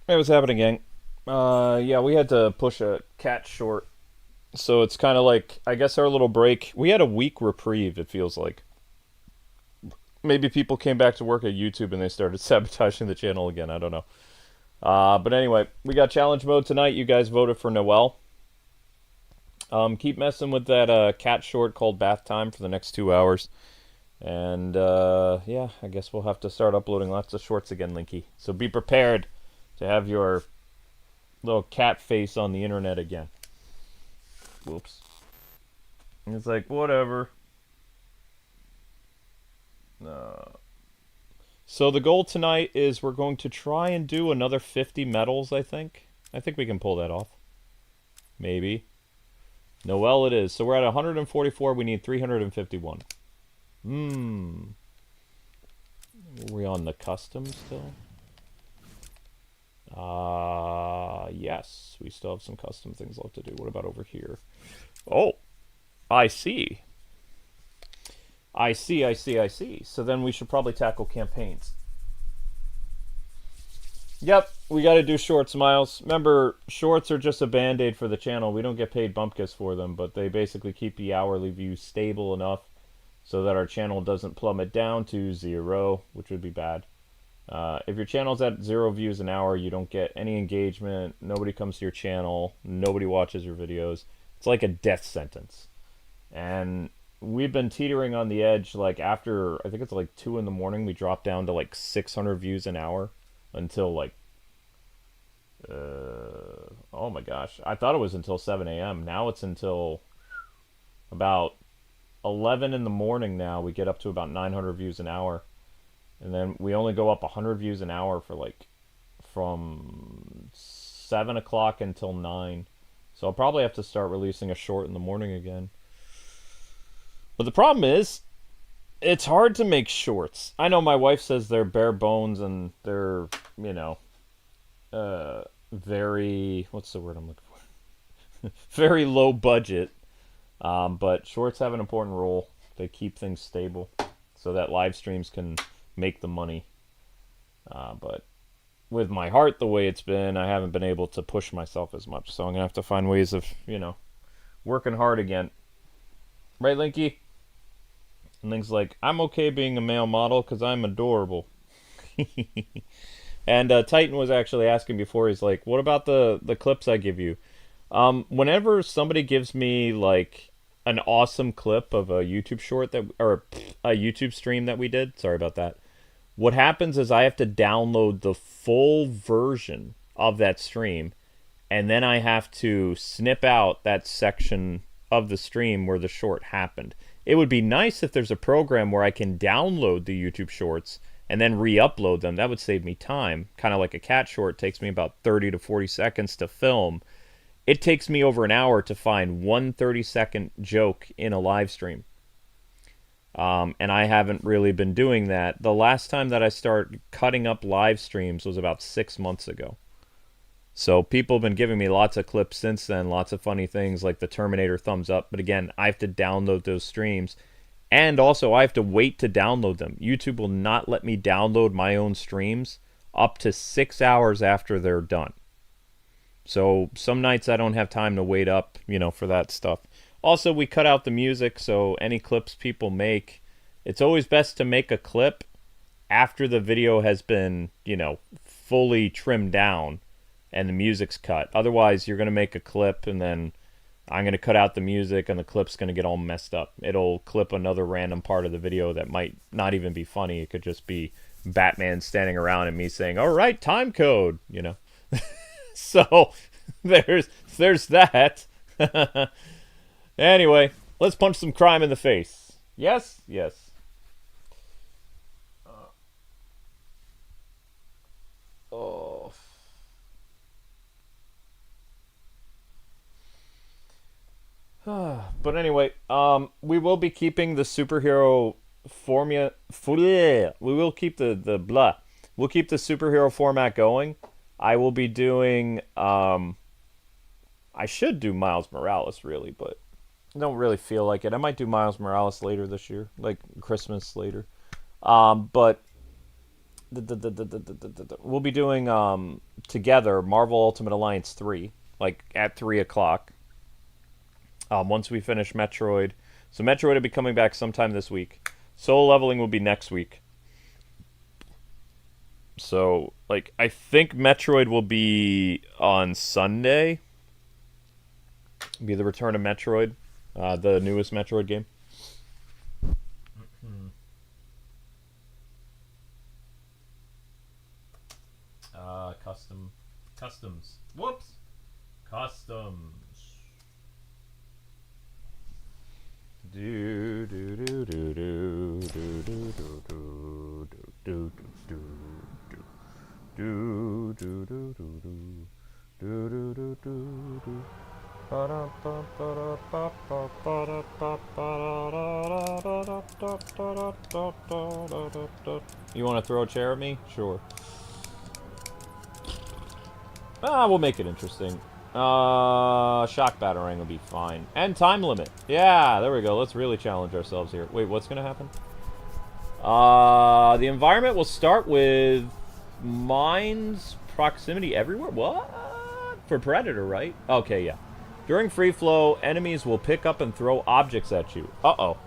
Hey, what's happening, gang? Yeah, we had to push a cat short, so it's kind of like I guess our little break. We had a week reprieve. It feels like maybe people came back to work at YouTube and they started sabotaging the channel again. I don't know. But anyway, we got challenge mode tonight. You guys voted for Noel. Keep messing with that cat short called Bath Time for the next 2 hours, and yeah, I guess we'll have to start uploading lots of shorts again, Linky. So be prepared to have your little cat face on the internet again. Whoops. And it's like, whatever. Uh, so the goal tonight is we're going to try and do another 50 medals, I think. I think we can pull that off. Maybe. Noel it is. So we're at 144. We need 351. Hmm. Are we on the custom still? Yes. We still have some custom things left to do. What about over here? Oh, I see. I see, I see, I see. So then we should probably tackle campaigns. Yep, we got to do shorts, Miles. Remember, shorts are just a band-aid for the channel. We don't get paid bumpkins for them, but they basically keep the hourly views stable enough so that our channel doesn't plummet down to 0, which would be bad. If your channel's at 0 views an hour, you don't get any engagement, nobody comes to your channel, nobody watches your videos. It's like a death sentence. And we've been teetering on the edge, like after, I think it's like 2 in the morning, we dropped down to like 600 views an hour until like oh my gosh, I thought it was until 7 a.m. Now it's until about 11 in the morning. Now we get up to about 900 views an hour, and then we only go up 100 views an hour for like from 7 o'clock until 9. So I'll probably have to start releasing a short in the morning again. But the problem is, it's hard to make shorts. I know my wife says they're bare bones and they're, you know, very, what's the word I'm looking for? Very low budget. But shorts have an important role. They keep things stable so that live streams can make the money. But with my heart the way it's been, I haven't been able to push myself as much. So I'm going to have to find ways of, working hard again. Right, Linky? And things like, I'm okay being a male model because I'm adorable. And Titan was actually asking before, he's like, what about the clips I give you? Whenever somebody gives me like an awesome clip of a YouTube short that, or a YouTube stream that we did, sorry about that. What happens is I have to download the full version of that stream, and then I have to snip out that section of the stream where the short happened. It would be nice if there's a program where I can download the YouTube shorts and then re-upload them. That would save me time. Kind of like a cat short takes me about 30 to 40 seconds to film. It takes me over an hour to find one 30-second joke in a live stream. And I haven't really been doing that. The last time that I started cutting up live streams was about 6 months ago. So people have been giving me lots of clips since then, lots of funny things like the Terminator thumbs up. But again, I have to download those streams. And also, I have to wait to download them. YouTube will not let me download my own streams up to 6 hours after they're done. So some nights I don't have time to wait up, for that stuff. Also, we cut out the music, so any clips people make, it's always best to make a clip after the video has been, fully trimmed down and the music's cut. Otherwise, you're going to make a clip and then I'm going to cut out the music and the clip's going to get all messed up. It'll clip another random part of the video that might not even be funny. It could just be Batman standing around and me saying, all right, time code, So there's that. Anyway, let's punch some crime in the face. Yes? Yes. Oh. But anyway, we will be keeping the superhero formula. We will keep the blah. We'll keep the superhero format going. I will be doing. I should do Miles Morales really, but I don't really feel like it. I might do Miles Morales later this year, like Christmas later. But we'll be doing together Marvel Ultimate Alliance 3, like at 3 o'clock. Once we finish Metroid. So Metroid will be coming back sometime this week. Soul Leveling will be next week. So, like, I think Metroid will be on Sunday. Be the return of Metroid, the newest Metroid game. Customs. Whoops. Customs. Do do do do do do do do do do do do do do do do do do do. You want to throw a chair at me? Sure. We'll make it interesting. Shock batarang will be fine. And time limit. Yeah, there we go. Let's really challenge ourselves here. Wait, what's gonna happen? The environment will start with mines proximity everywhere. What? For Predator, right? Okay, yeah. During free flow, enemies will pick up and throw objects at you. Uh-oh.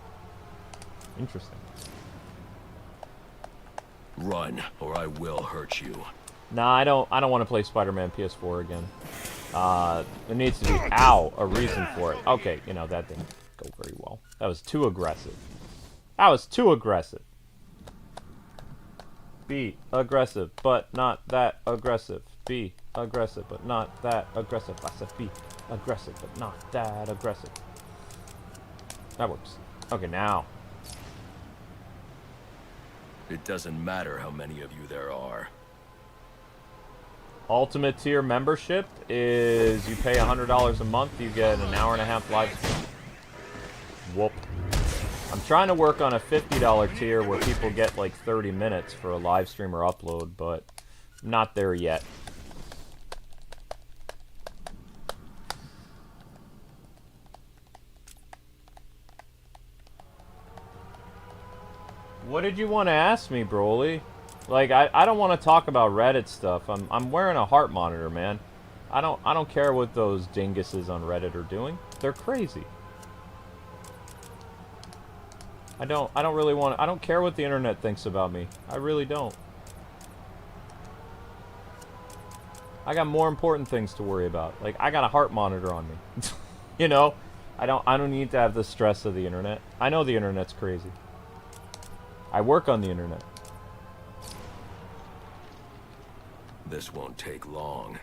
Interesting. Run, or I will hurt you. Nah, I don't want to play Spider-Man PS4 again. There needs to be, a reason for it. Okay, you know, that didn't go very well. That was too aggressive. That was too aggressive. Be aggressive, but not that aggressive. Be aggressive, but not that aggressive. I said be aggressive, but not that aggressive. That works. Okay, now. It doesn't matter how many of you there are. Ultimate tier membership is you pay $100 a month, you get an hour and a half live stream. Whoop. I'm trying to work on a $50 tier where people get like 30 minutes for a live stream or upload, but I'm not there yet. What did you want to ask me, Broly? Like, I don't want to talk about Reddit stuff. I'm wearing a heart monitor, man. I don't care what those dinguses on Reddit are doing. They're crazy. I don't really want to, I don't care what the internet thinks about me. I really don't. I got more important things to worry about. Like, I got a heart monitor on me. You know? I don't need to have the stress of the internet. I know the internet's crazy. I work on the internet. This won't take long.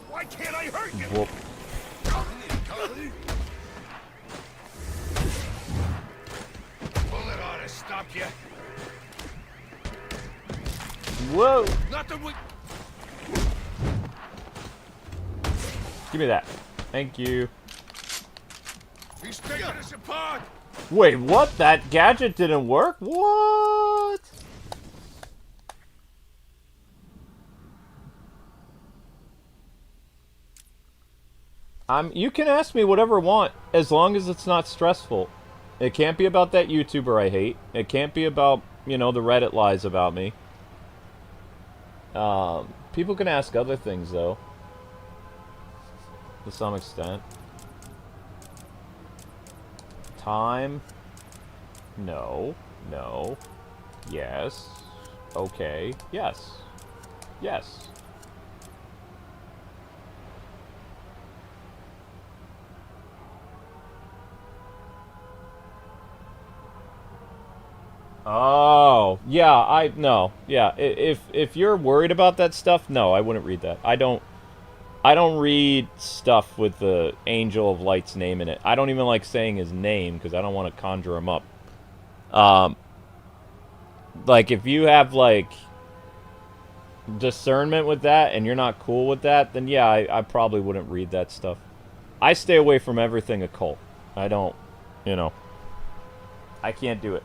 Why can't I hurt you? Whoop. Bullet ought to stop you. Whoa! Nothing we... Give me that. Thank you. He's taking us apart. Wait, what? That gadget didn't work? What? You can ask me whatever you want, as long as it's not stressful. It can't be about that YouTuber I hate. It can't be about, you know, the Reddit lies about me. People can ask other things, though. To some extent. Time? No. No. Yes. Okay. Yes. Yes. Oh, yeah, no. Yeah, if you're worried about that stuff, no, I wouldn't read that. I don't read stuff with the Angel of Light's name in it. I don't even like saying his name because I don't want to conjure him up. Like, if you have, like, discernment with that and you're not cool with that, then yeah, I probably wouldn't read that stuff. I stay away from everything occult. I don't, you know, I can't do it.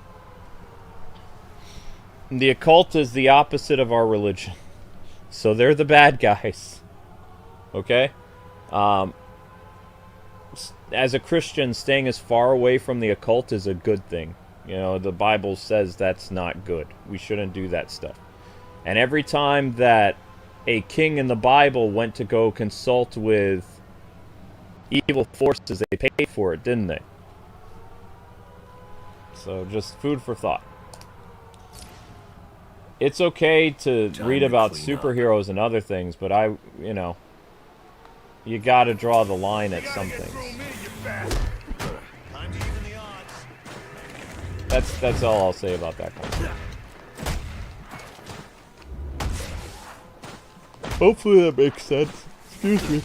The occult is the opposite of our religion. So they're the bad guys. Okay? As a Christian, staying as far away from the occult is a good thing. You know, the Bible says that's not good. We shouldn't do that stuff. And every time that a king in the Bible went to go consult with evil forces, they paid for it, didn't they? So just food for thought. It's okay to read about superheroes and other things, but you know, you gotta draw the line at some things. That's all I'll say about that kind. Hopefully that makes sense. Excuse me.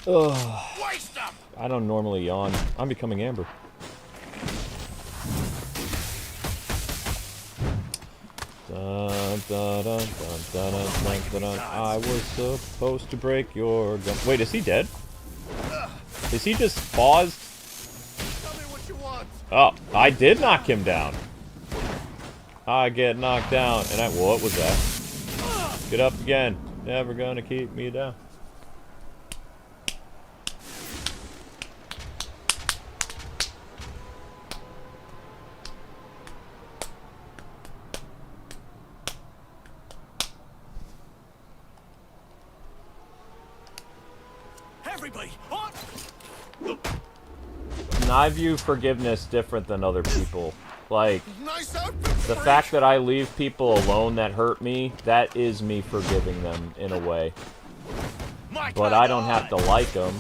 Ugh. I don't normally yawn. I'm becoming Amber. Dun, dun, dun, dun, dun, dun, dun, dun. I was supposed to break your gun. Wait, is he dead? Is he just paused? Tell me what you want. Oh, I did knock him down. I get knocked down, and what was that? Get up again. Never gonna keep me down. Everybody, on! And I view forgiveness different than other people. Like, Nice outfit, the fact that I leave people alone that hurt me, that is me forgiving them in a way. But I don't have to like them.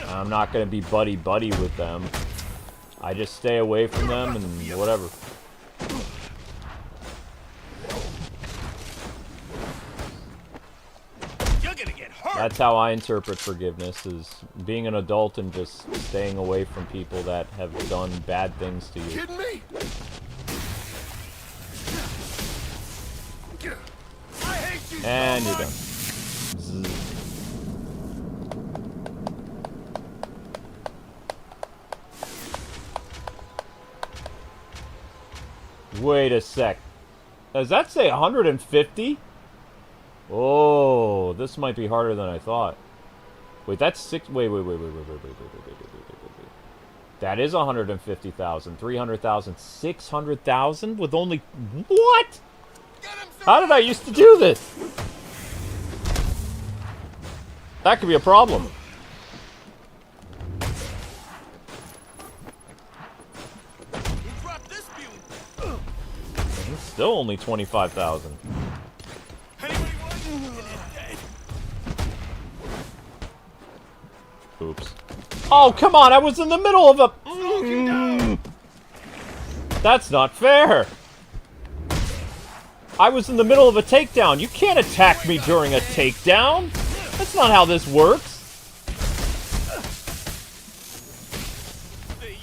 I'm not going to be buddy-buddy with them. I just stay away from them and whatever. You're gonna get hurt. That's how I interpret forgiveness, is being an adult and just staying away from people that have done bad things to you. Kidding me? I hate you And so you're much. done. Zzz. Wait a sec. Does that say 150? Oh, this might be harder than I thought. Wait, that's six. Wait. That is 150,000, 300,000, 600,000 with only what? How did I used to do this? That could be a problem. It's still only 25,000. Oops. Oh, come on! I was in the middle of a... That's not fair! I was in the middle of a takedown. You can't attack me during a takedown! That's not how this works!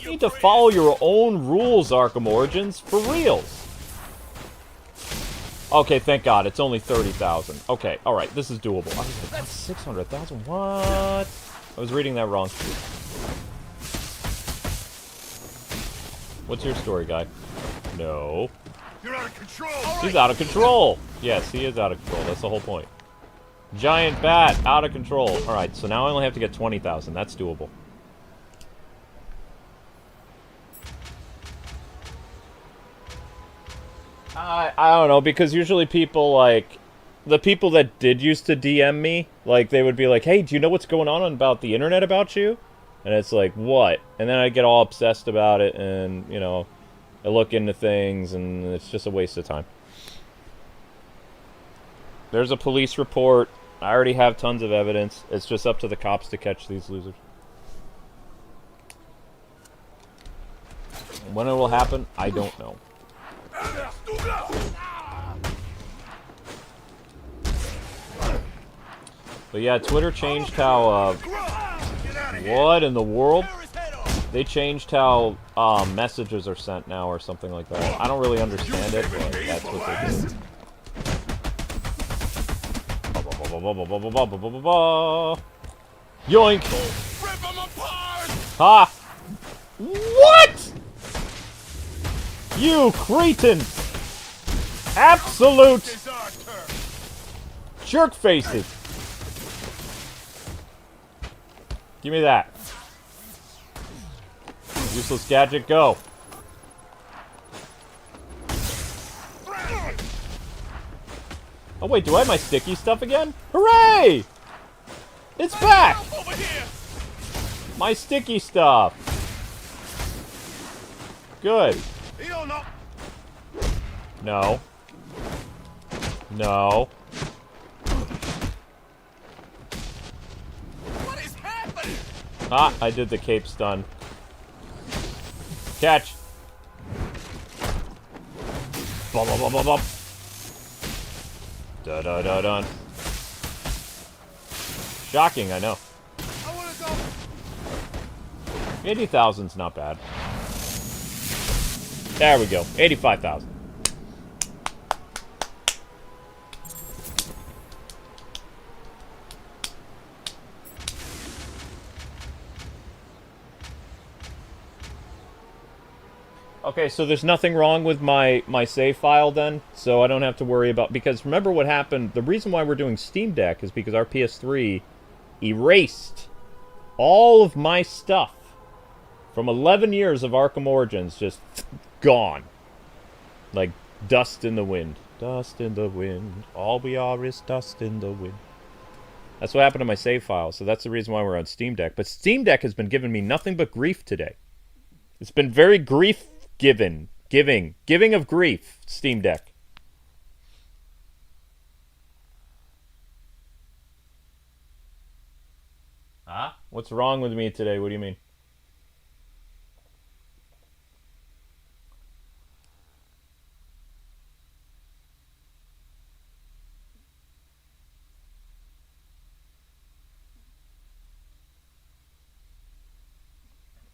You need to follow your own rules, Arkham Origins. For reals. Okay, thank God. It's only 30,000. Okay, alright. This is doable. I was like, that's 600,000? What? I was reading that wrong. What's your story, guy? No. You're out of control. He's out of control. Yes, he is out of control. That's the whole point. Giant bat, out of control. Alright, so now I only have to get 20,000. That's doable. I don't know, because usually people, like... The people that did used to DM me, like, they would be like, hey, do you know what's going on about the internet about you? And it's like, what? And then I get all obsessed about it, and, you know, I look into things, and it's just a waste of time. There's a police report. I already have tons of evidence. It's just up to the cops to catch these losers. When it will happen, I don't know. But yeah, Twitter changed how, what in the world? They changed how, messages are sent now or something like that. I don't really understand it, but that's what they did. Yoink! Ha! What? You cretins! Absolute jerk faces! Give me that. Useless gadget, go. Oh wait, do I have my sticky stuff again? Hooray! It's back! Over here! My sticky stuff. Good. You don't know. No. No. What is happening? Ah, I did the cape stun. Catch. Bum, bum, bum, bum, bum. Da da da da. Shocking, I know. I wanna go. 80,000's not bad. There we go. 85,000. Okay, so there's nothing wrong with my save file then, so I don't have to worry about, because remember what happened, the reason why we're doing Steam Deck is because our PS3 erased all of my stuff from 11 years of Arkham Origins, just gone. Like dust in the wind. Dust in the wind. All we are is dust in the wind. That's what happened to my save file, so that's the reason why we're on Steam Deck. But Steam Deck has been giving me nothing but grief today. It's been very giving of grief, Steam Deck. Huh? What's wrong with me today? What do you mean?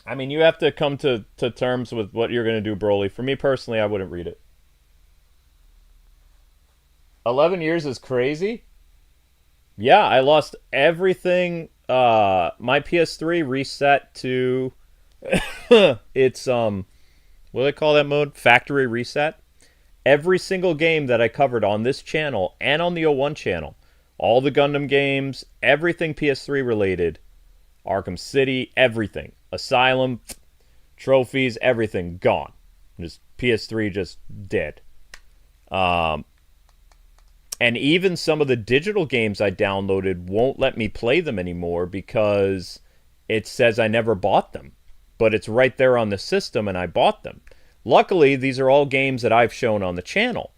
I mean, you have to come to terms with what you're going to do, Broly. For me personally, I wouldn't read it. 11 years is crazy? Yeah, I lost everything. My PS3 reset to... it's, what do they call that mode? Factory reset. Every single game that I covered on this channel and on the O1 channel, all the Gundam games, everything PS3 related, Arkham City, everything. Asylum, trophies, everything gone. Just PS3 just dead. And even some of the digital games I downloaded won't let me play them anymore because it says I never bought them. But it's right there on the system and I bought them. Luckily, these are all games that I've shown on the channel,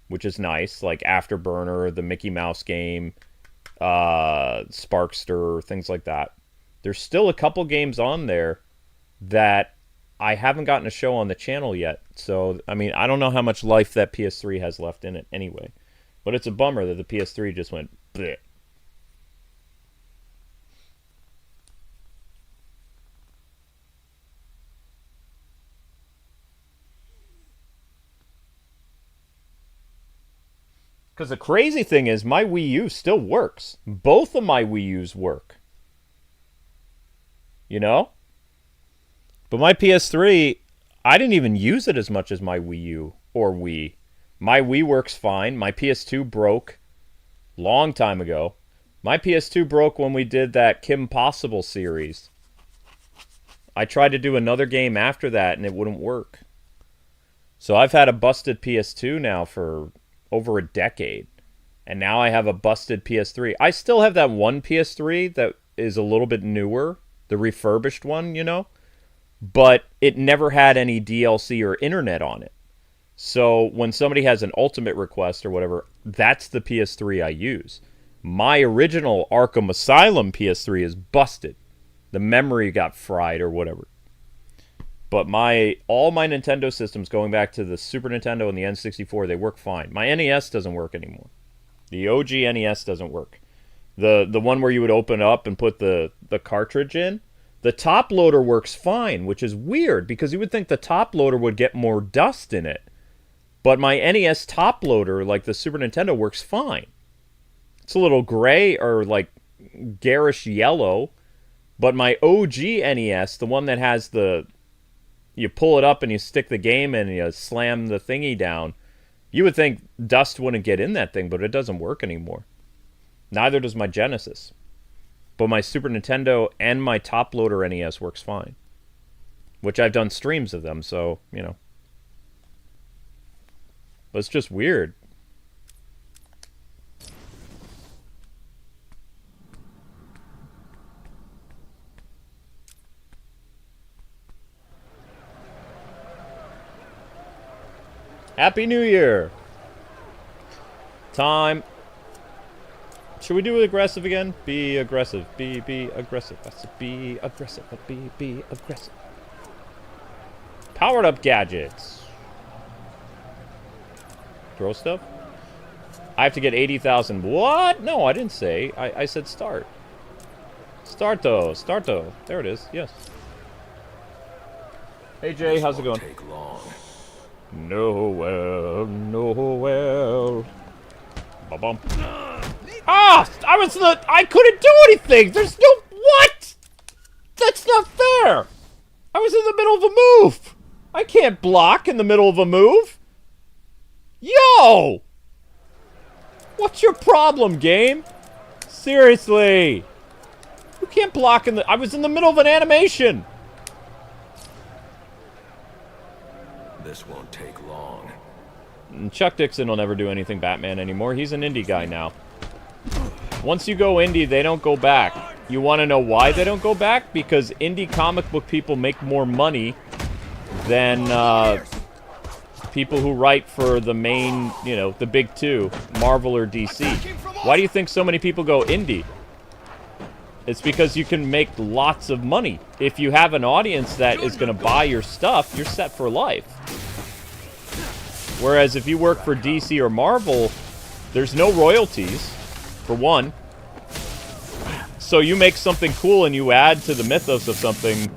which is nice, like Afterburner, the Mickey Mouse game, Sparkster, things like that. There's still a couple games on there that I haven't gotten to show on the channel yet. So, I mean, I don't know how much life that PS3 has left in it anyway. But it's a bummer that the PS3 just went bleh. Because the crazy thing is, my Wii U still works. Both of my Wii U's work. You know? But my PS3, I didn't even use it as much as my Wii U or Wii. My Wii works fine. My PS2 broke long time ago. My PS2 broke when we did that Kim Possible series. I tried to do another game after that and it wouldn't work. So I've had a busted PS2 now for over a decade. And now I have a busted PS3. I still have that one PS3 that is a little bit newer. The refurbished one, you know? But it never had any DLC or internet on it. So when somebody has an ultimate request or whatever, that's the PS3 I use. My original Arkham Asylum PS3 is busted. The memory got fried or whatever. But all my Nintendo systems, going back to the Super Nintendo and the N64, they work fine. My NES doesn't work anymore. The OG NES doesn't work. The one where you would open up and put the cartridge in, the top loader works fine, which is weird because you would think the top loader would get more dust in it. But my NES top loader, like the Super Nintendo, works fine. It's a little gray or like garish yellow, but my OG NES, the one that has you pull it up and you stick the game in and you slam the thingy down, you would think dust wouldn't get in that thing, but it doesn't work anymore. Neither does my Genesis. But my Super Nintendo and my top loader NES works fine. which I've done streams of them, so, you know. But it's just weird. Happy New Year! Time. Should we do aggressive again? Be aggressive. Be aggressive. Be aggressive. Be aggressive. Powered up gadgets. Throw stuff? I have to get 80,000. What? No, I didn't say. I said start. Starto. Starto. There it is. Yes. Hey Jay, how's it going? Take long. Noel, Noel. Ba-bum. Ah! I couldn't do anything! There's no... What? That's not fair! I was in the middle of a move! I can't block in the middle of a move! Yo! What's your problem, game? Seriously! You can't block in the... I was in the middle of an animation! This won't take long. Chuck Dixon will never do anything Batman anymore. He's an indie guy now. Once you go indie, they don't go back. You want to know why they don't go back? Because indie comic book people make more money than people who write for the main, you know, the big two, Marvel or DC. Why do you think so many people go indie? It's because you can make lots of money. If you have an audience that is going to buy your stuff, you're set for life. Whereas if you work for DC or Marvel, there's no royalties, for one. So you make something cool and you add to the mythos of something,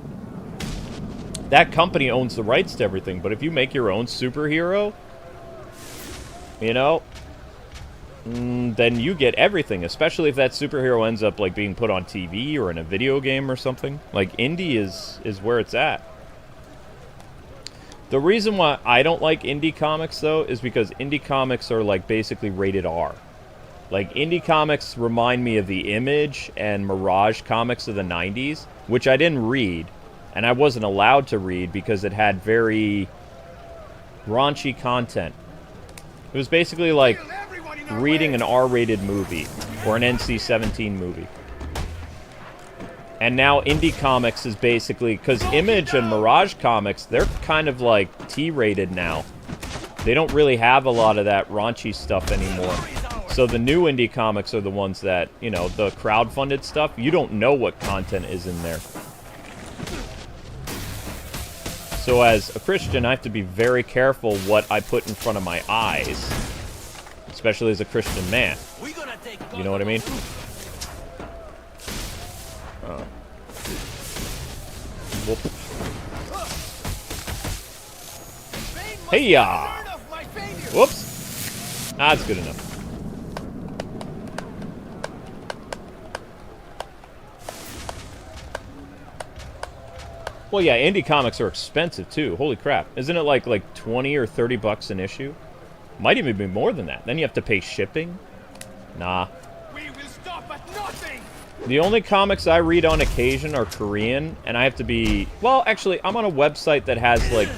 that company owns the rights to everything. But if you make your own superhero, you know, then you get everything, especially if that superhero ends up like being put on TV or in a video game or something. Like indie is where it's at. The reason why I don't like indie comics though is because indie comics are like basically rated R. Like indie comics remind me of the Image and Mirage comics of the 90s, which I didn't read and I wasn't allowed to read because it had very raunchy content. It was basically like reading an R-rated movie or an NC-17 movie. And now indie comics is basically, because Image and Mirage comics, they're kind of like T-rated now. They don't really have a lot of that raunchy stuff anymore. So the new indie comics are the ones that, you know, the crowd-funded stuff, you don't know what content is in there. So as a Christian, I have to be very careful what I put in front of my eyes. Especially as a Christian man. You know what I mean? Whoop. Hey-ya! Whoops! That's good enough. Well, yeah, indie comics are expensive, too. Holy crap. Isn't it like 20 or 30 bucks an issue? Might even be more than that. Then you have to pay shipping? Nah. We will stop at nothing. The only comics I read on occasion are Korean, and I have to be... Well, actually, I'm on a website that has, like,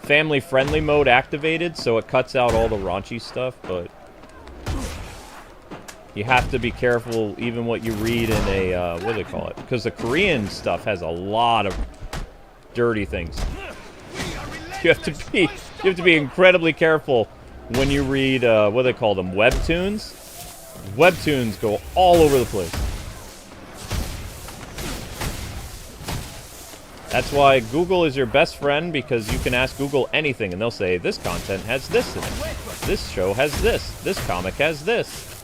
family-friendly mode activated, so it cuts out all the raunchy stuff, but... You have to be careful even what you read in a, what do they call it? Because the Korean stuff has a lot of dirty things. You have to be incredibly careful when you read, what do they call them? Webtoons? Webtoons go all over the place. That's why Google is your best friend, because you can ask Google anything and they'll say, this content has this in it. This show has this. This comic has this.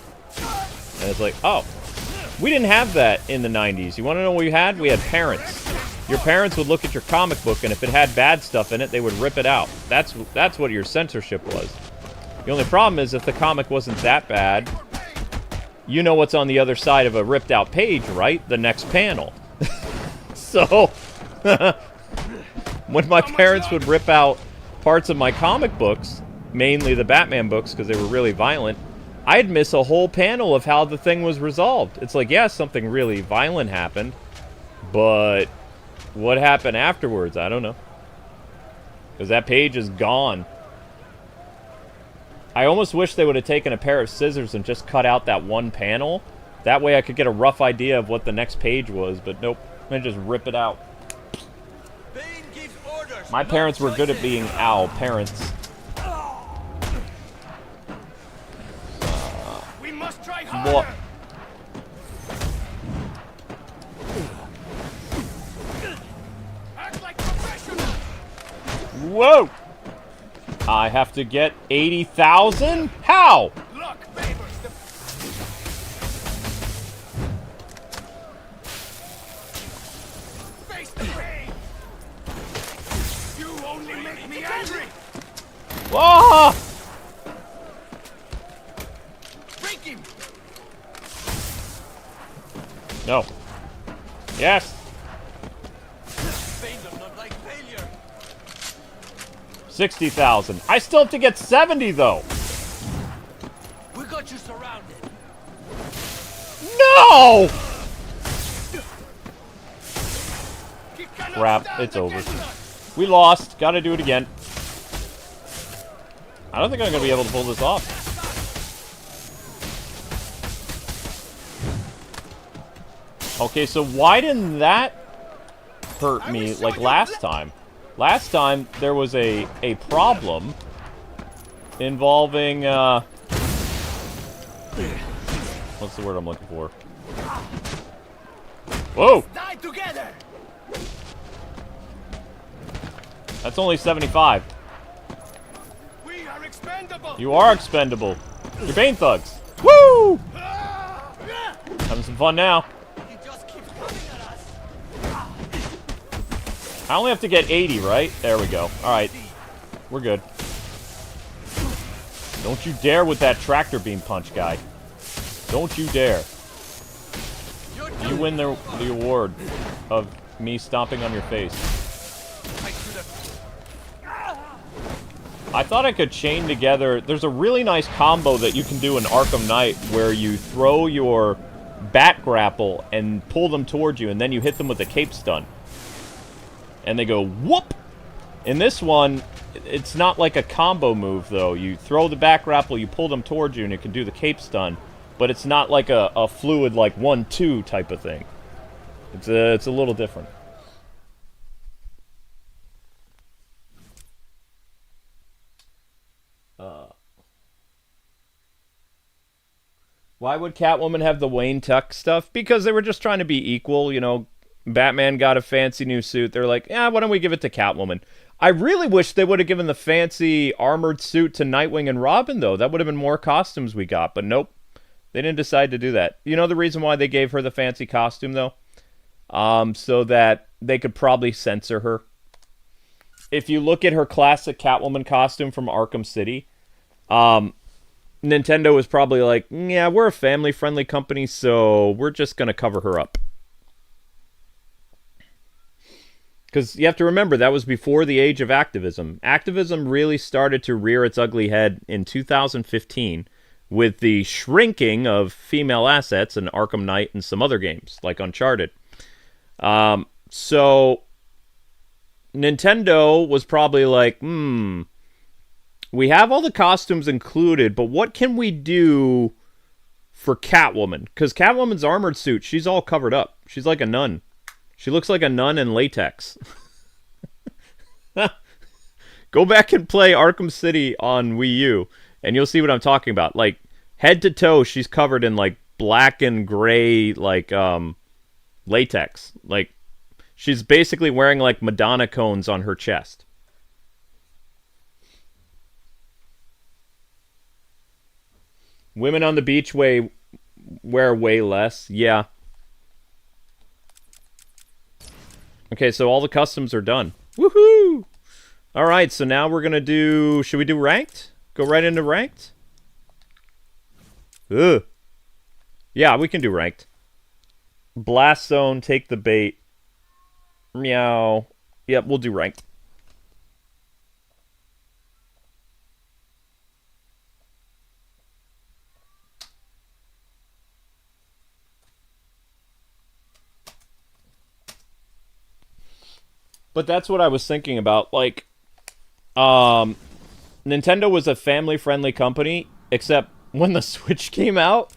And it's like, oh, we didn't have that in the 90s. You want to know what we had? We had parents. Your parents would look at your comic book, and if it had bad stuff in it, they would rip it out. That's what your censorship was. The only problem is if the comic wasn't that bad, you know what's on the other side of a ripped out page, right? The next panel. So, when my parents would rip out parts of my comic books, mainly the Batman books because they were really violent, I'd miss a whole panel of how the thing was resolved. It's like, yeah, something really violent happened, but What happened afterwards? I don't know. Because that page is gone. I almost wish they would have taken a pair of scissors and just cut out that one panel. That way I could get a rough idea of what the next page was, but nope. They just rip it out. My parents were good at being parents. We must try harder. Act like professionals. Whoa! I have to get 80,000? How? Luck favors the face the pain. You only make me angry. Whoa! Break him. No. Yes. Pain does not like failure. 60,000. I still have to get 70 though. We got you surrounded. No! He cannot Crap, stand it's over. against us. We lost. Gotta do it again. I don't think I'm gonna be able to pull this off. Okay, so why didn't that hurt me like last time? Last time there was a problem involving what's the word I'm looking for? Whoa! Die together. That's only 75. We are expendable. You are expendable. You're Bane thugs. Woo! Having some fun now. He just keeps coming at us. I only have to get 80, right? There we go. Alright. We're good. Don't you dare with that tractor beam punch, guy. Don't you dare. You win the award of me stomping on your face. I thought I could chain together... There's a really nice combo that you can do in Arkham Knight where you throw your bat grapple and pull them towards you, and then you hit them with a cape stun. And they go, whoop! In this one, it's not like a combo move, though. You throw the bat grapple, you pull them towards you, and it can do the cape stun. But it's not like a fluid, like 1-2 type of thing. It's a little different. Why would Catwoman have the Wayne Tuck stuff? Because they were just trying to be equal, you know. Batman got a fancy new suit. They're like, why don't we give it to Catwoman? I really wish they would have given the fancy armored suit to Nightwing and Robin, though. That would have been more costumes we got, but nope. They didn't decide to do that. You know the reason why they gave her the fancy costume, though? So that they could probably censor her. If you look at her classic Catwoman costume from Arkham City, Nintendo was probably like, yeah, we're a family-friendly company, so we're just going to cover her up. Because you have to remember, that was before the age of activism. Activism really started to rear its ugly head in 2015 with the shrinking of female assets in Arkham Knight and some other games, like Uncharted. So Nintendo was probably like, we have all the costumes included, but what can we do for Catwoman? Because Catwoman's armored suit, she's all covered up. She's like a nun. She looks like a nun in latex. Go back and play Arkham City on Wii U, and you'll see what I'm talking about. Like, head to toe, she's covered in, like, black and gray, like, latex. Like, she's basically wearing, like, Madonna cones on her chest. Women on the beach wear way less. Yeah. Okay, so all the customs are done. Woohoo! Alright, so now we're going to do... Should we do ranked? Go right into ranked? Ugh. Yeah, we can do ranked. Blast Zone, take the bait. Meow. Yep, we'll do ranked. But that's what I was thinking about. Like, Nintendo was a family-friendly company, except when the Switch came out,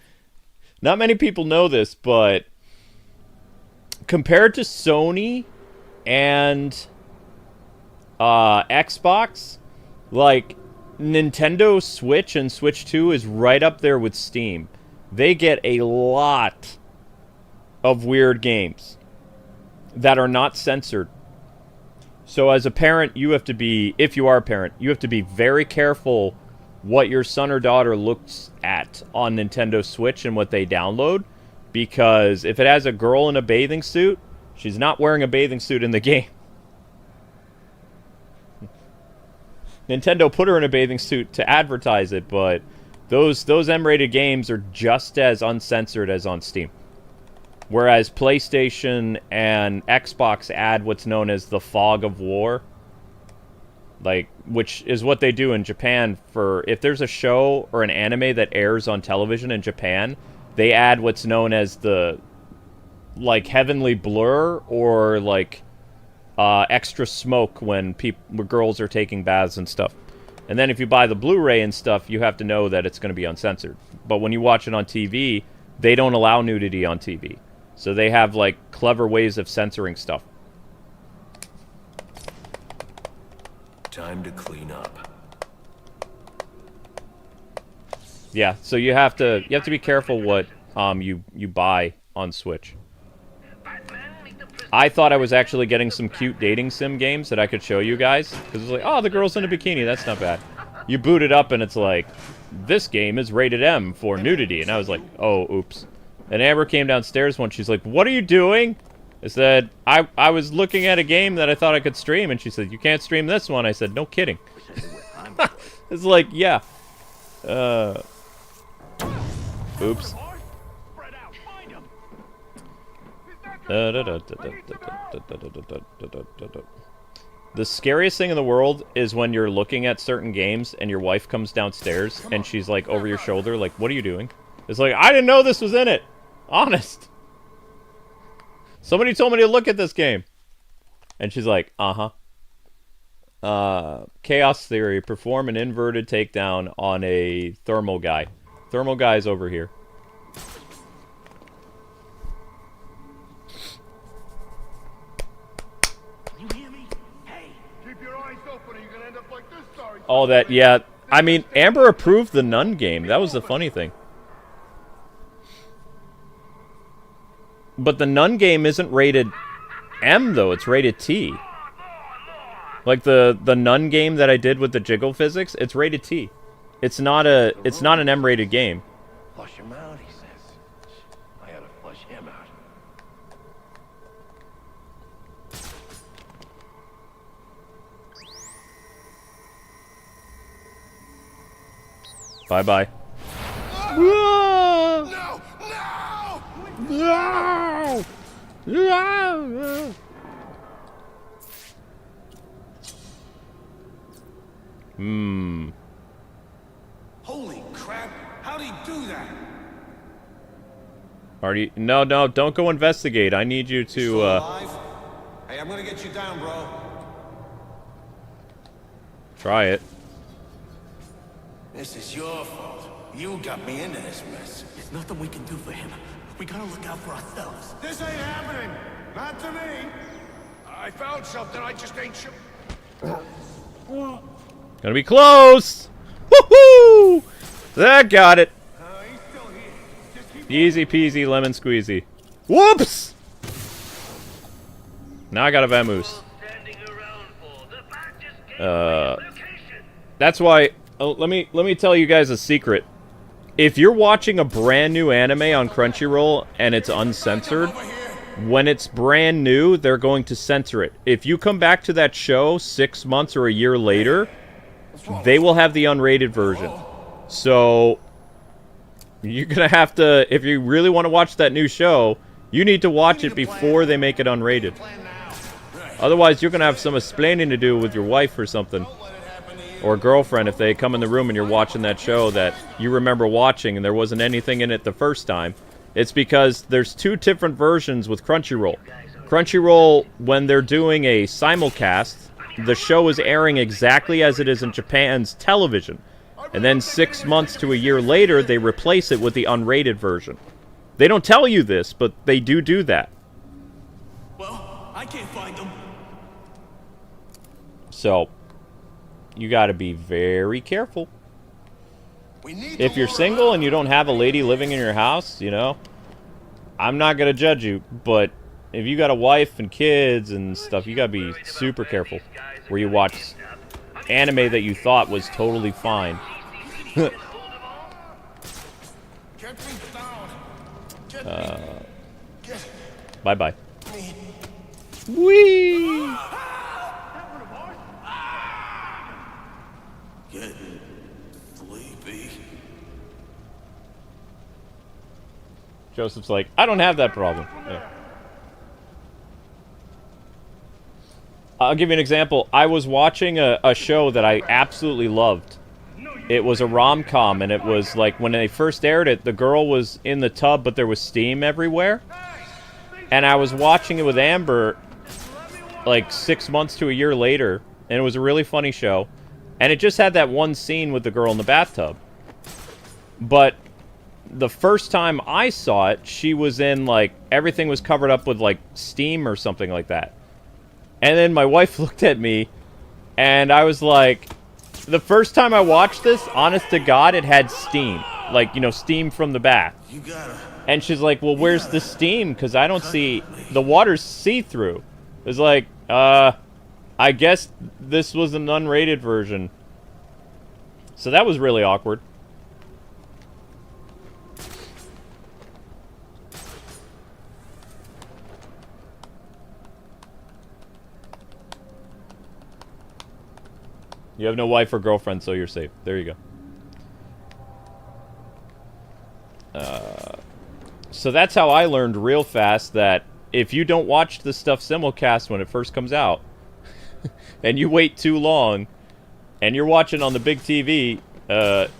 not many people know this, but compared to Sony and Xbox, like, Nintendo Switch and Switch 2 is right up there with Steam. They get a lot of weird games that are not censored. So as a parent, you have to be, if you are a parent, you have to be very careful what your son or daughter looks at on Nintendo Switch and what they download. Because if it has a girl in a bathing suit, she's not wearing a bathing suit in the game. Nintendo put her in a bathing suit to advertise it, but those M-rated games are just as uncensored as on Steam. Whereas PlayStation and Xbox add what's known as the fog of war. Like, which is what they do in Japan for... If there's a show or an anime that airs on television in Japan, they add what's known as the... like, heavenly blur or, like, extra smoke when girls are taking baths and stuff. And then if you buy the Blu-ray and stuff, you have to know that it's going to be uncensored. But when you watch it on TV, they don't allow nudity on TV. So they have, like, clever ways of censoring stuff. Time to clean up. Yeah, so you have to be careful what you buy on Switch. I thought I was actually getting some cute dating sim games that I could show you guys. Because it's like, oh, the girl's in a bikini. That's not bad. You boot it up and it's like, this game is rated M for nudity. And I was like, oh, oops. And Amber came downstairs once. She's like, what are you doing? I said, I was looking at a game that I thought I could stream. And she said, you can't stream this one. I said, no kidding. It's like, yeah. Oops. The scariest thing in the world is when you're looking at certain games and your wife comes downstairs and she's like over your shoulder, like, what are you doing? It's like, I didn't know this was in it. Honest. Somebody told me to look at this game. And she's like, uh-huh. Chaos Theory. Perform an inverted takedown on a thermal guy. Thermal guy's over here. You hear me? Hey, keep your eyes open or you're gonna end up like this, sorry. All that, yeah. I mean, Amber approved the Nun game. That was the funny thing. But the Nun game isn't rated M, though. It's rated T. Like the Nun game that I did with the jiggle physics, it's rated T. It's not an M-rated game. Flush him out, he says. I gotta flush him out. Bye-bye. No! No! Hmm. Holy crap! How'd he do that? Artie, no, don't go investigate. I need you to, Alive? Hey, I'm gonna get you down, bro. try it. This is your fault. You got me into this mess. There's nothing we can do for him. We gotta look out for ourselves. This ain't happening. Not to me. I found something. I just ain't sure. Gonna be close! Woohoo! That got it. He's still here. Just keep Easy peasy lemon squeezy. Whoops! Now I got a vamoose. That's why. Oh, let me tell you guys a secret. If you're watching a brand new anime on Crunchyroll and it's uncensored, when it's brand new, they're going to censor it. If you come back to that show 6 months or a year later, they will have the unrated version. So you're gonna have to, if you really want to watch that new show, you need to watch it before they make it unrated. Otherwise, you're gonna have some explaining to do with your wife or something. Or girlfriend if they come in the room and you're watching that show that you remember watching and there wasn't anything in it the first time. It's because there's two different versions with Crunchyroll. Crunchyroll, when they're doing a simulcast, the show is airing exactly as it is in Japan's television. And then 6 months to a year later, they replace it with the unrated version. They don't tell you this, but they do that. Well, I can't find them. So, you gotta be very careful. If you're single and you don't have a lady living in your house, you know, I'm not gonna judge you, but if you got a wife and kids and stuff, you gotta be super careful where you watch anime that you thought was totally fine. Bye-bye. Whee! Getting sleepy. Joseph's like, I don't have that problem. Yeah. I'll give you an example. I was watching a show that I absolutely loved. It was a rom-com, and it was like, when they first aired it, the girl was in the tub, but there was steam everywhere. And I was watching it with Amber, like 6 months to a year later, and it was a really funny show. And it just had that one scene with the girl in the bathtub. But the first time I saw it, she was in, like, everything was covered up with, like, steam or something like that. And then my wife looked at me, and I was like, the first time I watched this, honest to God, it had steam. Like, you know, steam from the bath. And she's like, well, where's the steam? Because I don't see... The water's see-through. It's like, I guess this was an unrated version. So that was really awkward. You have no wife or girlfriend, so you're safe. There you go. So that's how I learned real fast that if you don't watch the stuff simulcast when it first comes out, and you wait too long, and you're watching on the big TV,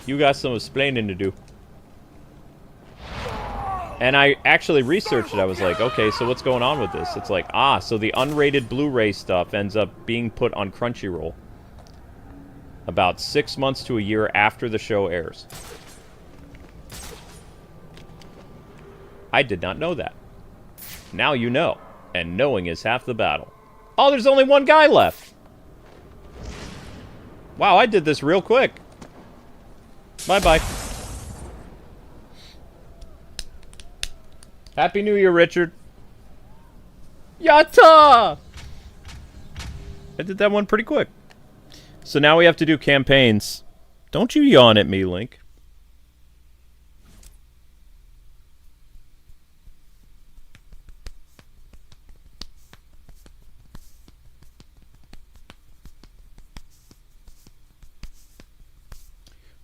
you got some explaining to do. And I actually researched it. I was like, okay, so what's going on with this? It's like, so the unrated Blu-ray stuff ends up being put on Crunchyroll about 6 months to a year after the show airs. I did not know that. Now you know. And knowing is half the battle. Oh, there's only one guy left. Wow, I did this real quick. Bye-bye. Happy New Year, Richard. Yatta! I did that one pretty quick. So now we have to do campaigns. Don't you yawn at me, Link.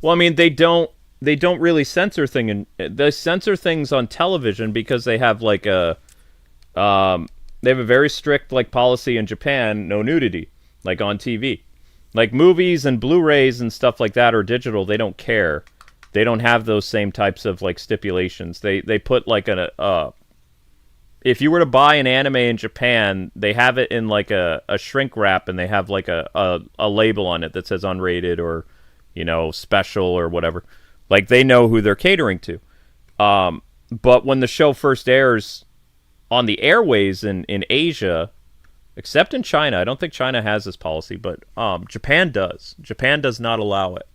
Well, I mean, they don't really censor they censor things on television because they have like they have a very strict like policy in Japan, no nudity, like on TV. Like movies and Blu-rays and stuff like that or digital, they don't care. They don't have those same types of like stipulations. They put like if you were to buy an anime in Japan, they have it in like a shrink wrap, and they have like a label on it that says unrated or, you know, special or whatever. Like they know who they're catering to. But when the show first airs on the airways in Asia, except in China. I don't think China has this policy, but Japan does. Japan does not allow it.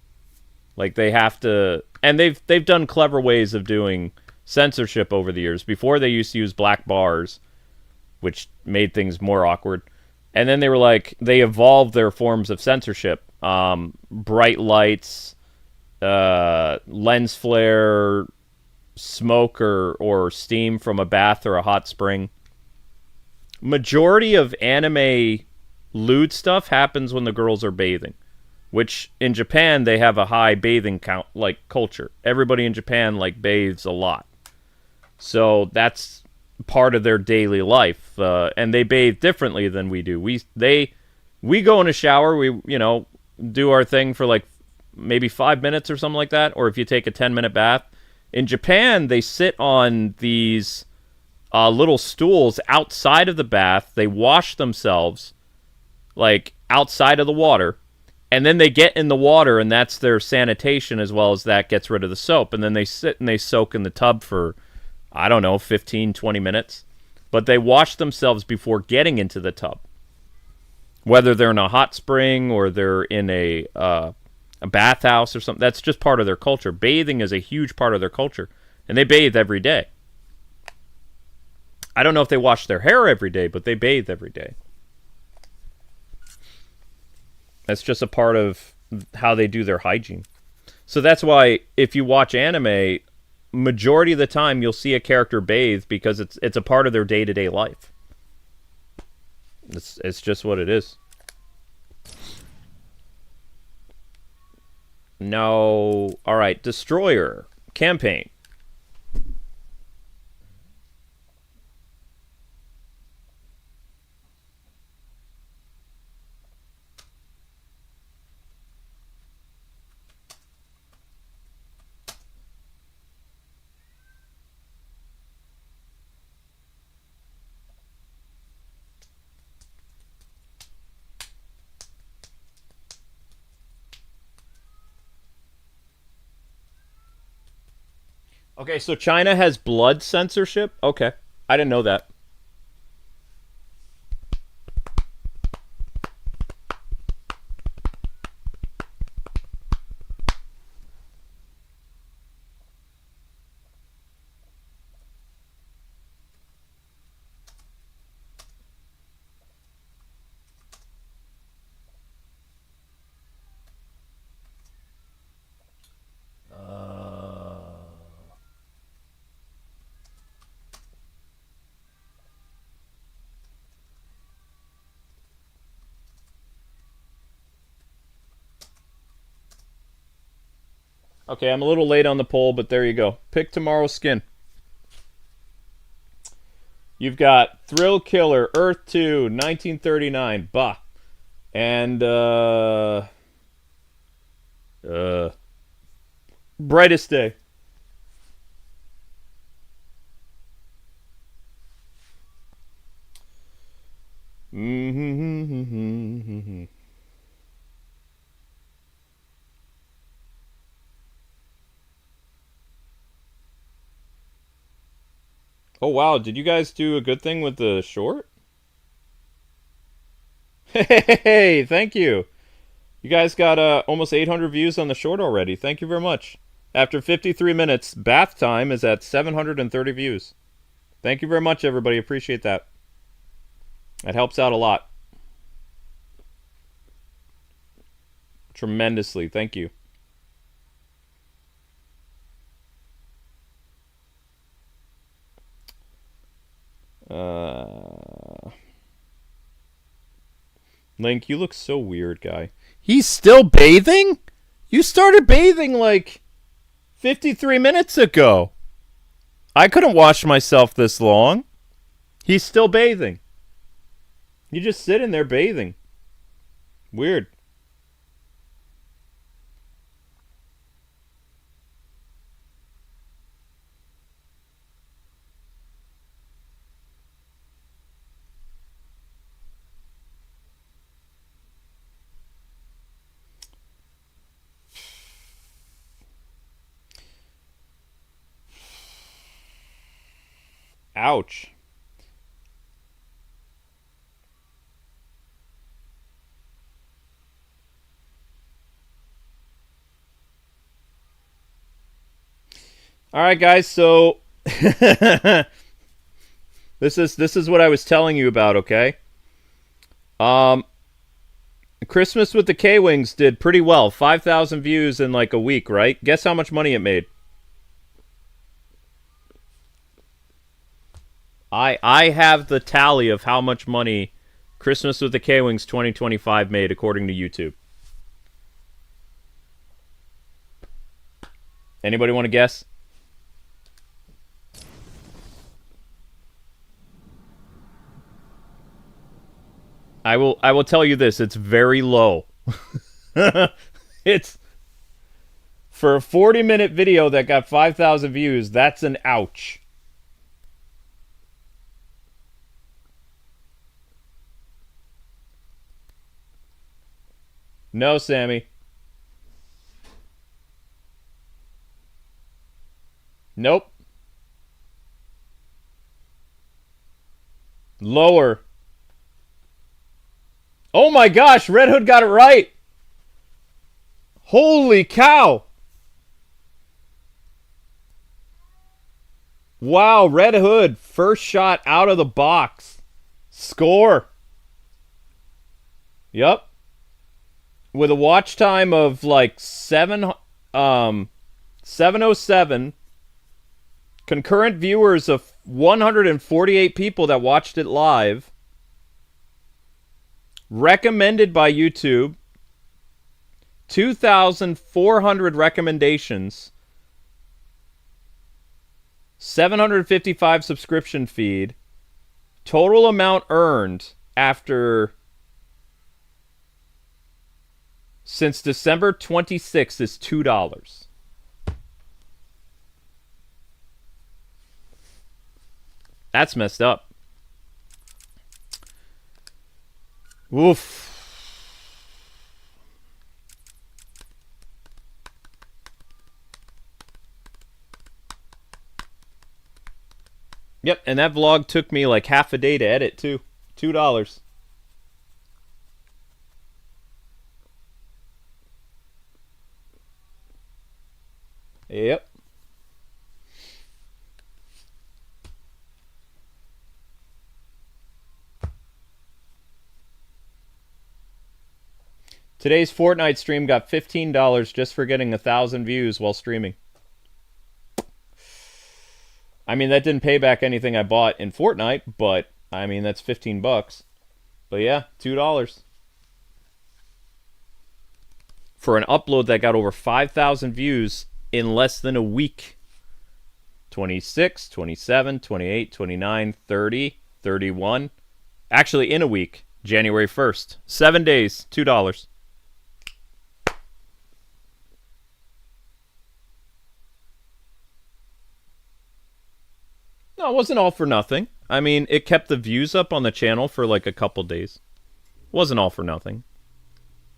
Like they have to, and they've done clever ways of doing censorship over the years. Before they used to use black bars, which made things more awkward. And then they were like, they evolved their forms of censorship. Bright lights, lens flare, smoke or steam from a bath or a hot spring. Majority of anime lewd stuff happens when the girls are bathing, which in Japan they have a high bathing count like culture. Everybody in Japan like bathes a lot, so that's part of their daily life, and they bathe differently than we do. We go in a shower, we do our thing for like maybe 5 minutes or something like that, or if you take a 10-minute bath. In Japan, they sit on these little stools outside of the bath. They wash themselves, like, outside of the water. And then they get in the water, and that's their sanitation, as well as that gets rid of the soap. And then they sit and they soak in the tub for, I don't know, 15, 20 minutes. But they wash themselves before getting into the tub. Whether they're in a hot spring or they're in a bathhouse or something, that's just part of their culture. Bathing is a huge part of their culture. And they bathe every day. I don't know if they wash their hair every day, but they bathe every day. That's just a part of how they do their hygiene. So that's why if you watch anime, majority of the time you'll see a character bathe because it's a part of their day-to-day life. It's just what it is. No. All right, Destroyer campaign. Okay, so China has blood censorship? Okay. I didn't know that. Okay, I'm a little late on the poll, but there you go. Pick tomorrow's skin. You've got Thrill Killer, Earth 2, 1939, bah. And, Brightest Day. Mm-hmm. Oh, wow. Did you guys do a good thing with the short? Hey, thank you. You guys got almost 800 views on the short already. Thank you very much. After 53 minutes, bath time is at 730 views. Thank you very much, everybody. Appreciate that. That helps out a lot. Tremendously. Thank you. Link, you look so weird, guy. He's still bathing? You started bathing like 53 minutes ago. I couldn't wash myself this long. He's still bathing. You just sit in there bathing. Weird. Ouch. All right, guys, so this is what I was telling you about, okay? Christmas with the Kwings did pretty well. 5,000 views in like a week, right? Guess how much money it made? I have the tally of how much money Christmas with the Kwings 2025 made according to YouTube. Anybody want to guess? I will tell you this, it's very low. It's for a 40-minute video that got 5,000 views, that's an ouch. No, Sammy. Nope. Lower. Oh my gosh, Red Hood got it right. Holy cow. Wow, Red Hood, first shot out of the box. Score. Yep. With a watch time of like 707. Concurrent viewers of 148 people that watched it live. Recommended by YouTube. 2,400 recommendations. 755 subscription feed. Total amount earned after... since December 26th is $2. That's messed up. Oof. Yep, and that vlog took me like half a day to edit too. $2. Yep. Today's Fortnite stream got $15 just for getting 1,000 views while streaming. I mean, that didn't pay back anything I bought in Fortnite, but I mean, that's 15 bucks. But yeah, $2. For an upload that got over 5,000 views in less than a week. 26, 27, 28, 29, 30, 31. Actually, in a week. January 1st. 7 days, $2. No, it wasn't all for nothing. I mean, it kept the views up on the channel for like a couple days. Wasn't all for nothing.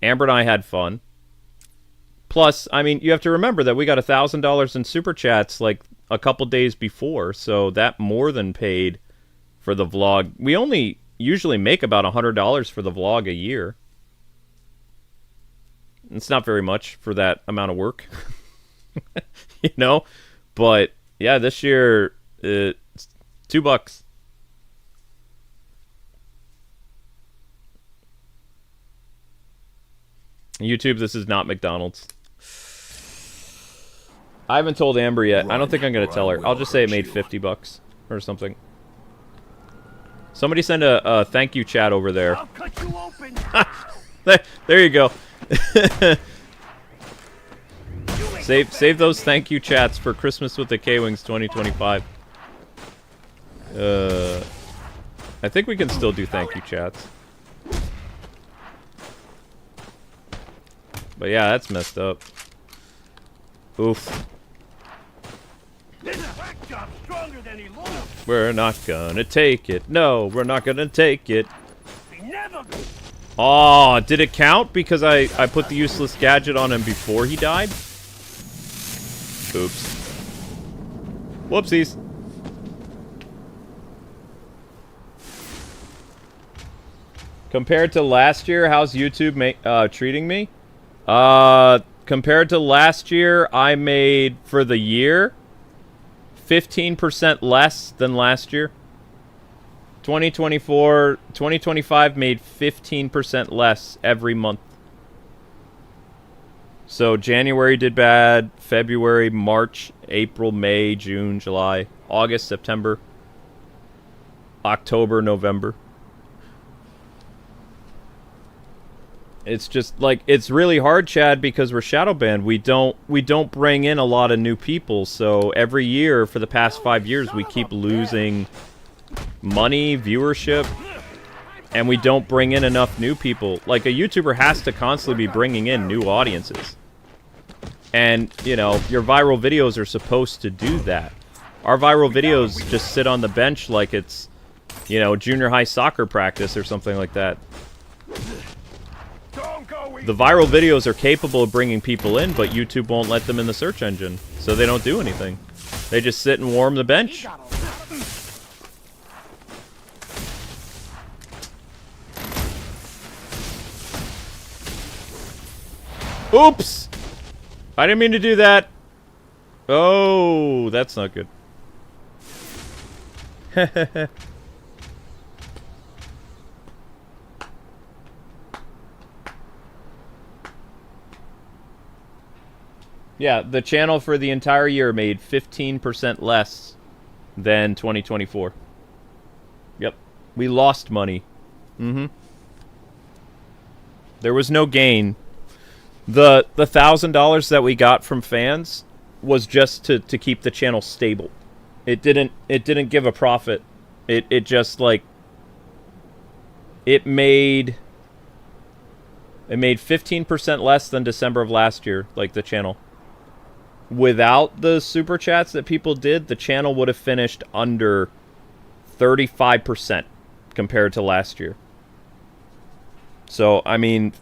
Amber and I had fun. Plus, I mean, you have to remember that we got $1,000 in super chats like a couple days before, so that more than paid for the vlog. We only usually make about $100 for the vlog a year. It's not very much for that amount of work, you know. But yeah, this year it's $2. YouTube, this is not McDonald's. I haven't told Amber yet. I don't think I'm going to tell her. I'll just say it made $50 or something. Somebody send a thank you chat over there. I'll cut you open. there you go. Save those thank you chats for Christmas with the Kwings 2025. I think we can still do thank you chats. But yeah, that's messed up. Oof. We're not gonna take it. No, we're not gonna take it. Oh, did it count because I put the useless gadget on him before he died? Oops. Whoopsies. Compared to last year, how's YouTube treating me? Compared to last year, I made, for the year, 15% less than last year. 2025 made 15% less every month. So January did bad, February, March, April, May, June, July, August, September, October, November. It's just like, it's really hard, Chad, because we're shadow banned. We don't bring in a lot of new people, so every year for the past 5 years we keep losing money, viewership, and we don't bring in enough new people. Like, a YouTuber has to constantly be bringing in new audiences. And, you know, your viral videos are supposed to do that. Our viral videos just sit on the bench like it's, you know, junior high soccer practice or something like that. Don't go The viral videos are capable of bringing people in, but YouTube won't let them in the search engine, so they don't do anything. They just sit and warm the bench. Oops! I didn't mean to do that. Oh, that's not good. Yeah, the channel for the entire year made 15% less than 2024. Yep. We lost money. There was no gain. The $1,000 that we got from fans was just to keep the channel stable. It didn't give a profit. It just like it made 15% less than December of last year, like the channel. Without the super chats that people did, the channel would have finished under 35% compared to last year. So, I mean,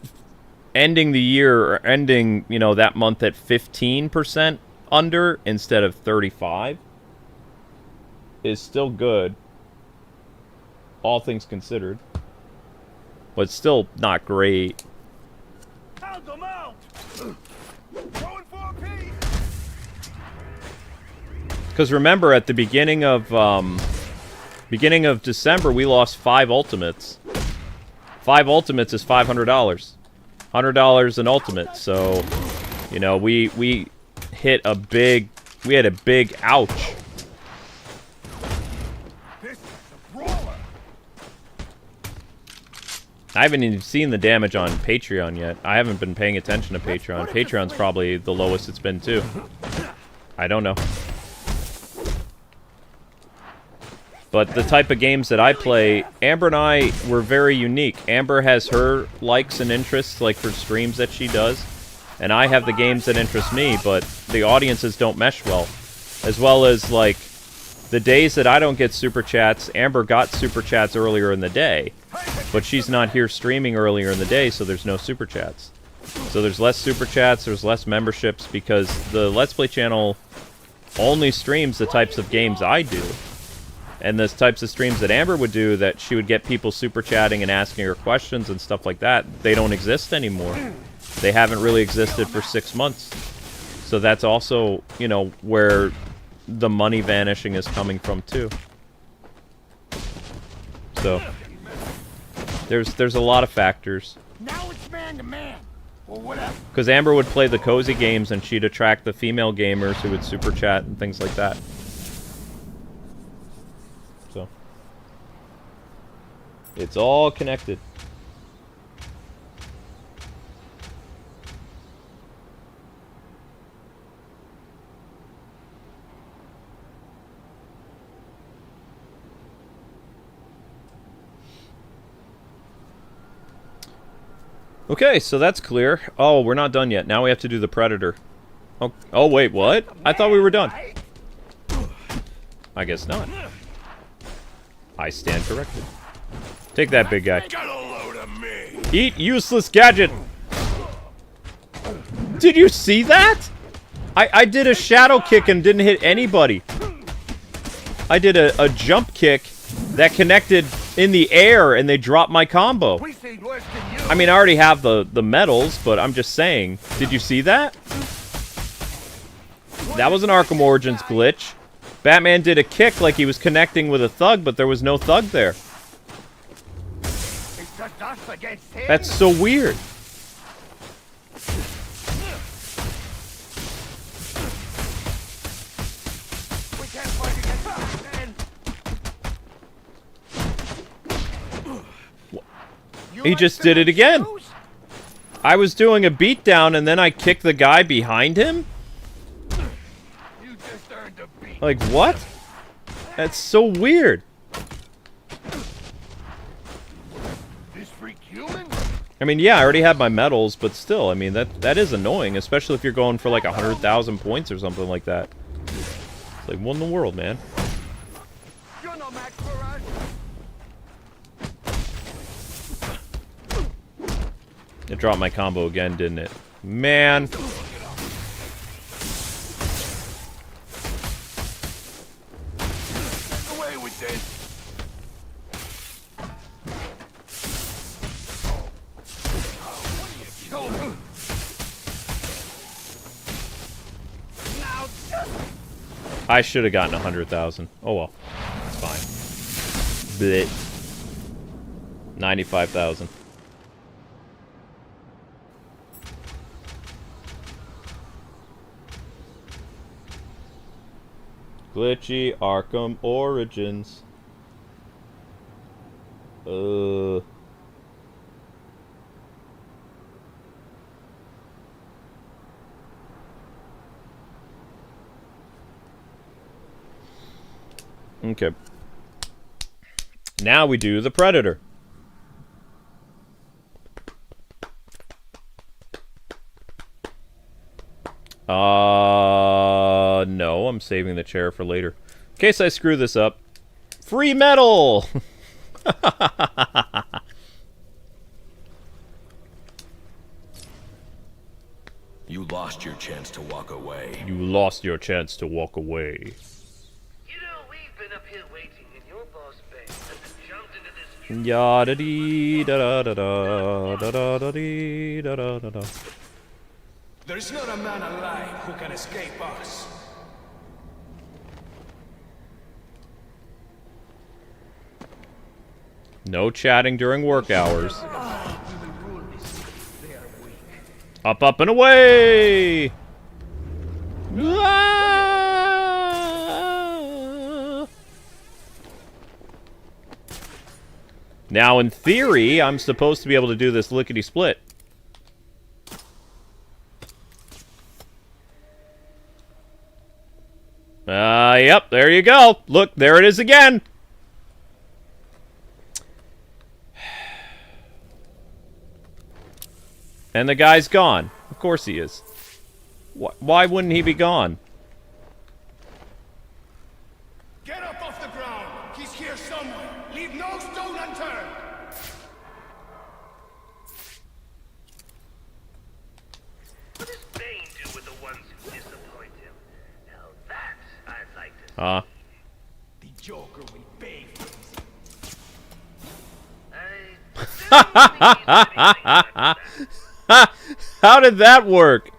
ending the year, or ending, you know, that month at 15% under instead of 35 is still good, all things considered. But still not great. Count them out! Going for a piece! Because remember, at the beginning of December, we lost 5 ultimates. 5 ultimates is $500. $100 an ultimate. So, you know, we hit a big, we had a big ouch. This is a brawler! I haven't even seen the damage on Patreon yet. I haven't been paying attention to Patreon. Patreon's probably the lowest it's been too. I don't know. But the type of games that I play, Amber and I were very unique. Amber has her likes and interests, like for streams that she does. And I have the games that interest me, but the audiences don't mesh well. As well as, like, the days that I don't get super chats, Amber got super chats earlier in the day. But she's not here streaming earlier in the day, so there's no super chats. So there's less super chats, there's less memberships, because the Let's Play channel only streams the types of games I do. And the types of streams that Amber would do, that she would get people super chatting and asking her questions and stuff like that, they don't exist anymore. They haven't really existed for 6 months. So that's also, you know, where the money vanishing is coming from too. So there's a lot of factors. Now it's man to man, or whatever. Because Amber would play the cozy games and she'd attract the female gamers who would super chat and things like that. So it's all connected. Okay, so that's clear. Oh, we're not done yet. Now we have to do the Predator. Oh wait, what? I thought we were done. I guess not. I stand corrected. Take that, big guy. Get a load of me! Eat useless gadget! Did you see that? I did a shadow kick and didn't hit anybody. I did a jump kick that connected in the air and they dropped my combo. We see less than you. I mean, I already have the medals, but I'm just saying. Did you see that? That was an Arkham Origins glitch. Batman did a kick like he was connecting with a thug, but there was no thug there. It's just us against him. That's so weird. We can't fight against us, man. He just did it again. I was doing a beatdown and then I kicked the guy behind him? You just earned a beat. Like, what? That's so weird. This freak human? I mean, yeah, I already have my medals, but still, I mean, that is annoying, especially if you're going for like 100,000 points or something like that. It's like, what in the world, man? You're no match for us. It dropped my combo again, didn't it? Man. Away with this. I should have gotten 100,000. Oh well. It's fine. Blech. 95,000. Glitchy Arkham Origins. Okay. Now we do the Predator. No, I'm saving the chair for later. In case I screw this up. Free metal! You lost your chance to walk away. You lost your chance to walk away. You know, we've been up here waiting in your boss bay and jumped into this Ya da dee da da da da da da dee da da da da. There's not a man alive who can escape us. No chatting during work hours. Up, up, and away! Ah! Now, in theory, I'm supposed to be able to do this lickety-split. Yep, there you go. Look, there it is again. And the guy's gone. Of course he is. Why wouldn't he be gone? Get up off the ground. He's here somewhere. Leave no stone unturned. What does Bane do with the ones who disappoint him? Now that I'd like to see. The Joker will pay for this. How did that work?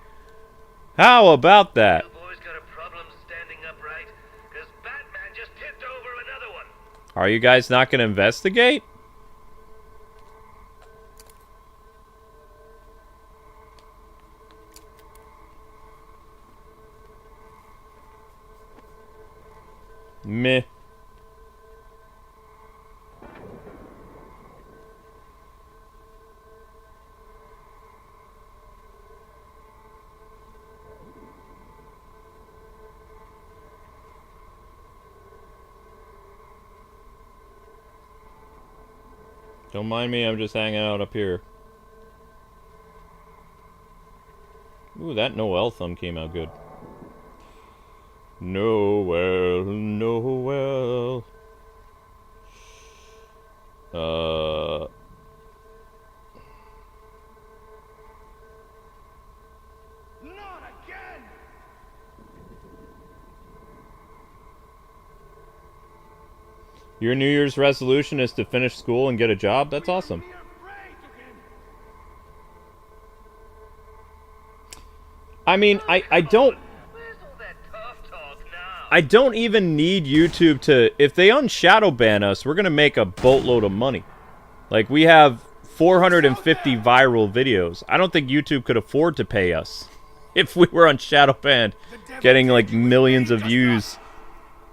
How about that? You boys got a problem standing upright? Because Batman just tipped over another one. Are you guys not going to investigate? Meh. Don't mind me, I'm just hanging out up here. Ooh, that NOEL thumb came out good. NOEL, NOEL. Not again. Your New Year's resolution is to finish school and get a job? That's awesome. We are prey to him. I mean, I don't... Where's all that tough talk now? I don't even need YouTube to... If they unshadow ban us, we're gonna make a boatload of money. Like, we have 450 viral videos. I don't think YouTube could afford to pay us if we were on shadow banned, getting like millions of views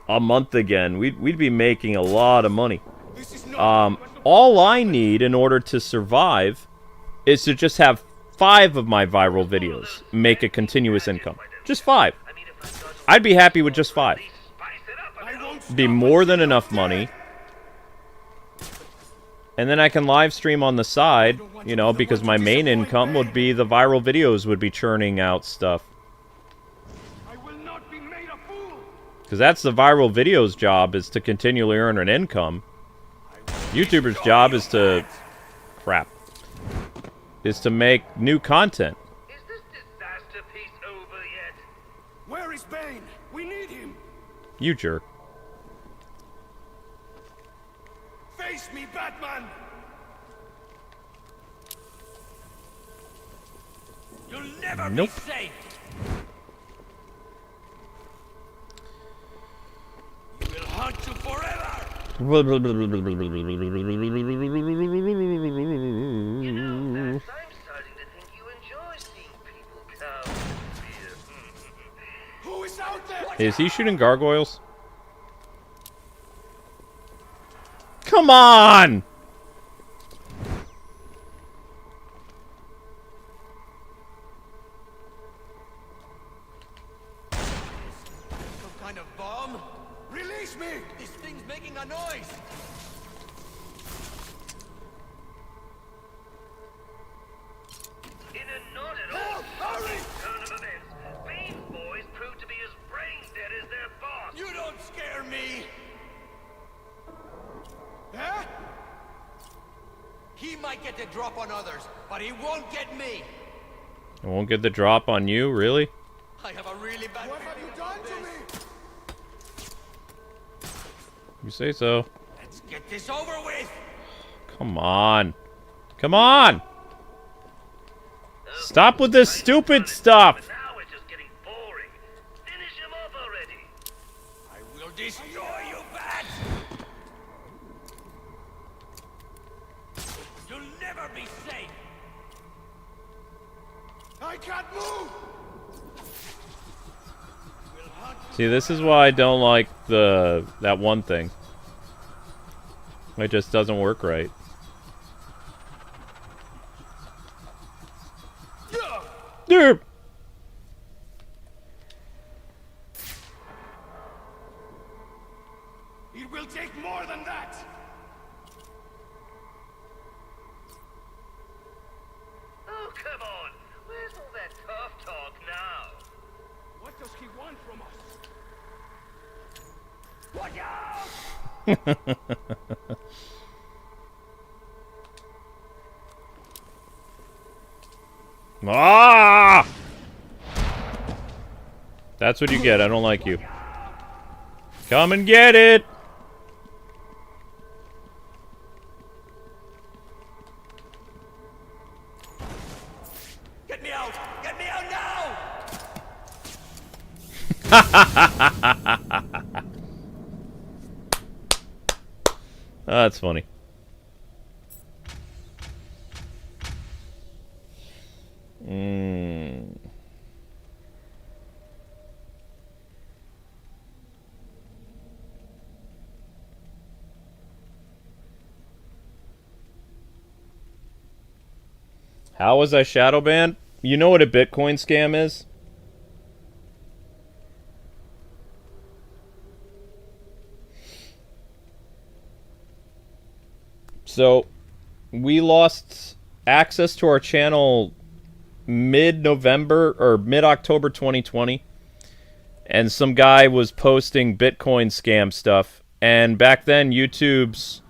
a month again. We'd be making a lot of money. All I need in order to survive is to just have 5 of my viral videos make a continuous income. Just 5. I'd be happy with just 5. Be more than enough money. And then I can live stream on the side, you know, because my main income would be the viral videos would be churning out stuff. I will not be made a fool. Because that's the viral videos job, is to continually earn an income. YouTuber's job is to... Crap. is to make new content. Is this disaster piece over yet? Where is Bane? We need him. You jerk. Face me, Batman. You'll never Nope. be safe. We'll haunt you forever. You know, Bats, I'm starting to think you enjoy seeing people come here. Who is out there? Is he shooting gargoyles? Come on! Some kind of bomb? Release me. This thing's making a noise. In a not at all shocking turn of events, Bane's boys proved to be as brain dead as their boss. You don't scare me. Huh? He might get the drop on others, but he won't get me. I won't get the drop on you, really? I have a really bad What have you feeling done about to this. me? You say so. Let's get this over with. Come on. Come on! Stop with this stupid stuff! But now it's just getting boring. Finish him off already. I will destroy you, Bat. You'll never be safe. I can't move. We'll hunt you. See, this is why I don't like that one thing. It just doesn't work right. Derp! It will take more than that. Oh, come on. Where's all that tough talk now? What does he want from us? Watch out! Ah! That's what you get. I don't like you. Come and get it! Get me out! Get me out now! That's funny. How was I shadow banned? You know what a Bitcoin scam is? So, we lost access to our channel mid-November or mid-October 2020. And some guy was posting Bitcoin scam stuff. And back then, YouTube's...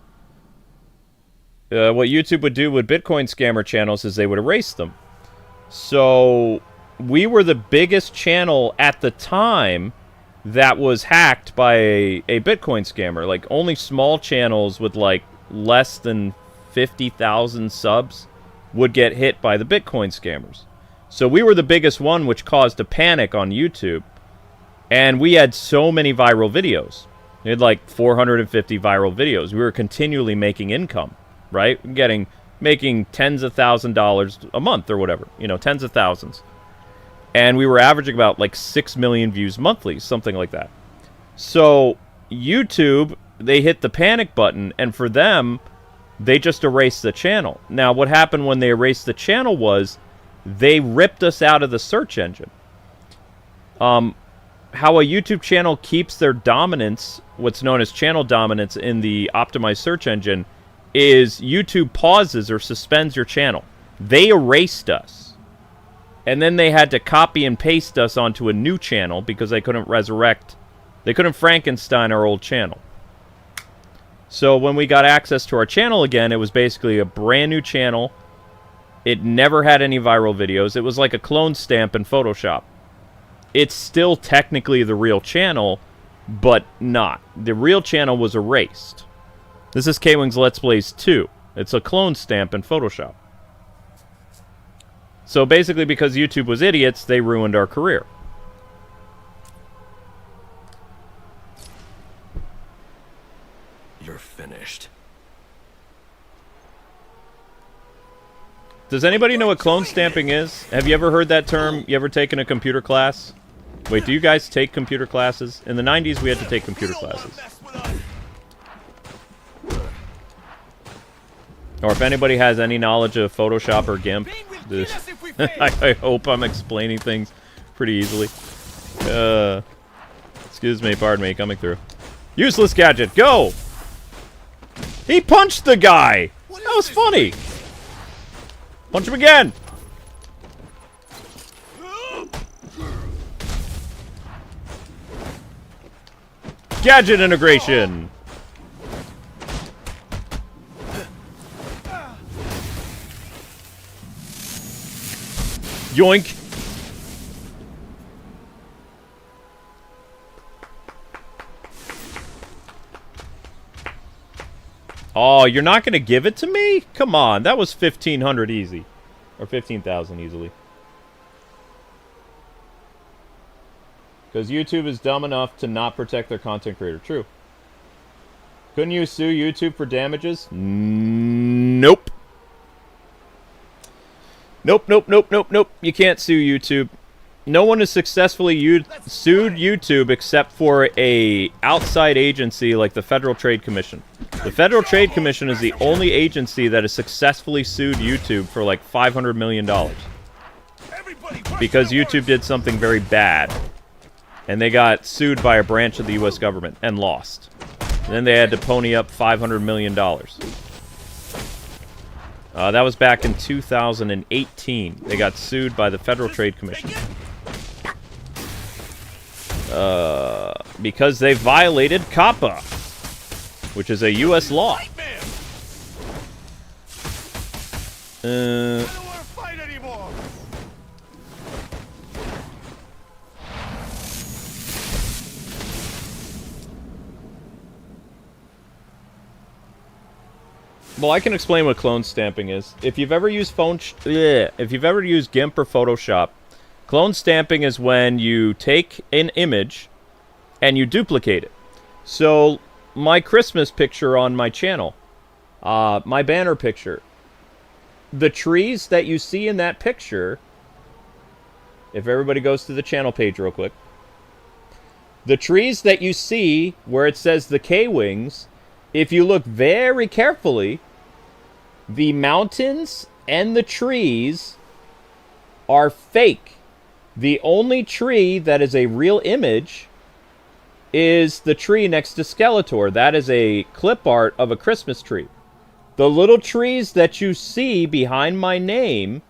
what YouTube would do with Bitcoin scammer channels is they would erase them. So, we were the biggest channel at the time that was hacked by a Bitcoin scammer. Like, only small channels with, like, less than 50,000 subs would get hit by the Bitcoin scammers. So we were the biggest one, which caused a panic on YouTube. And we had so many viral videos. We had like 450 viral videos. We were continually making income, right? Making tens of $1,000s a month or whatever. You know, tens of thousands. And we were averaging about like 6 million views monthly, something like that. So YouTube, they hit the panic button, and for them, they just erased the channel. Now, what happened when they erased the channel was they ripped us out of the search engine. How a YouTube channel keeps their dominance, what's known as channel dominance in the optimized search engine, is YouTube pauses or suspends your channel. They erased us. And then they had to copy and paste us onto a new channel because they couldn't Frankenstein our old channel. So when we got access to our channel again, it was basically a brand new channel It never had any viral videos. It was like a clone stamp in Photoshop. It's still technically the real channel, but not. The real channel was erased. This is Kwingsletsplays 2. It's a clone stamp in Photoshop. So basically, because YouTube was idiots, they ruined our career. You're finished. Does anybody know what clone stamping is? Have you ever heard that term? You ever taken a computer class? Wait, do you guys take computer classes? In the 90s, we had to take computer classes. Or if anybody has any knowledge of Photoshop or GIMP, I hope I'm explaining things pretty easily. Excuse me, pardon me, coming through. Useless gadget, go! He punched the guy! That was funny! Punch him again! Gadget integration! Yoink! Oh, you're not gonna give it to me? Come on, that was 1,500 easy. Or 15,000 easily. Because YouTube is dumb enough to not protect their content creator. True. Couldn't you sue YouTube for damages? Nope. Nope. You can't sue YouTube. No one has successfully sued YouTube except for a outside agency like the Federal Trade Commission. The Federal Trade Commission is the only agency that has successfully sued YouTube for like $500 million. Because YouTube did something very bad. And they got sued by a branch of the US government and lost. And then they had to pony up $500 million. That was back in 2018. They got sued by the Federal Trade Commission. Because they violated COPPA, which is a US law. Well, I can explain what clone stamping is. If you've ever used if you've ever used GIMP or Photoshop, clone stamping is when you take an image and you duplicate it. So, my Christmas picture on my channel, my banner picture, the trees that you see in that picture, if everybody goes to the channel page real quick, the trees that you see where it says the Kwings, if you look very carefully, the mountains and the trees are fake. The only tree that is a real image is the tree next to Skeletor. That is a clip art of a Christmas tree. The little trees that you see behind my name,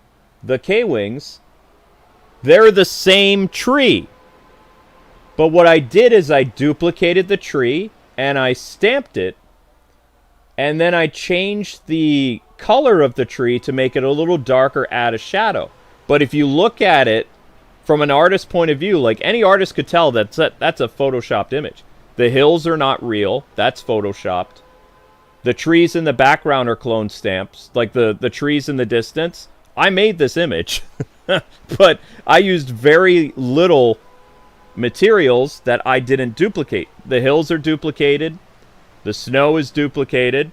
the Kwings, they're the same tree. But what I did is I duplicated the tree and I stamped it. And then I changed the color of the tree to make it a little darker, add a shadow. But if you look at it from an artist's point of view, like any artist could tell that's a photoshopped image. The hills are not real. That's photoshopped. The trees in the background are clone stamps. Like the trees in the distance. I made this image. But I used very little materials that I didn't duplicate. The hills are duplicated. The snow is duplicated.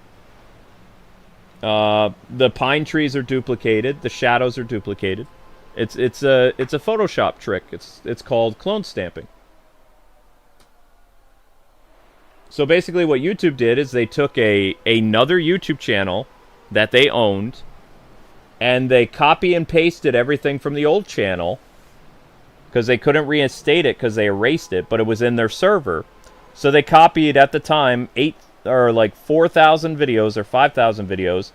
The pine trees are duplicated. The shadows are duplicated. It's a Photoshop trick. It's called clone stamping. So basically what YouTube did is they took another YouTube channel that they owned and they copy and pasted everything from the old channel because they couldn't reinstate it because they erased it, but it was in their server. So they copied at the time 4,000 videos or 5,000 videos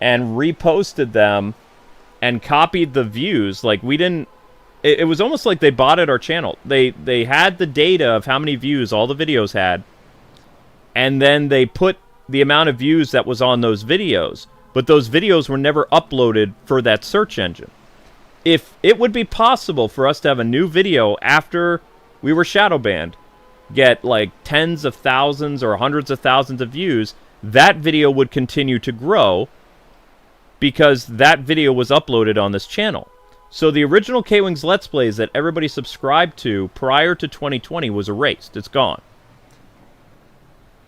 and reposted them and copied the views. Like we didn't. It was almost like they bought at our channel. They had the data of how many views all the videos had, and then they put the amount of views that was on those videos. but those videos were never uploaded for that search engine. If it would be possible for us to have a new video after we were shadow banned, get like tens of thousands or hundreds of thousands of views, that video would continue to grow because that video was uploaded on this channel. So the original Kwings Let's Plays that everybody subscribed to prior to 2020 was erased. It's gone.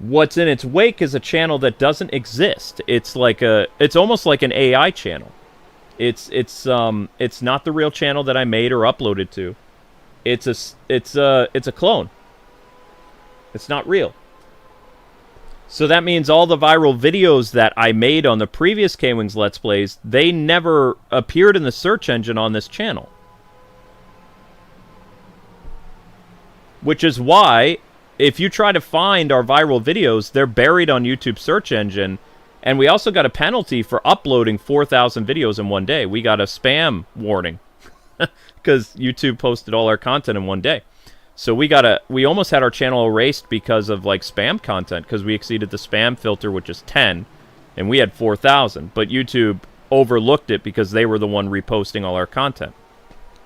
What's in its wake is a channel that doesn't exist. It's almost like an AI channel. It's not the real channel that I made or uploaded to. It's a clone. It's not real. So that means all the viral videos that I made on the previous Kwings Let's Plays, they never appeared in the search engine on this channel. Which is why, if you try to find our viral videos, they're buried on YouTube's search engine. And we also got a penalty for uploading 4,000 videos in one day. We got a spam warning because YouTube posted all our content in one day. So we almost had our channel erased because of like spam content, because we exceeded the spam filter, which is 10, and we had 4,000. But YouTube overlooked it because they were the one reposting all our content.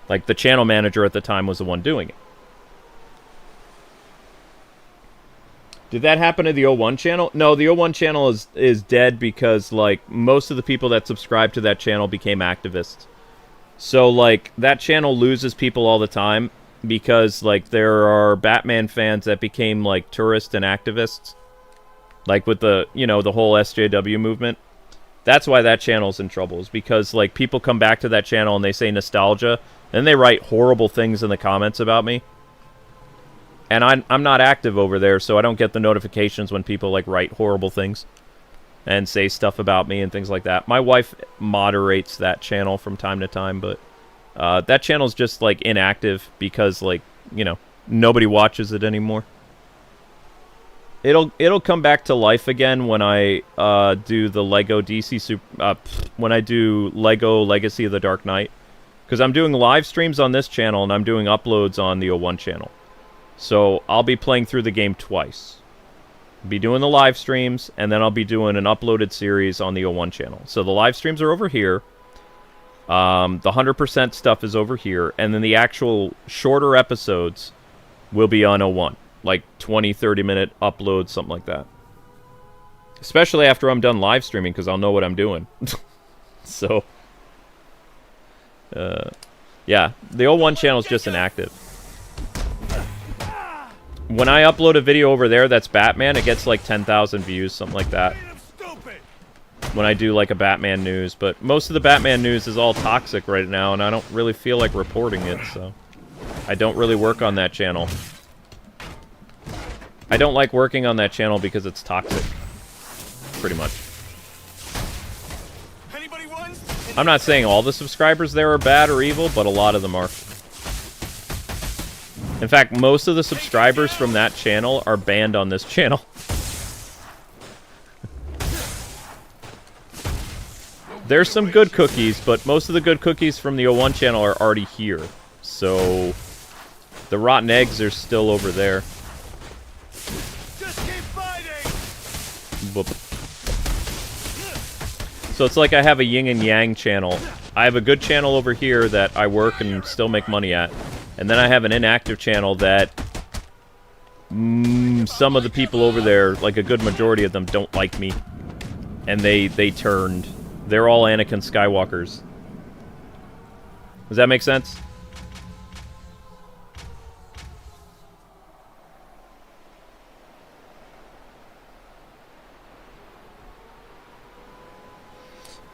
Like the channel manager at the time was the one doing it. Did that happen to the O1 channel? No, the O1 channel is dead because like most of the people that subscribed to that channel became activists. So like that channel loses people all the time because like there are Batman fans that became like tourists and activists. Like with the, the whole SJW movement. That's why that channel's in trouble, is because like people come back to that channel and they say nostalgia, and they write horrible things in the comments about me. And I'm not active over there, so I don't get the notifications when people like write horrible things and say stuff about me and things like that. My wife moderates that channel from time to time, but that channel's just like inactive because like, nobody watches it anymore. It'll come back to life again when I do the Lego DC when I do Lego Legacy of the Dark Knight, because I'm doing live streams on this channel and I'm doing uploads on the O1 channel. So I'll be playing through the game twice. I'll be doing the live streams, and then I'll be doing an uploaded series on the O1 channel. So the live streams are over here. The 100% stuff is over here, and then the actual shorter episodes will be on O1. Like 20, 30-minute uploads, something like that. Especially after I'm done live streaming, because I'll know what I'm doing. So, yeah, the O1 channel is just inactive. When I upload a video over there that's Batman, it gets like 10,000 views, something like that. When I do like a Batman news, but most of the Batman news is all toxic right now, and I don't really feel like reporting it, so I don't really work on that channel. I don't like working on that channel because it's toxic, pretty much. I'm not saying all the subscribers there are bad or evil, but a lot of them are. In fact, most of the subscribers from that channel are banned on this channel. There's some good cookies, but most of the good cookies from the O1 channel are already here. So, the rotten eggs are still over there. Just keep fighting. Whoop. So it's like I have a yin and yang channel. I have a good channel over here that I work and still make money at. And then I have an inactive channel that some of the people over there, like a good majority of them, don't like me. And they turned. They're all Anakin Skywalkers. Does that make sense?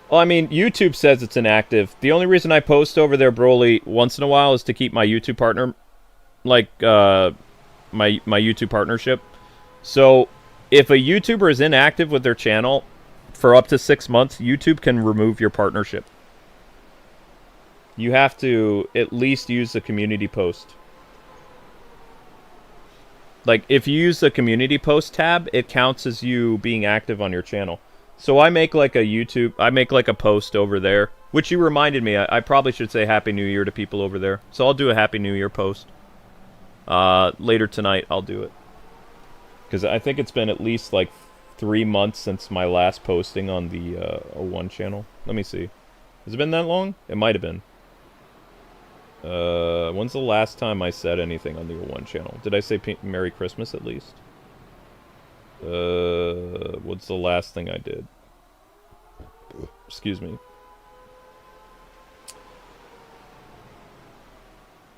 Well, I mean, YouTube says it's inactive. The only reason I post over there, Broly, once in a while is to keep my YouTube partner, like, my YouTube partnership. So, if a YouTuber is inactive with their channel for up to 6 months, YouTube can remove your partnership. You have to at least use the community post. Like, if you use the community post tab, it counts as you being active on your channel. So I make like a post over there, which you reminded me, I probably should say Happy New Year to people over there. So I'll do a Happy New Year post. Later tonight, I'll do it. Because I think it's been at least like 3 months since my last posting on the O1 channel. Let me see. Has it been that long? It might have been. When's the last time I said anything on the O1 channel? Did I say Merry Christmas at least? What's the last thing I did? Excuse me.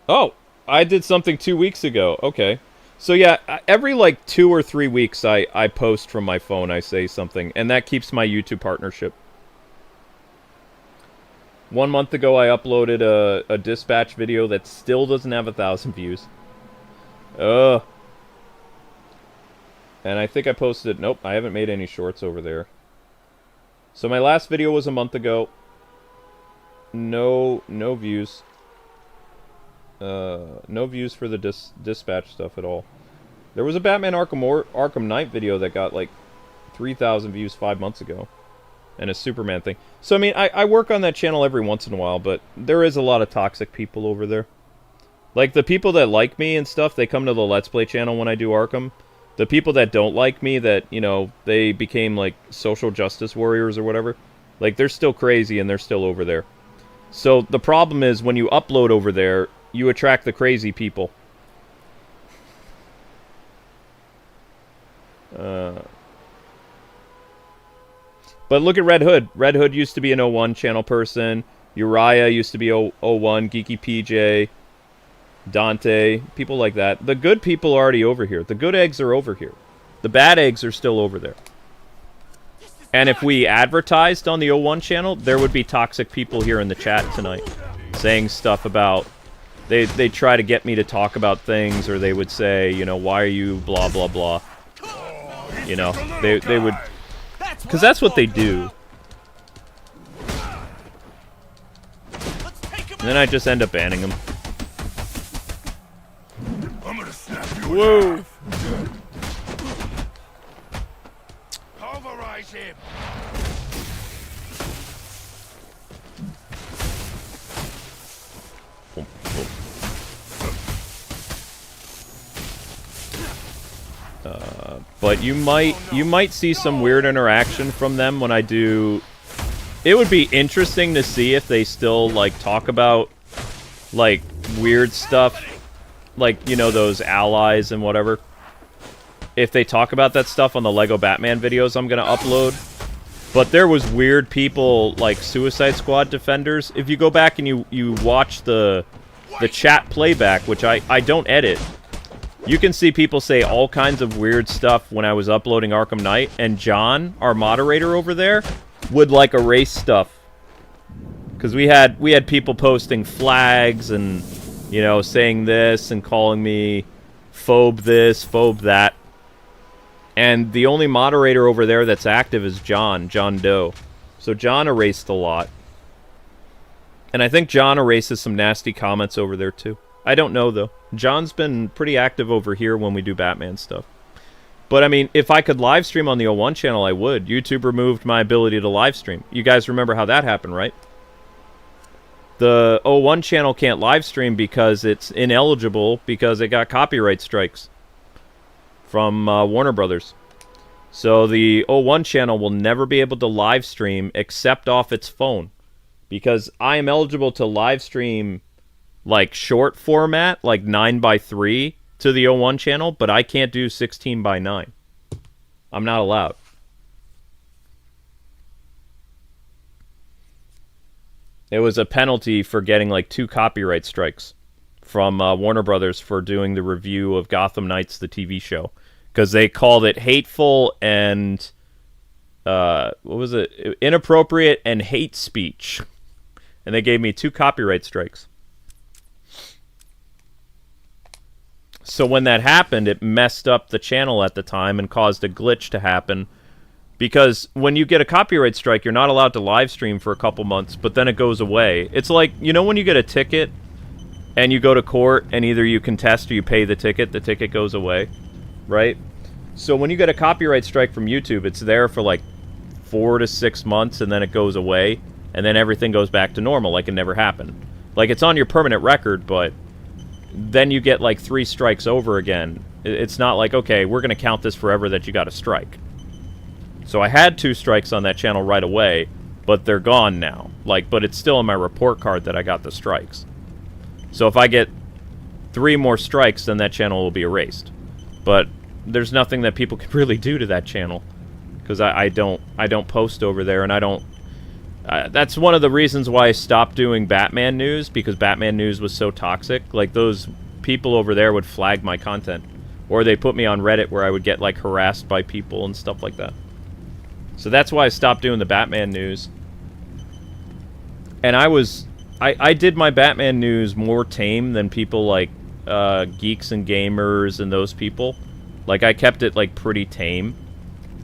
Oh, I did something 2 weeks ago. Okay. So yeah, every like 2 or 3 weeks I post from my phone, I say something, and that keeps my YouTube partnership. 1 month ago I uploaded a dispatch video that still doesn't have 1,000 views. Ugh. And I think I posted... Nope, I haven't made any shorts over there. So my last video was a month ago. No views. No views for the dispatch stuff at all. There was a Batman Arkham Knight video that got like 3,000 views 5 months ago. And a Superman thing. So I mean, I work on that channel every once in a while, but there is a lot of toxic people over there. Like the people that like me and stuff, they come to the Let's Play channel when I do Arkham. The people that don't like me, that, you know, they became like social justice warriors or whatever, like they're still crazy and they're still over there. So the problem is when you upload over there, you attract the crazy people. But look at Red Hood. Red Hood used to be an O1 channel person. Uriah used to be O1, Geeky PJ, Dante, people like that. The good people are already over here. The good eggs are over here. The bad eggs are still over there. And if we advertised on the O1 channel, there would be toxic people here in the chat tonight saying stuff about... They try to get me to talk about things, or they would say, you know, why are you blah, blah, blah. You know, they would... Because that's what they do. And then I just end up banning them. I'm gonna snap you. Whoa! Pulverize him. But you might see some weird interaction from them when I do. It would be interesting to see if they still like talk about like weird stuff, like, you know, those allies and whatever. If they talk about that stuff on the Lego Batman videos I'm gonna upload. But there was weird people like Suicide Squad defenders. If you go back and you watch the chat playback, which I don't edit, you can see people say all kinds of weird stuff when I was uploading Arkham Knight, and John, our moderator over there, would like erase stuff. Because we had people posting flags and, you know, saying this and calling me phobe this, phobe that. And the only moderator over there that's active is John Doe. So John erased a lot. And I think John erases some nasty comments over there too. I don't know, though. John's been pretty active over here when we do Batman stuff. But, I mean, if I could live stream on the O1 channel, I would. YouTube removed my ability to live stream. You guys remember how that happened, right? The O1 channel can't live stream because it's ineligible because it got copyright strikes from Warner Brothers. So the O1 channel will never be able to live stream except off its phone. Because I am eligible to live stream like short format, like 9:3 to the O1 channel, but I can't do 16:9. I'm not allowed. It was a penalty for getting like 2 copyright strikes from Warner Brothers for doing the review of Gotham Knights, the TV show, because they called it hateful and what was it? Inappropriate and hate speech, and they gave me 2 copyright strikes. So when that happened, it messed up the channel at the time and caused a glitch to happen. Because when you get a copyright strike, you're not allowed to live stream for a couple months, but then it goes away. It's like, you know when you get a ticket and you go to court and either you contest or you pay the ticket goes away, right? So when you get a copyright strike from YouTube, it's there for like 4 to 6 months and then it goes away, and then everything goes back to normal like it never happened. Like, it's on your permanent record, but then you get like 3 strikes over again. It's not like, okay, we're going to count this forever that you got a strike. So I had 2 strikes on that channel right away, but they're gone now. Like, but it's still in my report card that I got the strikes. So if I get 3 more strikes, then that channel will be erased. But there's nothing that people can really do to that channel, because I don't post over there, and I don't. That's one of the reasons why I stopped doing Batman news, because Batman news was so toxic. Like, those people over there would flag my content, or they put me on Reddit where I would get like harassed by people and stuff like that. So that's why I stopped doing the Batman news. And I did my Batman news more tame than people like Geeks and Gamers and those people. Like, I kept it like pretty tame,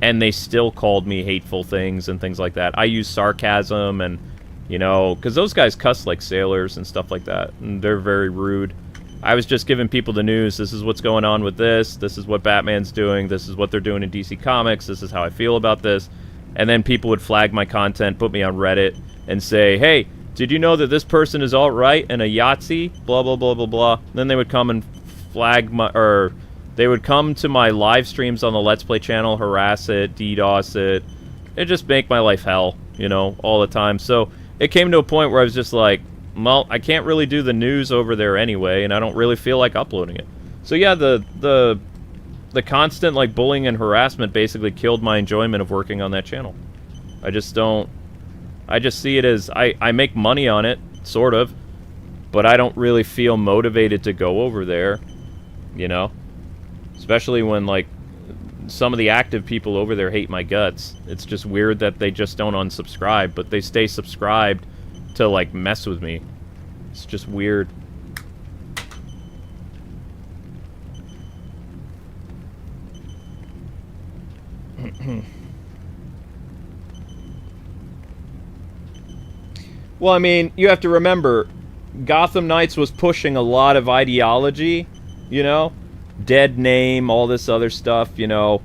and they still called me hateful things and things like that. I use sarcasm and, you know, because those guys cuss like sailors and stuff like that, and they're very rude. I was just giving people the news. This is what's going on with this. This is what Batman's doing. This is what they're doing in DC Comics. This is how I feel about this. And then people would flag my content, put me on Reddit, and say, hey, did you know that this person is alt-right and a Yahtzee? Blah, blah, blah, blah, blah. Then they would come and flag my, or they would come to my live streams on the Let's Play channel, harass it, DDoS it. It'd just make my life hell, you know, all the time. So it came to a point where I was just like, well, I can't really do the news over there anyway, and I don't really feel like uploading it. So yeah, the constant like bullying and harassment basically killed my enjoyment of working on that channel. I just see it as I make money on it, sort of, but I don't really feel motivated to go over there, you know? Especially when like some of the active people over there hate my guts. It's just weird that they just don't unsubscribe, but they stay subscribed to like mess with me. It's just weird. Well, I mean, you have to remember, Gotham Knights was pushing a lot of ideology, you know? Dead name, all this other stuff, you know?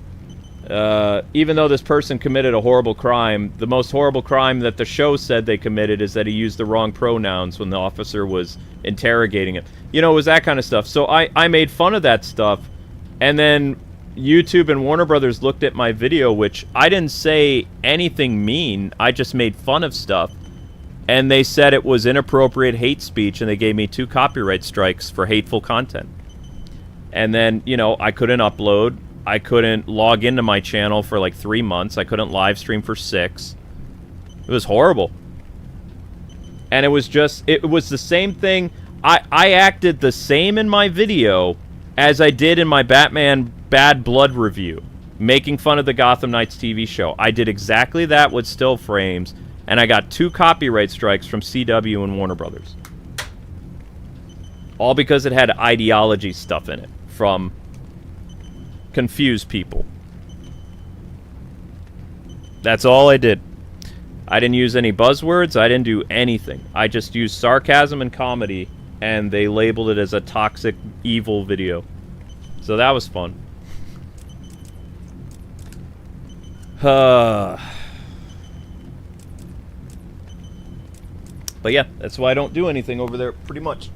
Even though this person committed a horrible crime, the most horrible crime that the show said they committed is that he used the wrong pronouns when the officer was interrogating him. You know, it was that kind of stuff. So I made fun of that stuff, and then YouTube and Warner Brothers looked at my video, which I didn't say anything mean, I just made fun of stuff. And they said it was inappropriate hate speech, and they gave me 2 copyright strikes for hateful content. And then, you know, I couldn't upload. I couldn't log into my channel for like 3 months. I couldn't live stream for 6. It was horrible. And it was the same thing. I acted the same in my video as I did in my Batman Bad Blood review, making fun of the Gotham Knights TV show. I did exactly that with still frames, and I got 2 copyright strikes from CW and Warner Brothers. All because it had ideology stuff in it from confused people. That's all I did. I didn't use any buzzwords. I didn't do anything. I just used sarcasm and comedy, and they labeled it as a toxic, evil video. So that was fun. But yeah, that's why I don't do anything over there, pretty much.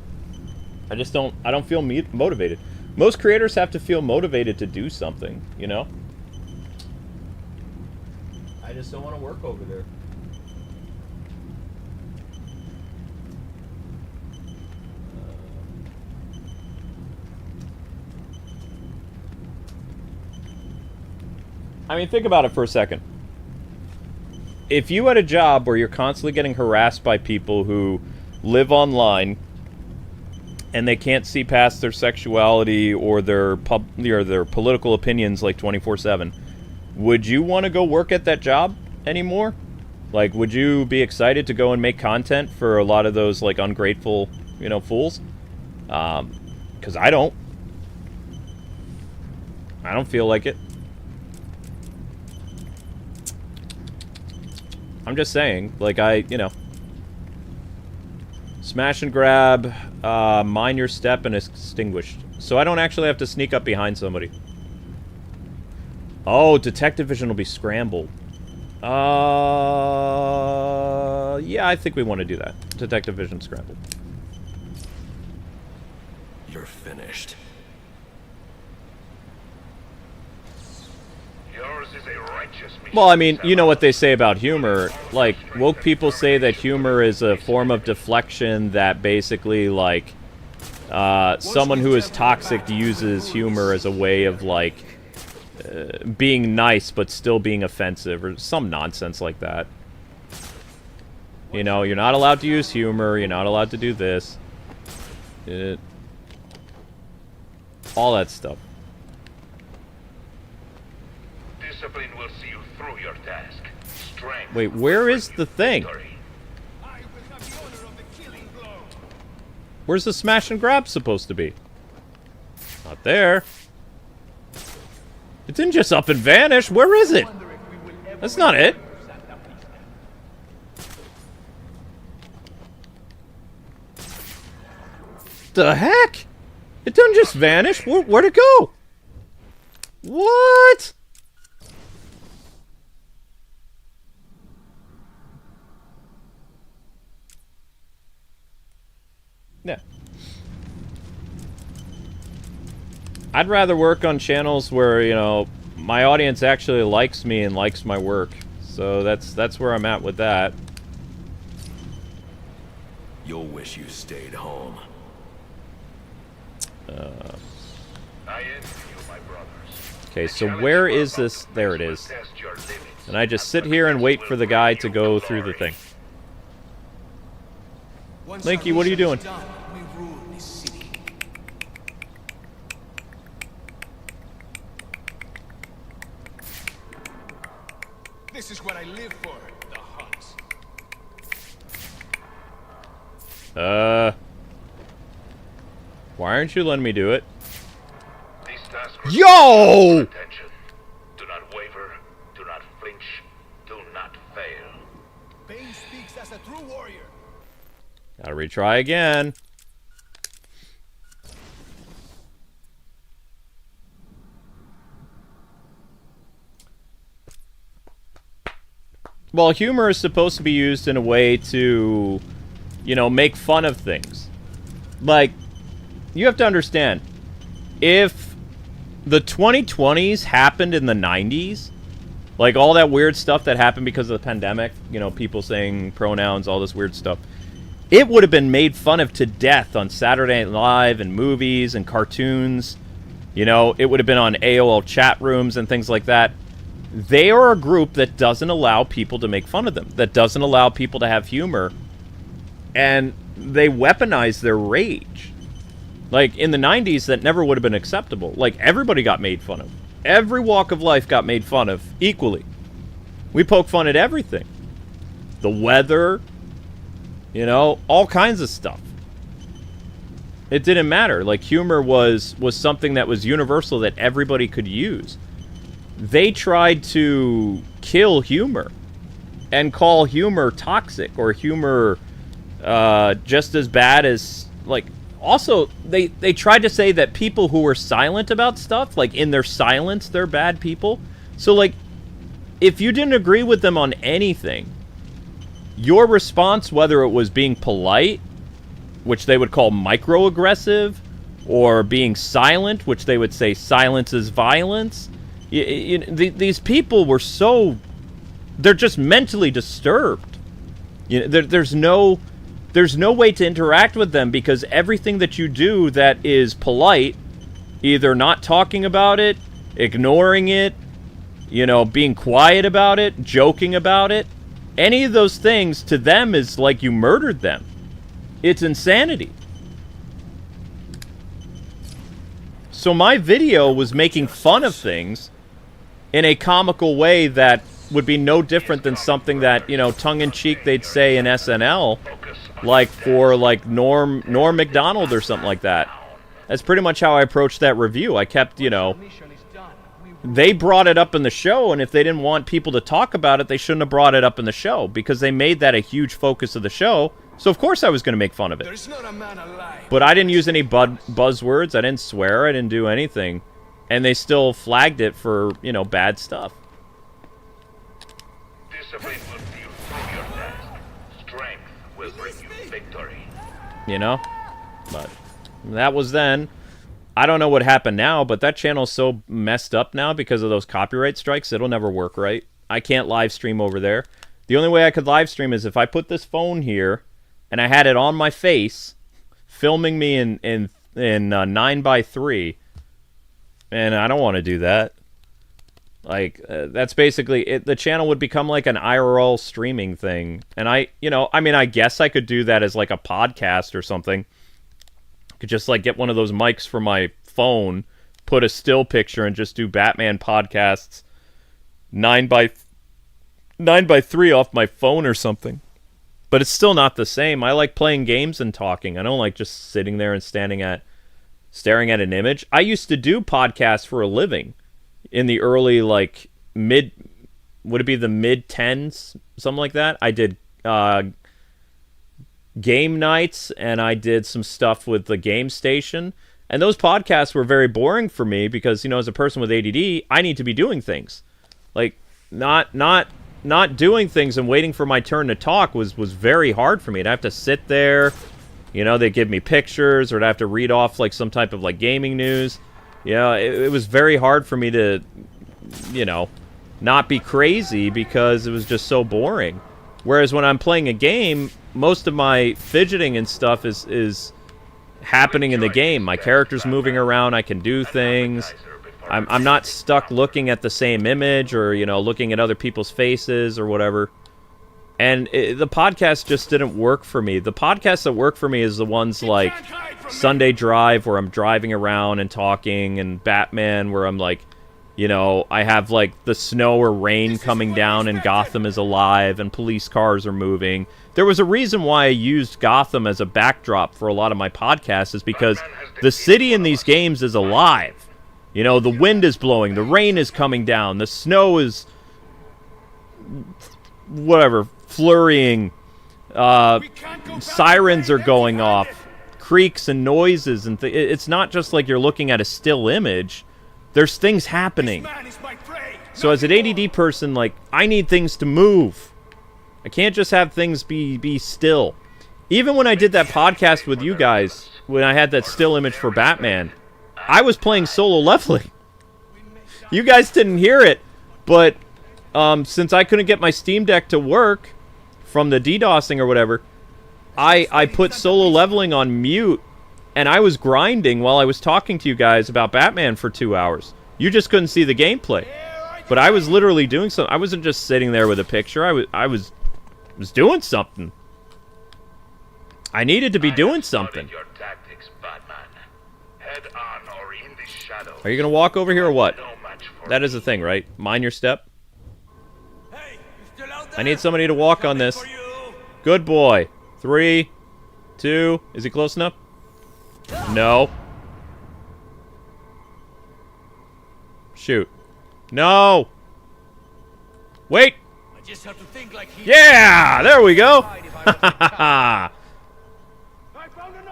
I don't feel motivated. Most creators have to feel motivated to do something, you know? I just don't want to work over there. I mean, think about it for a second. If you had a job where you're constantly getting harassed by people who live online and they can't see past their sexuality or their political opinions like 24/7, would you want to go work at that job anymore? Like, would you be excited to go and make content for a lot of those like ungrateful, you know, fools? Because I don't feel like it. I'm just saying, like, you know, smash and grab, mine your step, and extinguished. So I don't actually have to sneak up behind somebody. Oh, detective vision will be scrambled. Yeah, I think we want to do that. Detective vision scrambled. You're finished. Yours is a right righteous mission. Well, I mean, you know what they say about humor. Like, woke people say that humor is a form of deflection that basically, like, someone who is toxic uses humor as a way of, like, being nice but still being offensive or some nonsense like that. You know, you're not allowed to use humor, you're not allowed to do this. All that stuff. Discipline will see you through your task. Strength. Wait, where is the thing? Victory. I will have the honor of the killing blow. Where's the smash and grab supposed to be? Not there. It didn't just up and vanish. Where is it? That's not it. The heck? It didn't just vanish. Where'd it go? What? Yeah. I'd rather work on channels where, you know, my audience actually likes me and likes my work. So that's where I'm at with that. You'll wish you stayed home. I envy you, my brothers. Okay, so where is this? There it is. Test your limits. And I just sit here and wait for the guy to go through the thing. Linky, what are you doing? We rule this city. This is what I live for, the hunt. Why aren't you letting me do it? This task Yo! attention. Do not waver. Do not flinch. Do not fail. Bane speaks as a true warrior. Gotta retry again. Well, humor is supposed to be used in a way to, you know, make fun of things. Like, you have to understand, if the 2020s happened in the 90s, like all that weird stuff that happened because of the pandemic, you know, people saying pronouns, all this weird stuff, it would have been made fun of to death on Saturday Night Live and movies and cartoons. You know, it would have been on AOL chat rooms and things like that. They are a group that doesn't allow people to make fun of them, that doesn't allow people to have humor, and they weaponize their rage. Like, in the 90s, that never would have been acceptable. Like, everybody got made fun of. Every walk of life got made fun of equally. We poke fun at everything. The weather, you know, all kinds of stuff. It didn't matter. Like, humor was something that was universal that everybody could use. They tried to kill humor and call humor toxic or humor just as bad as, like, also they tried to say that people who were silent about stuff, like in their silence, they're bad people. So, like, if you didn't agree with them on anything, your response, whether it was being polite, which they would call microaggressive, or being silent, which they would say silence is violence, these people were so, they're just mentally disturbed. You know, there's no way to interact with them, because everything that you do that is polite, either not talking about it, ignoring it, you know, being quiet about it, joking about it, any of those things to them is like you murdered them. It's insanity. So my video was making fun of things in a comical way that would be no different than something that, you know, tongue-in-cheek they'd say in SNL, like for, like, Norm Macdonald or something like that. That's pretty much how I approached that review. I kept, you know, they brought it up in the show, and if they didn't want people to talk about it, they shouldn't have brought it up in the show, because they made that a huge focus of the show, so of course I was going to make fun of it. There's not a man alive. But I didn't use any buzzwords, I didn't swear, I didn't do anything, and they still flagged it for, you know, bad stuff. Discipline will see you through your task. Strength will bring you victory. You know? But that was then. I don't know what happened now, but that channel's so messed up now because of those copyright strikes, it'll never work right. I can't live stream over there. The only way I could live stream is if I put this phone here and I had it on my face, filming me in 9:3, and I don't want to do that. Like, that's basically it. The channel would become like an IRL streaming thing. And I mean, I guess I could do that as like a podcast or something. Could just like get one of those mics for my phone, put a still picture, and just do Batman podcasts 9:3 off my phone or something. But it's still not the same. I like playing games and talking. I don't like just sitting there and staring at an image. I used to do podcasts for a living in the early, like, would it be the mid-10s? Something like that. I did game nights, and I did some stuff with the game station. And those podcasts were very boring for me because, as a person with ADD, I need to be doing things. Like, not doing things and waiting for my turn to talk was very hard for me. I'd have to sit there, they'd give me pictures, or I'd have to read off, like, some type of, like, gaming news. It was very hard for me to, not be crazy because it was just so boring. Whereas when I'm playing a game, most of my fidgeting and stuff is happening in the game. My character's moving around, I can do things. I'm not stuck looking at the same image or, looking at other people's faces or whatever. And the podcast just didn't work for me. The podcasts that work for me is the ones like Sunday Drive, where I'm driving around and talking, and Batman, where I'm like, I have like the snow or rain coming down and Gotham is alive and police cars are moving. There was a reason why I used Gotham as a backdrop for a lot of my podcasts, is because the city in these games is alive. The wind is blowing, the rain is coming down, the snow is flurrying, sirens are going off, creaks and noises, and it's not just like you're looking at a still image. There's things happening. So as an ADD person, like, I need things to move. I can't just have things be still. Even when I did that podcast with you guys, when I had that still image for Batman, I was playing solo leveling. You guys didn't hear it, but since I couldn't get my Steam Deck to work from the DDoSing or whatever, I put solo leveling on mute, and I was grinding while I was talking to you guys about Batman for 2 hours. You just couldn't see the gameplay. But I was literally doing something. I wasn't just sitting there with a picture. I was doing something. I needed to be doing something. Are you going to walk over here or what? That is the thing, right? Mind your step. I need somebody to walk on this. Good boy. 3, 2. Is he close enough? No. Shoot. No. Wait. Yeah, there we go.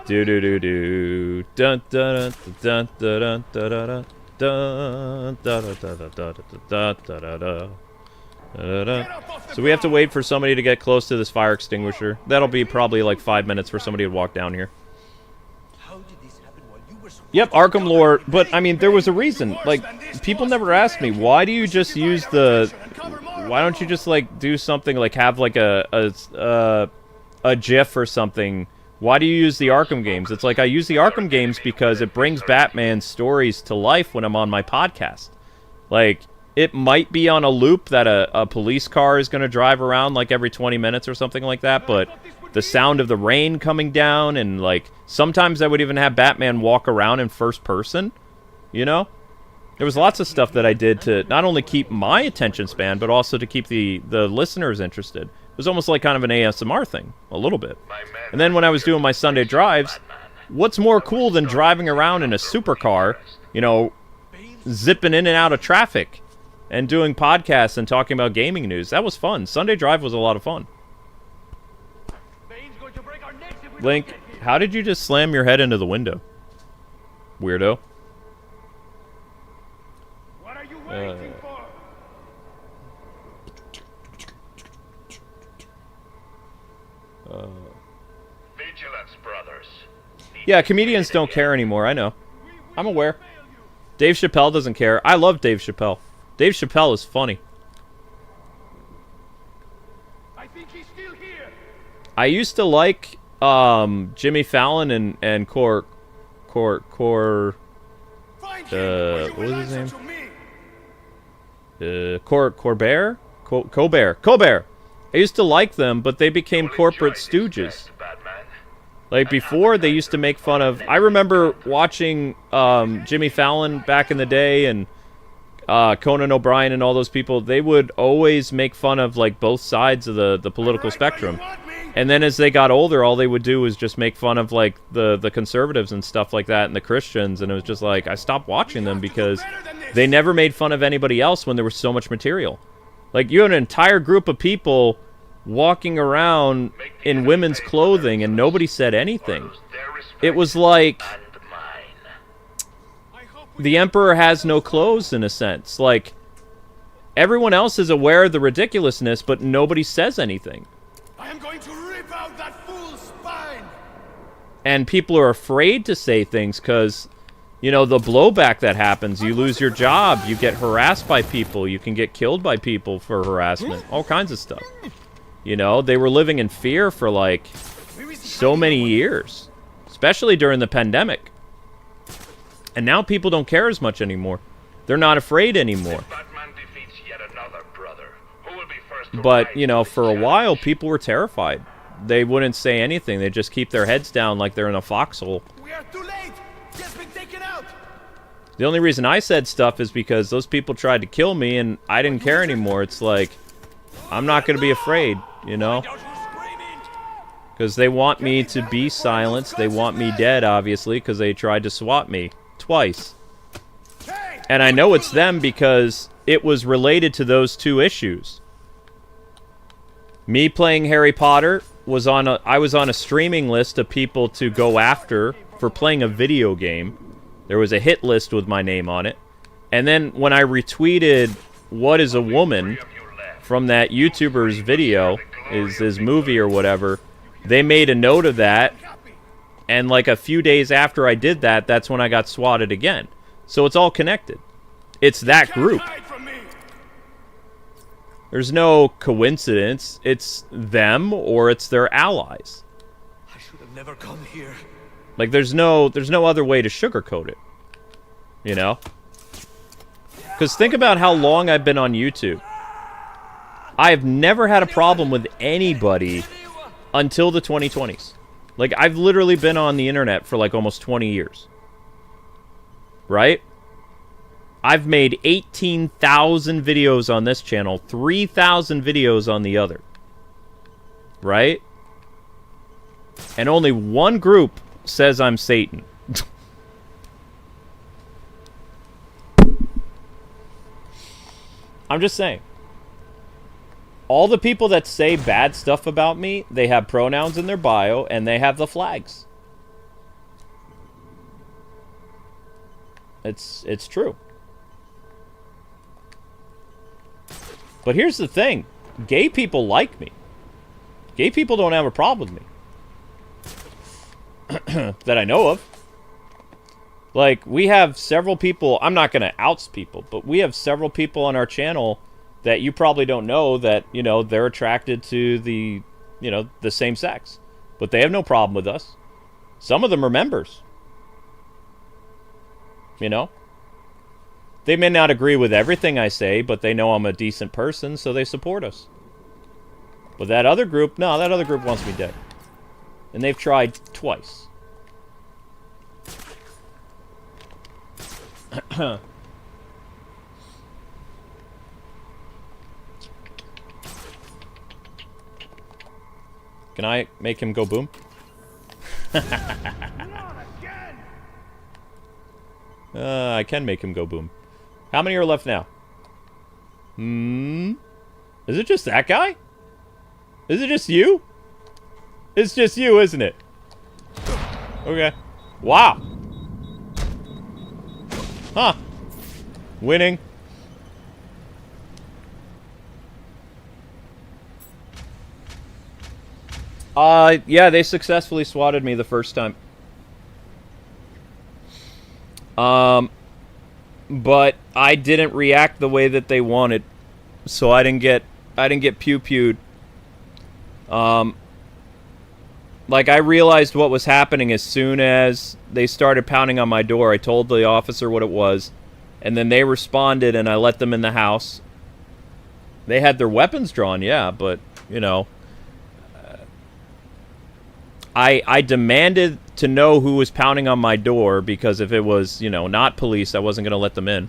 Do do do do. Dun dun dun dun dun dun dun dun dun dun dun. So we have to wait for somebody to get close to this fire extinguisher. That'll be probably like 5 minutes for somebody to walk down here. Yep, Arkham lore, but I mean, there was a reason. Like, people never asked me, why do you just use the... Why don't you just, like, do something, like, have, like, a GIF or something? Why do you use the Arkham games? It's like, I use the Arkham games because it brings Batman's stories to life when I'm on my podcast. Like, it might be on a loop that a police car is going to drive around, like, every 20 minutes or something like that, but... the sound of the rain coming down, and, like, sometimes I would even have Batman walk around in first person, There was lots of stuff that I did to not only keep my attention span, but also to keep the listeners interested. It was almost like kind of an ASMR thing, a little bit. And then when I was doing my Sunday drives, what's more cool than driving around in a supercar, zipping in and out of traffic, and doing podcasts and talking about gaming news? That was fun. Sunday drive was a lot of fun. Link, how did you just slam your head into the window? Weirdo. What are you waiting for? Vigilance, brothers. Yeah, comedians don't care anymore, I know. I'm aware. Dave Chappelle doesn't care. I love Dave Chappelle. Dave Chappelle is funny. I think he's still here. I used to like Jimmy Fallon and Find him. what was his name? Colbert? Colbert. I used to like them, but they became corporate stooges. Like before, they used to make fun of. I remember watching Jimmy Fallon back in the day, and Conan O'Brien and all those people. They would always make fun of like both sides of the political spectrum. And then as they got older, all they would do was just make fun of like the conservatives and stuff like that, and the Christians. And it was just like I stopped watching them because they never made fun of anybody else when there was so much material. Like you had an entire group of people walking around in women's clothing and nobody said anything. It was like the emperor has no clothes in a sense. Like everyone else is aware of the ridiculousness, but nobody says anything. I am going to rip out that fool's spine. And people are afraid to say things because, you know, the blowback that happens. You lose your job, you get harassed by people, you can get killed by people for harassment, all kinds of stuff. You know, they were living in fear for, like, so many years. Especially during the pandemic. And now people don't care as much anymore. They're not afraid anymore. But, you know, for a while, people were terrified. They wouldn't say anything. They'd just keep their heads down like they're in a foxhole. We are too late. He has been taken out. The only reason I said stuff is because those people tried to kill me, and I didn't care anymore. It's like, I'm not going to be afraid. You know? Because they want me to be silenced. They want me dead, obviously, because they tried to swat me twice. And I know it's them because it was related to those two issues. Me playing Harry Potter was I was on a streaming list of people to go after for playing a video game. There was a hit list with my name on it. And then when I retweeted What is a Woman from that YouTuber's video, his movie or whatever, they made a note of that, and like a few days after I did that, that's when I got swatted again. So it's all connected. It's that group. There's no coincidence. It's them or it's their allies. I should have never come here. Like there's no other way to sugarcoat it. You know? Because think about how long I've been on YouTube. I've never had a problem with anybody until the 2020s. Like, I've literally been on the internet for, like, almost 20 years. Right? I've made 18,000 videos on this channel, 3,000 videos on the other. Right? And only one group says I'm Satan. I'm just saying. All the people that say bad stuff about me, they have pronouns in their bio, and they have the flags. It's true. But here's the thing. Gay people like me. Gay people don't have a problem with me. That I know of. Like, we have several people, I'm not going to oust people, but we have several people on our channel that you probably don't know that, you know, they're attracted to the, you know, the same sex. But they have no problem with us. Some of them are members. You know? They may not agree with everything I say, but they know I'm a decent person, so they support us. But that other group, no, that other group wants me dead. And they've tried twice. Can I make him go boom? I can make him go boom. How many are left now? Is it just that guy? Is it just you? It's just you, isn't it? Okay. Wow. Huh. Winning. Yeah, they successfully swatted me the first time. But I didn't react the way that they wanted, so I didn't get pew-pewed. Like, I realized what was happening as soon as they started pounding on my door. I told the officer what it was, and then they responded, and I let them in the house. They had their weapons drawn, yeah, but, you know, I demanded to know who was pounding on my door, because if it was, you know, not police, I wasn't going to let them in.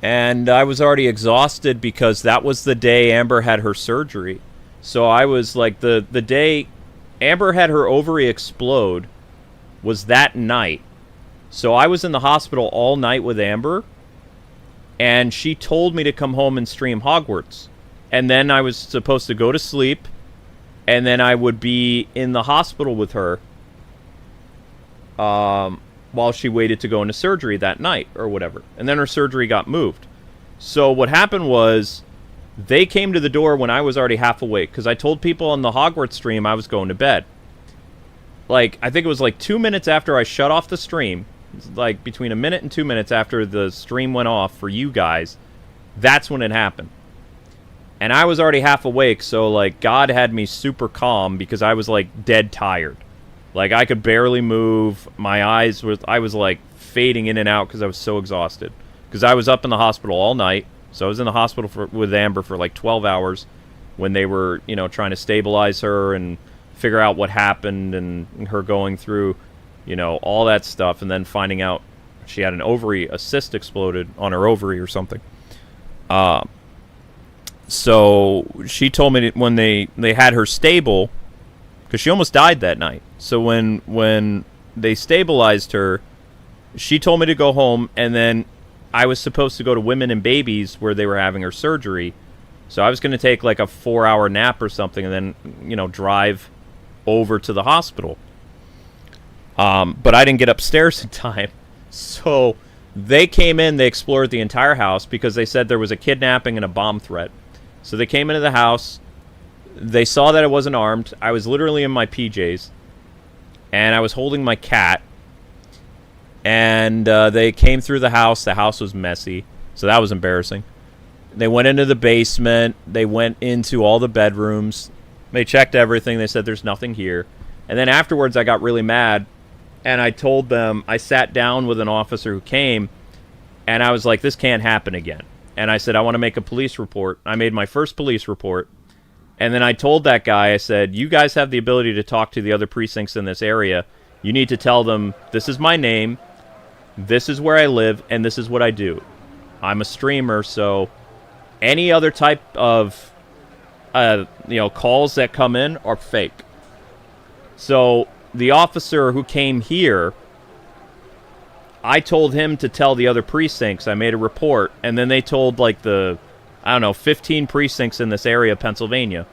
And I was already exhausted because that was the day Amber had her surgery. So I was like, the day Amber had her ovary explode was that night. So I was in the hospital all night with Amber, and she told me to come home and stream Hogwarts. And then I was supposed to go to sleep, and then I would be in the hospital with her while she waited to go into surgery that night or whatever. And then her surgery got moved. So what happened was, they came to the door when I was already half awake, because I told people on the Hogwarts stream I was going to bed. Like, I think it was like 2 minutes after I shut off the stream, like between a minute and 2 minutes after the stream went off for you guys, that's when it happened. And I was already half awake, so like God had me super calm because I was like dead tired. Like, I could barely move. My eyes were, I was like fading in and out because I was so exhausted. Because I was up in the hospital all night. So I was in the hospital with Amber for like 12 hours when they were, you know, trying to stabilize her and figure out what happened, and her going through, you know, all that stuff, and then finding out she had a cyst exploded on her ovary or something. So she told me that when they had her stable, because she almost died that night. So when they stabilized her, she told me to go home, and then I was supposed to go to Women and Babies where they were having her surgery. So I was going to take like a 4-hour nap or something, and then, you know, drive over to the hospital. But I didn't get upstairs in time. So they came in, they explored the entire house because they said there was a kidnapping and a bomb threat. So they came into the house. They saw that I wasn't armed. I was literally in my PJs. And I was holding my cat. And they came through the house. The house was messy, so that was embarrassing. They went into the basement. They went into all the bedrooms. They checked everything. They said there's nothing here. And then afterwards, I got really mad, and I told them, I sat down with an officer who came, and I was like, this can't happen again. And I said, I want to make a police report. I made my first police report. And then I told that guy, I said, you guys have the ability to talk to the other precincts in this area. You need to tell them, this is my name. This is where I live, and this is what I do. I'm a streamer, so any other type of, you know, calls that come in are fake. So the officer who came here, I told him to tell the other precincts. I made a report, and then they told, like, the, I don't know, 15 precincts in this area of Pennsylvania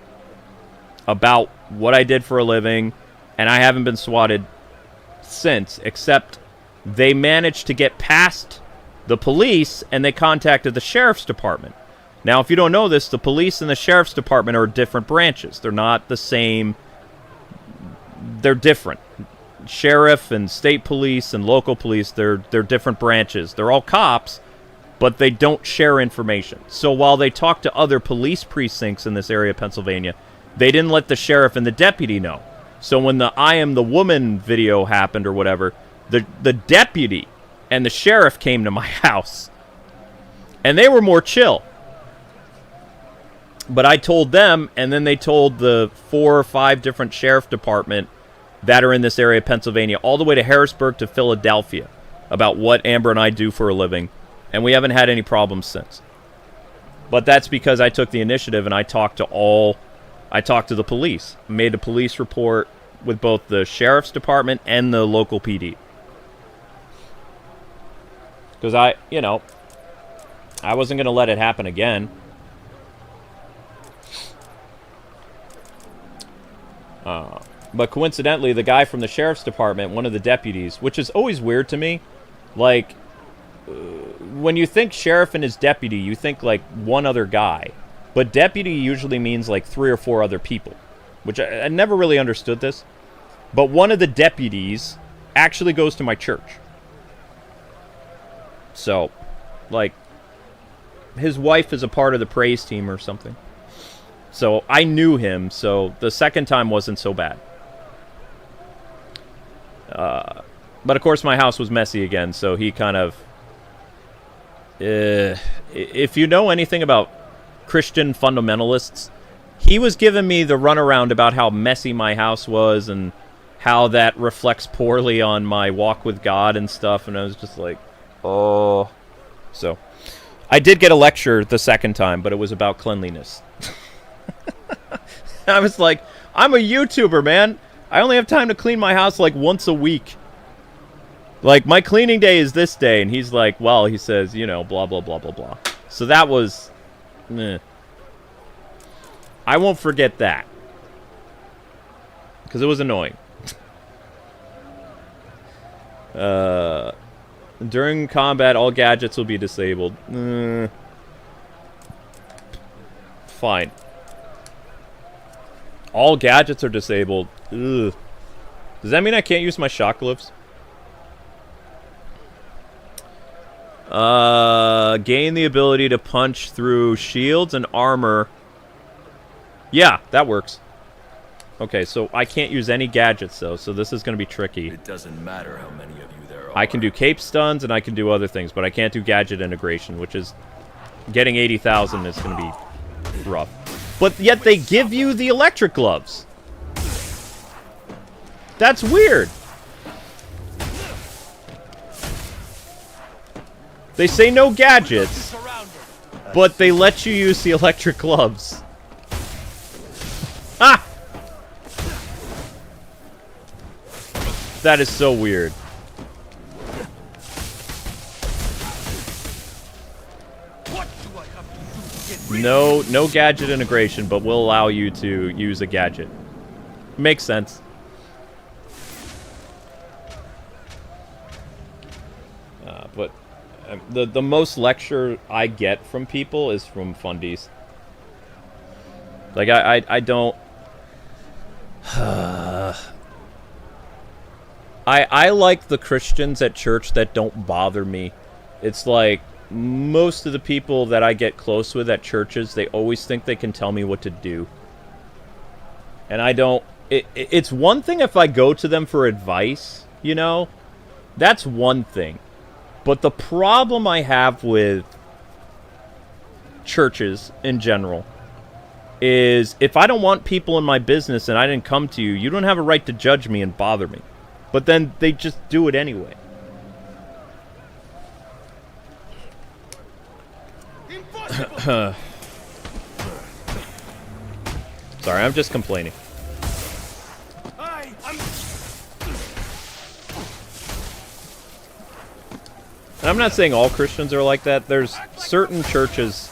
about what I did for a living, and I haven't been swatted since, except they managed to get past the police, and they contacted the sheriff's department. Now, if you don't know this, the police and the sheriff's department are different branches. They're not the same. They're different. Sheriff and state police and local police, they're different branches. They're all cops, but they don't share information. So while they talk to other police precincts in this area of Pennsylvania, they didn't let the sheriff and the deputy know. So when the I Am the Woman video happened or whatever, the deputy and the sheriff came to my house, and they were more chill. But I told them, and then they told the 4 or 5 different sheriff department that are in this area of Pennsylvania, all the way to Harrisburg to Philadelphia, about what Amber and I do for a living, and we haven't had any problems since. But that's because I took the initiative, and I talked to the police, made a police report with both the sheriff's department and the local PD. Because I wasn't going to let it happen again. But coincidentally, the guy from the sheriff's department, one of the deputies, which is always weird to me, like, when you think sheriff and his deputy, you think, like, one other guy. But deputy usually means, like, 3 or 4 other people, which I never really understood this. But one of the deputies actually goes to my church. So, like, his wife is a part of the praise team or something. So I knew him, so the second time wasn't so bad. But of course my house was messy again, so he kind of... if you know anything about Christian fundamentalists, he was giving me the runaround about how messy my house was and how that reflects poorly on my walk with God and stuff, and I was just like, oh. So, I did get a lecture the second time, but it was about cleanliness. I was like, I'm a YouTuber, man. I only have time to clean my house like once a week. Like, my cleaning day is this day, and he's like, well, he says, you know, blah, blah, blah, blah, blah. So that was, I won't forget that. Because it was annoying. During combat, all gadgets will be disabled. Fine. All gadgets are disabled. Ugh. Does that mean I can't use my shock gloves? Gain the ability to punch through shields and armor. Yeah, that works. Okay, so I can't use any gadgets, though, so this is going to be tricky. It doesn't matter how many of you there are. I can do cape stuns, and I can do other things, but I can't do gadget integration, which is... Getting 80,000 is going to be rough. But yet they give you the electric gloves. That's weird. They say no gadgets, but they let you use the electric gloves. Ah! That is so weird. No gadget integration, but will allow you to use a gadget. Makes sense. But the most lecture I get from people is from fundies. Like, I don't... I like the Christians at church that don't bother me. It's like, most of the people that I get close with at churches, they always think they can tell me what to do. And I don't... It's one thing if I go to them for advice, you know? That's one thing. But the problem I have with churches in general is if I don't want people in my business and I didn't come to you, you don't have a right to judge me and bother me. But then they just do it anyway. Sorry, I'm just complaining. And I'm not saying all Christians are like that. There's certain churches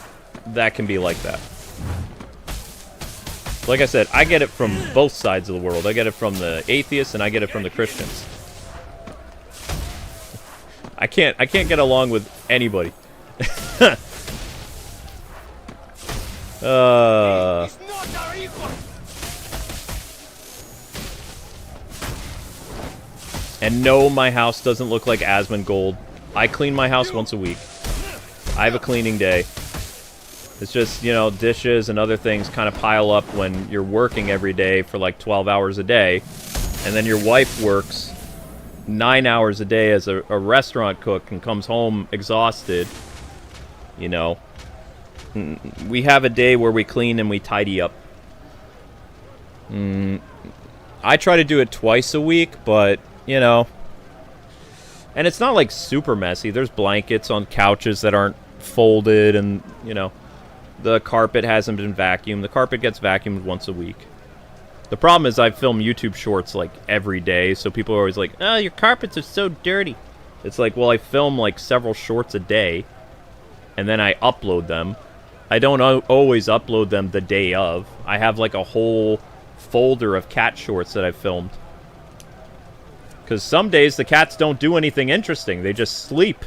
that can be like that. Like I said, I get it from both sides of the world. I get it from the atheists and I get it from the Christians. I can't get along with anybody. And no, my house doesn't look like Asmongold. I clean my house once a week. I have a cleaning day. It's just, you know, dishes and other things kind of pile up when you're working every day for like 12 hours a day. And then your wife works 9 hours a day as a restaurant cook and comes home exhausted. You know. We have a day where we clean and we tidy up. I try to do it twice a week, but, you know. And it's not like super messy. There's blankets on couches that aren't folded and, you know, the carpet hasn't been vacuumed. The carpet gets vacuumed once a week. The problem is I film YouTube shorts like every day, so people are always like, oh, your carpets are so dirty. It's like, well, I film like several shorts a day, and then I upload them. I don't always upload them the day of. I have like a whole folder of cat shorts that I've filmed. Because some days the cats don't do anything interesting. They just sleep.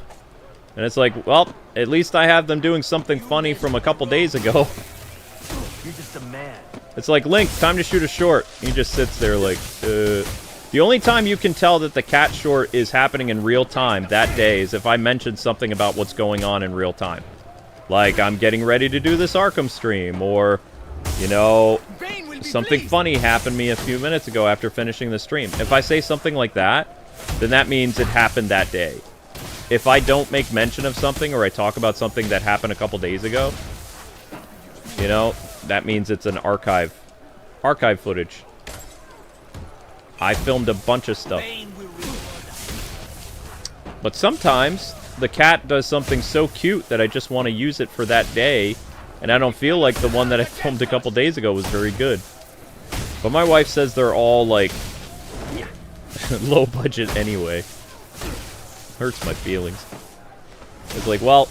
And it's like, well, at least I have them doing something funny from a couple days ago. You're just a man. It's like, Link, time to shoot a short. He just sits there like, The only time you can tell that the cat short is happening in real time that day is if I mention something about what's going on in real time. Like, I'm getting ready to do this Arkham stream, or, you know, something funny happened to me a few minutes ago after finishing the stream. If I say something like that, then that means it happened that day. If I don't make mention of something, or I talk about something that happened a couple days ago, you know, that means it's an archive footage. I filmed a bunch of stuff. But sometimes the cat does something so cute that I just want to use it for that day, and I don't feel like the one that I filmed a couple days ago was very good. But my wife says they're all, like, low budget anyway. Hurts my feelings. It's like, well,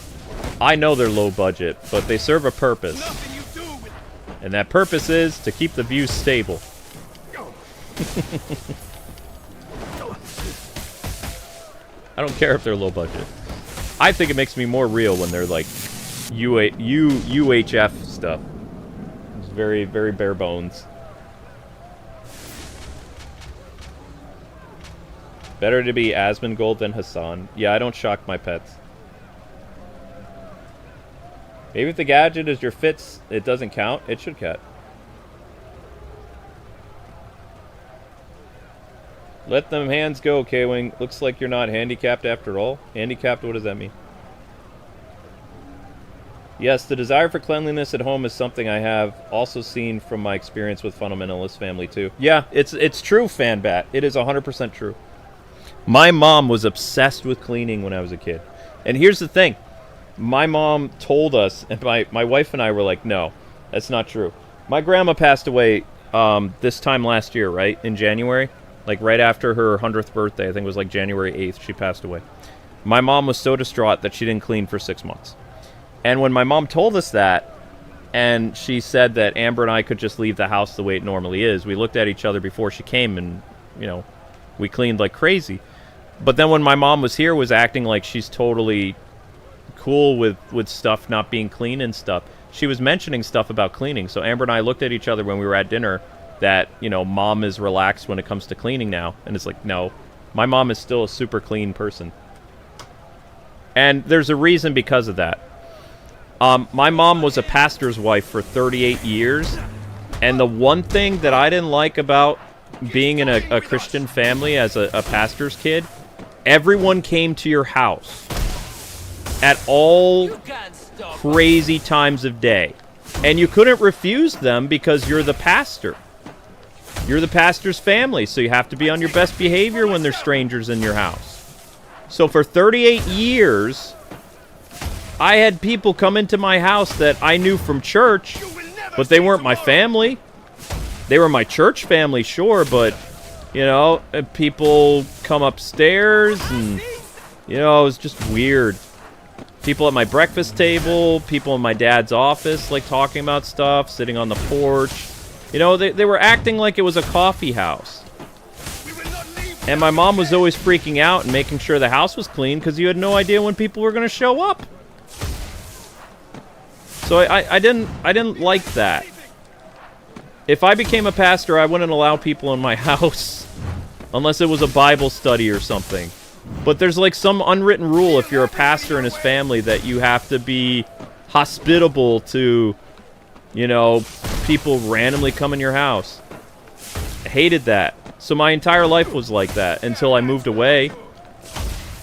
I know they're low budget, but they serve a purpose. And that purpose is to keep the views stable. I don't care if they're low budget. I think it makes me more real when they're like UHF stuff. It's very, very bare bones. Better to be Asmongold than Hassan. Yeah, I don't shock my pets. Maybe if the gadget is your fits, it doesn't count. It should count. Let them hands go, K-Wing. Looks like you're not handicapped after all. Handicapped, what does that mean? Yes, the desire for cleanliness at home is something I have also seen from my experience with Fundamentalist family, too. Yeah, it's true, Fanbat. It is 100% true. My mom was obsessed with cleaning when I was a kid. And here's the thing. My mom told us, and my wife and I were like, no, that's not true. My grandma passed away this time last year, right? In January? Like, right after her 100th birthday. I think it was like January 8th, she passed away. My mom was so distraught that she didn't clean for 6 months. And when my mom told us that, and she said that Amber and I could just leave the house the way it normally is, we looked at each other before she came and, you know, we cleaned like crazy. But then when my mom was here, was acting like she's totally cool with stuff not being clean and stuff. She was mentioning stuff about cleaning. So Amber and I looked at each other when we were at dinner that, you know, mom is relaxed when it comes to cleaning now. And it's like, no, my mom is still a super clean person. And there's a reason because of that. My mom was a pastor's wife for 38 years. And the one thing that I didn't like about being in a Christian family as a pastor's kid, everyone came to your house at all crazy times of day. And you couldn't refuse them because you're the pastor. You're the pastor's family, so you have to be on your best behavior when there's strangers in your house. So for 38 years, I had people come into my house that I knew from church, but they weren't my family. They were my church family, sure, but, you know, people come upstairs and, you know, it was just weird. People at my breakfast table, people in my dad's office, like, talking about stuff, sitting on the porch. You know, they were acting like it was a coffee house. And my mom was always freaking out and making sure the house was clean because you had no idea when people were going to show up. So I didn't like that. If I became a pastor, I wouldn't allow people in my house unless it was a Bible study or something. But there's like some unwritten rule if you're a pastor and his family that you have to be hospitable to, you know, people randomly come in your house. I hated that. So my entire life was like that until I moved away.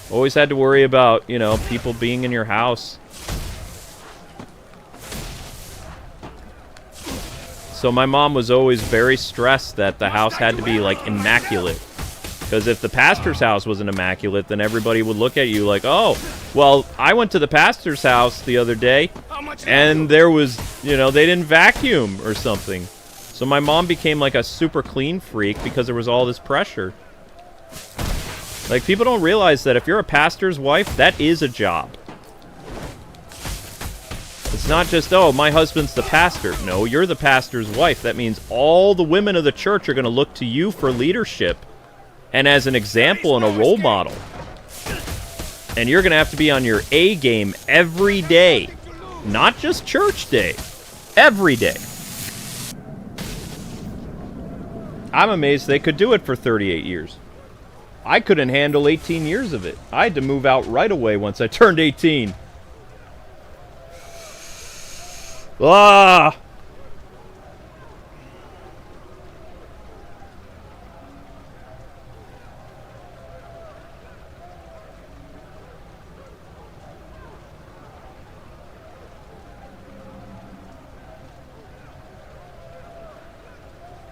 Always had to worry about, you know, people being in your house. So my mom was always very stressed that the house had to be, like, immaculate. Because if the pastor's house wasn't immaculate, then everybody would look at you like, oh, well, I went to the pastor's house the other day, and there was, you know, they didn't vacuum or something. So my mom became like a super clean freak because there was all this pressure. Like, people don't realize that if you're a pastor's wife, that is a job. It's not just, oh, my husband's the pastor. No, you're the pastor's wife. That means all the women of the church are going to look to you for leadership and as an example and a role model. And you're going to have to be on your A game every day. Not just church day. Every day. I'm amazed they could do it for 38 years. I couldn't handle 18 years of it. I had to move out right away once I turned 18. Ah!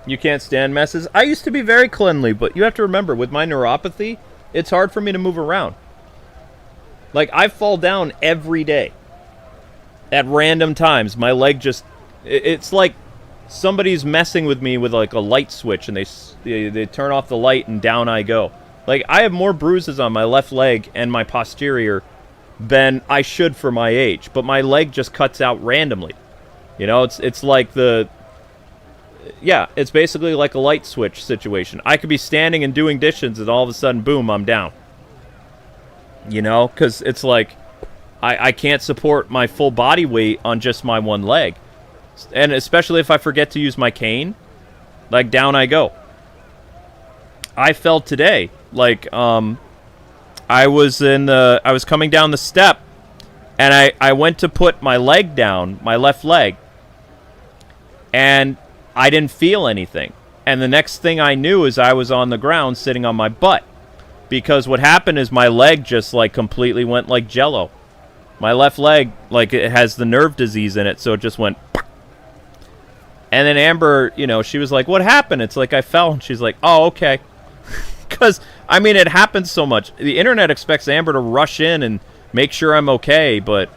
You can't stand messes. I used to be very cleanly, but you have to remember, with my neuropathy, it's hard for me to move around. Like, I fall down every day. At random times. My leg just... It's like somebody's messing with me with, like, a light switch, and they turn off the light, and down I go. Like, I have more bruises on my left leg and my posterior than I should for my age. But my leg just cuts out randomly. You know, it's like the... Yeah, it's basically like a light switch situation. I could be standing and doing dishes, and all of a sudden, boom, I'm down. You know? Because it's like, I can't support my full body weight on just my one leg. And especially if I forget to use my cane, like, down I go. I fell today. Like, I was coming down the step, and I went to put my leg down, my left leg, and I didn't feel anything. And the next thing I knew is I was on the ground sitting on my butt. Because what happened is my leg just, like, completely went like jello. My left leg, like, it has the nerve disease in it, so it just went... And then Amber, you know, she was like, what happened? It's like I fell. And she's like, oh, okay. Because, I mean, it happens so much. The internet expects Amber to rush in and make sure I'm okay. But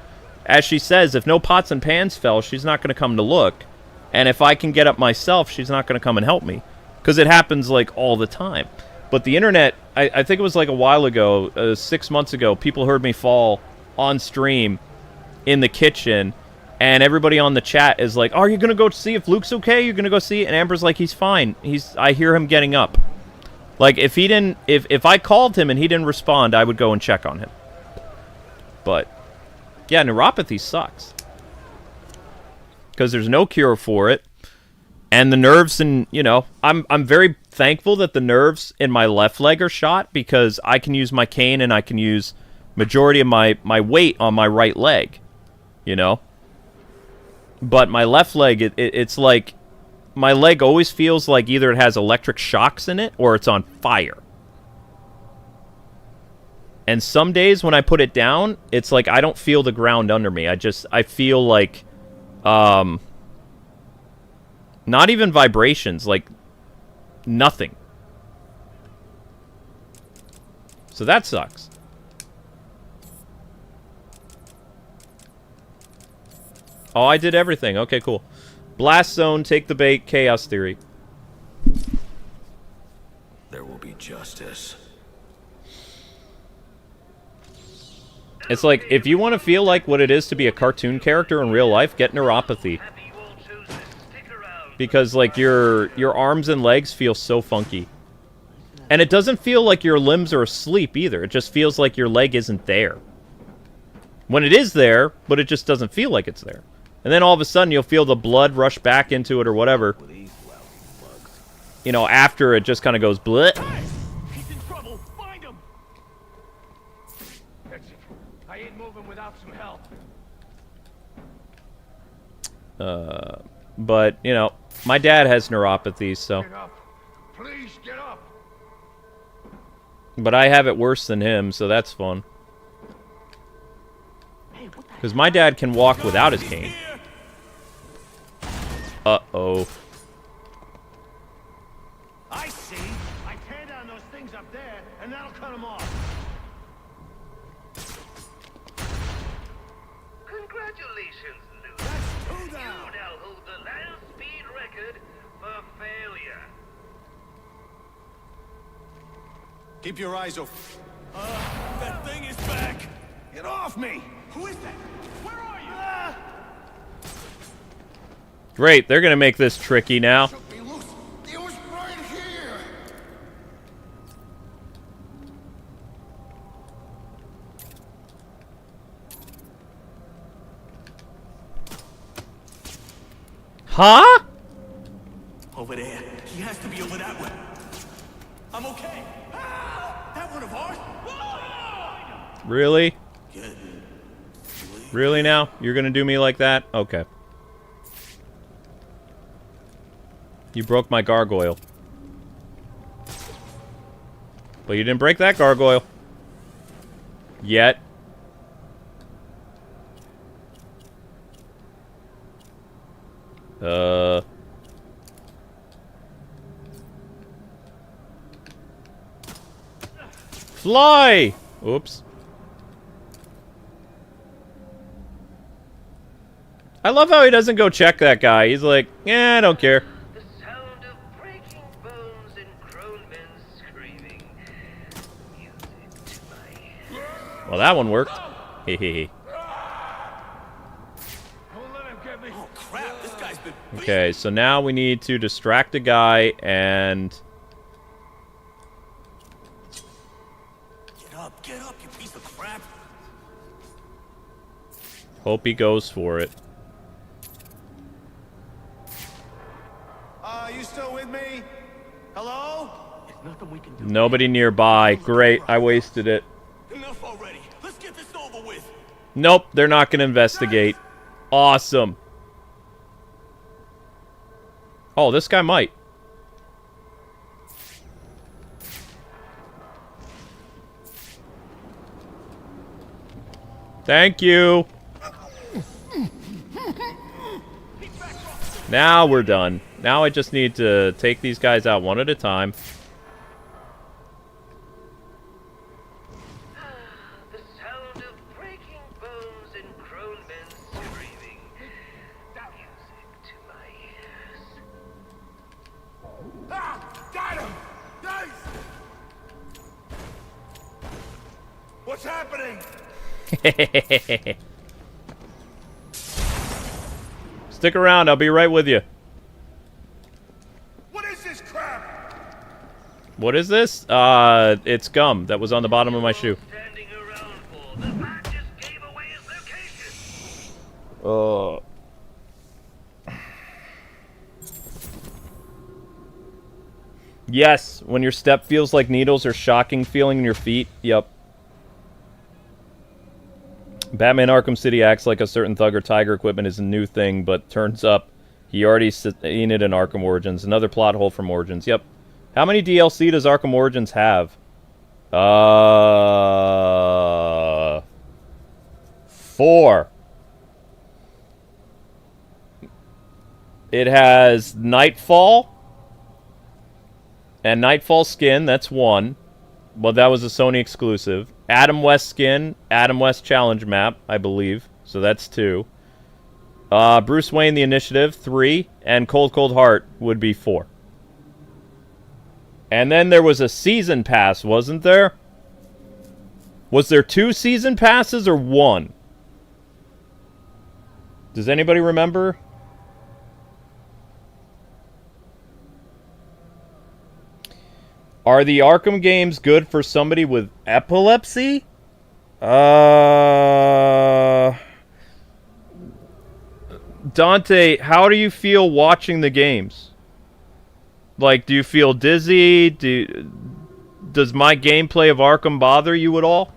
as she says, if no pots and pans fell, she's not going to come to look. And if I can get up myself, she's not going to come and help me. Because it happens, like, all the time. But the internet, I think it was, like, a while ago, 6 months ago, people heard me fall on stream in the kitchen. And everybody on the chat is like, are you going to go see if Luke's okay? You're going to go see? And Amber's like, he's fine. I hear him getting up. Like, if I called him and he didn't respond, I would go and check on him. But, yeah, neuropathy sucks. Because there's no cure for it. And the nerves, and, you know, I'm very thankful that the nerves in my left leg are shot, because I can use my cane and I can use majority of my weight on my right leg. You know? But my left leg, it's like, my leg always feels like either it has electric shocks in it or it's on fire. And some days when I put it down, it's like I don't feel the ground under me. I feel like, not even vibrations, like nothing. So that sucks. Oh, I did everything. Okay, cool. Blast Zone, take the bait, Chaos Theory. There will be justice. It's like, if you want to feel like what it is to be a cartoon character in real life, get neuropathy. Because, like, your arms and legs feel so funky. And it doesn't feel like your limbs are asleep either. It just feels like your leg isn't there. When it is there, but it just doesn't feel like it's there. And then all of a sudden you'll feel the blood rush back into it or whatever. You know, after it just kind of goes bleh. He's in trouble. Find him. I ain't moving without some help. But, you know, my dad has neuropathy, so. Get up. Please get up. But I have it worse than him, so that's fun. Because my dad can walk without his cane. Uh-oh. I see. I tear down those things up there, and that'll cut them off. Congratulations, Luke. That's two You down. now hold the land speed record for failure. Keep your eyes open. That thing is back. Get off me. Who is that? Where are you? Great, they're going to make this tricky now. Shook me loose. It was right here. Huh? Over there. He has has to be over that way. I'm okay. Ah! That one of ours? Really? Good. Really now? You're gonna do me like that? Okay. You broke my gargoyle. But you didn't break that gargoyle. Yet. Fly! Oops. I love how he doesn't go check that guy. He's like, I don't care. The sound of breaking bones and grown men screaming. Music to my ears. Well, that one worked. Hehehe. Oh crap, this guy's been beat. Okay, so now we need to distract a guy and... Get up, you piece of crap. hope he goes for it. You still with me? Hello? There's nothing we can do. Nobody nearby. Great, I wasted it. Enough already. Let's get this over with. Nope, they're not going to investigate. Awesome. Oh, this guy might. Thank you. Now we're done. Now I just need to take these guys out one at a time. The sound of breaking bones and grown men screaming. Music to my ears. Ah! Got him! Nice! What's happening? Stick around, I'll be right with you. What is this crap? What is this? It's gum that was on the bottom of my shoe. Standing around for. The man just gave away his location. Oh. Yes, when your step feels like needles or shocking feeling in your feet. Yep. Batman Arkham City acts like a certain thug or tiger equipment is a new thing, but turns up he already seen it in Arkham Origins. Another plot hole from Origins. Yep. How many DLC does Arkham Origins have? 4. It has Nightfall and Nightfall skin. That's 1. Well, that was a Sony exclusive. Adam West skin, Adam West challenge map, I believe. So that's 2. Bruce Wayne the Initiative, 3. And Cold Cold Heart would be 4. And then there was a season pass, wasn't there? Was there 2 season passes or 1? Does anybody remember? Are the Arkham games good for somebody with epilepsy? Dante, how do you feel watching the games? Like, do you feel dizzy? Does my gameplay of Arkham bother you at all?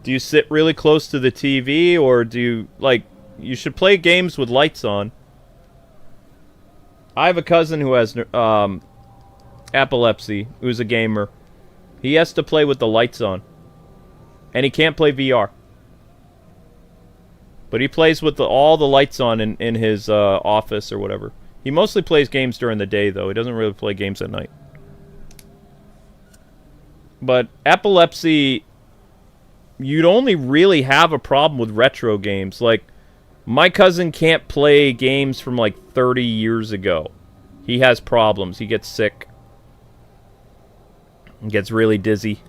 Do you sit really close to the TV, or do you, like, you should play games with lights on. I have a cousin who has epilepsy, who's a gamer. He has to play with the lights on. And he can't play VR. But he plays with all the lights on in his office or whatever. He mostly plays games during the day, though. He doesn't really play games at night. But epilepsy, you'd only really have a problem with retro games. Like, my cousin can't play games from like 30 years ago. He has problems. He gets sick. He gets really dizzy.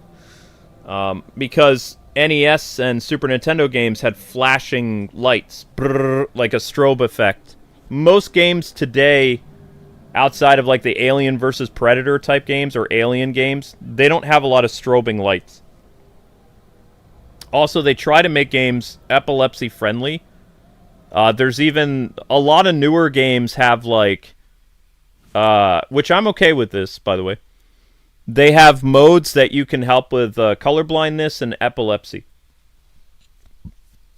Because NES and Super Nintendo games had flashing lights. Brrr, like a strobe effect. Most games today, outside of like the Alien versus Predator type games or Alien games, they don't have a lot of strobing lights. Also, they try to make games epilepsy friendly. There's even a lot of newer games have like which I'm okay with this, by the way. They have modes that you can help with color blindness and epilepsy.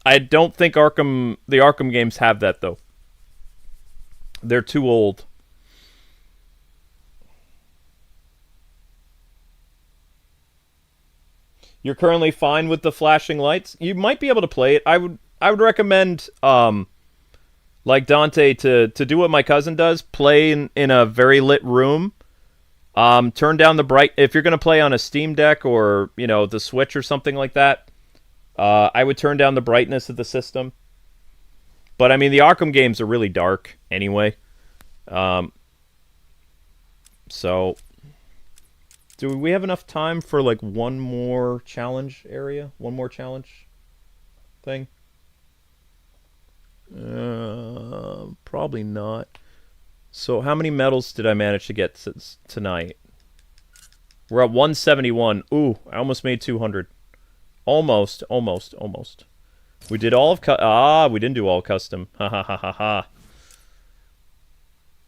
I don't think the Arkham games have that, though. They're too old. You're currently fine with the flashing lights? You might be able to play it. I would recommend, like Dante, to do what my cousin does. Play in a very lit room. Turn down the bright... If you're going to play on a Steam Deck or, the Switch or something like that, I would turn down the brightness of the system. But, I mean, the Arkham games are really dark anyway. So, do we have enough time for, like, one more challenge area? One more challenge thing? Probably not. So, how many medals did I manage to get tonight? We're at 171. Ooh, I almost made 200. Almost. We did all of... we didn't do all custom. Ha ha ha ha ha.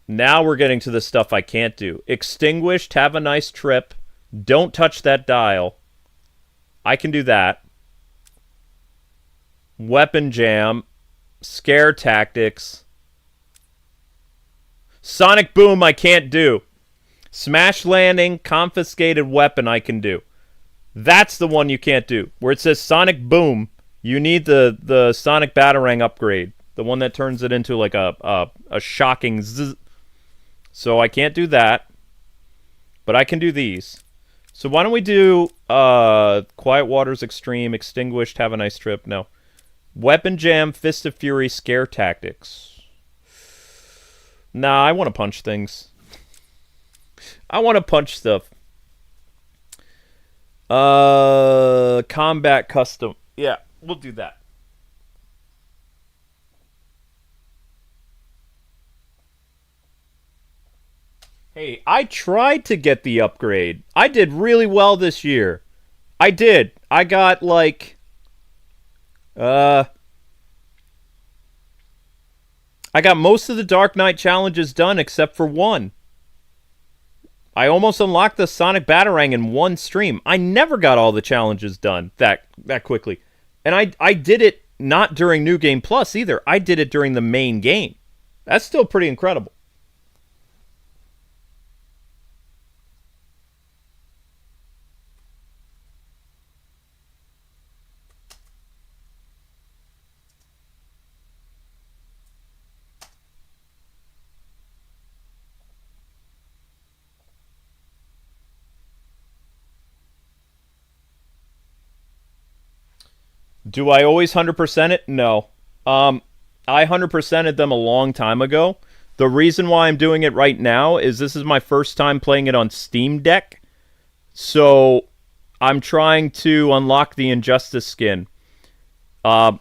Now we're getting to the stuff I can't do. Extinguished, have a nice trip. Don't touch that dial. I can do that. Weapon jam. Scare tactics. Sonic boom I can't do. Smash landing, confiscated weapon I can do. That's the one you can't do. Where it says Sonic boom, you need the Sonic Batarang upgrade. The one that turns it into like a shocking zzz. So I can't do that. But I can do these. So why don't we do Quiet Waters Extreme, Extinguished, Have a Nice Trip. No. Weapon Jam, Fist of Fury, Scare Tactics. Nah, I want to punch things. I want to punch stuff. Combat Custom. Yeah, we'll do that. Hey, I tried to get the upgrade. I did really well this year. I did. I got like... I got most of the Dark Knight challenges done except for one. I almost unlocked the Sonic Batarang in one stream. I never got all the challenges done that quickly. And I did it not during New Game Plus either. I did it during the main game. That's still pretty incredible. Do I always 100% it? No. I 100%ed them a long time ago. The reason why I'm doing it right now is this is my first time playing it on Steam Deck. So I'm trying to unlock the Injustice skin. I've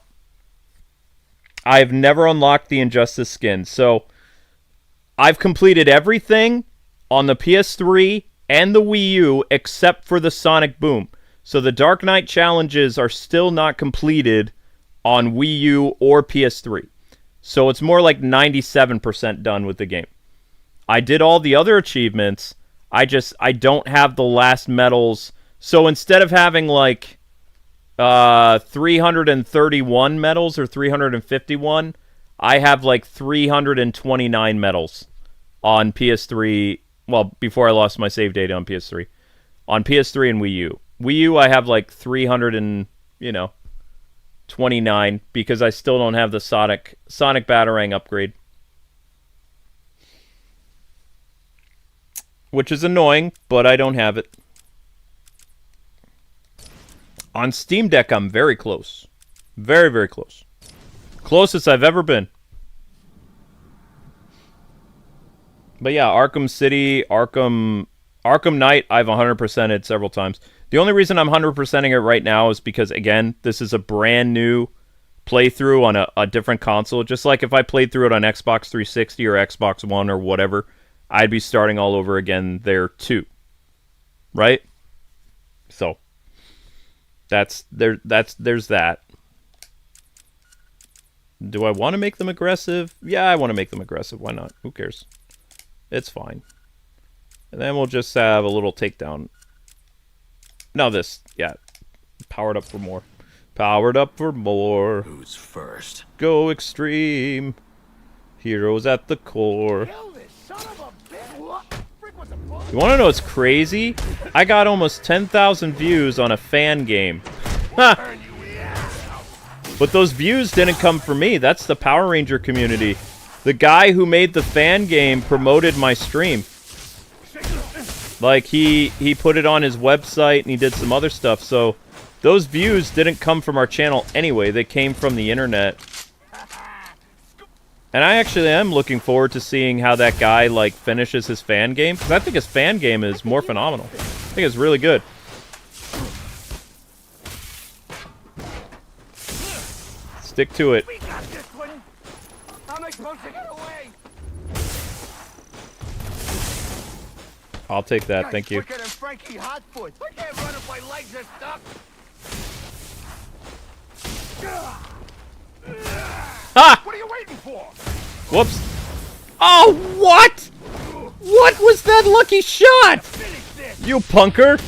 never unlocked the Injustice skin. So I've completed everything on the PS3 and the Wii U except for the Sonic Boom. So the Dark Knight challenges are still not completed on Wii U or PS3. So it's more like 97% done with the game. I did all the other achievements. I don't have the last medals. So instead of having like 331 medals or 351, I have like 329 medals on PS3. Well, before I lost my save data on PS3. On PS3 and Wii U. Wii U, I have like 329 because I still don't have the Sonic Batarang upgrade. Which is annoying, but I don't have it. On Steam Deck, I'm very close. Very, very close. Closest I've ever been. But yeah, Arkham City, Arkham Knight, I've 100%ed several times. The only reason I'm 100%ing it right now is because, again, this is a brand new playthrough on a different console. Just like if I played through it on Xbox 360 or Xbox One or whatever, I'd be starting all over again there too. Right? So, there's that. Do I want to make them aggressive? Yeah, I want to make them aggressive. Why not? Who cares? It's fine. And then we'll just have a little takedown. No, this. Yeah. Powered up for more. Powered up for more. Who's first? Go extreme. Heroes at the core. Kill this son of a bitch! What? Frick was a bull? You want to know what's crazy? I got almost 10,000 views on a fan game. Ha! Turn you in. But those views didn't come from me. That's the Power Ranger community. The guy who made the fan game promoted my stream. Like, he put it on his website and he did some other stuff. So, those views didn't come from our channel anyway. They came from the internet. And I actually am looking forward to seeing how that guy, like, finishes his fan game. Because I think his fan game is more phenomenal. I think it's really good. Stick to it. We got this one. How am I supposed to get away? I'll take that, thank you. Quicker than Frankie Hotfoot. I can't run if my legs are stuck. Ha! What are you waiting for? Whoops. Oh, what? What was that lucky shot? Finish this. You punker.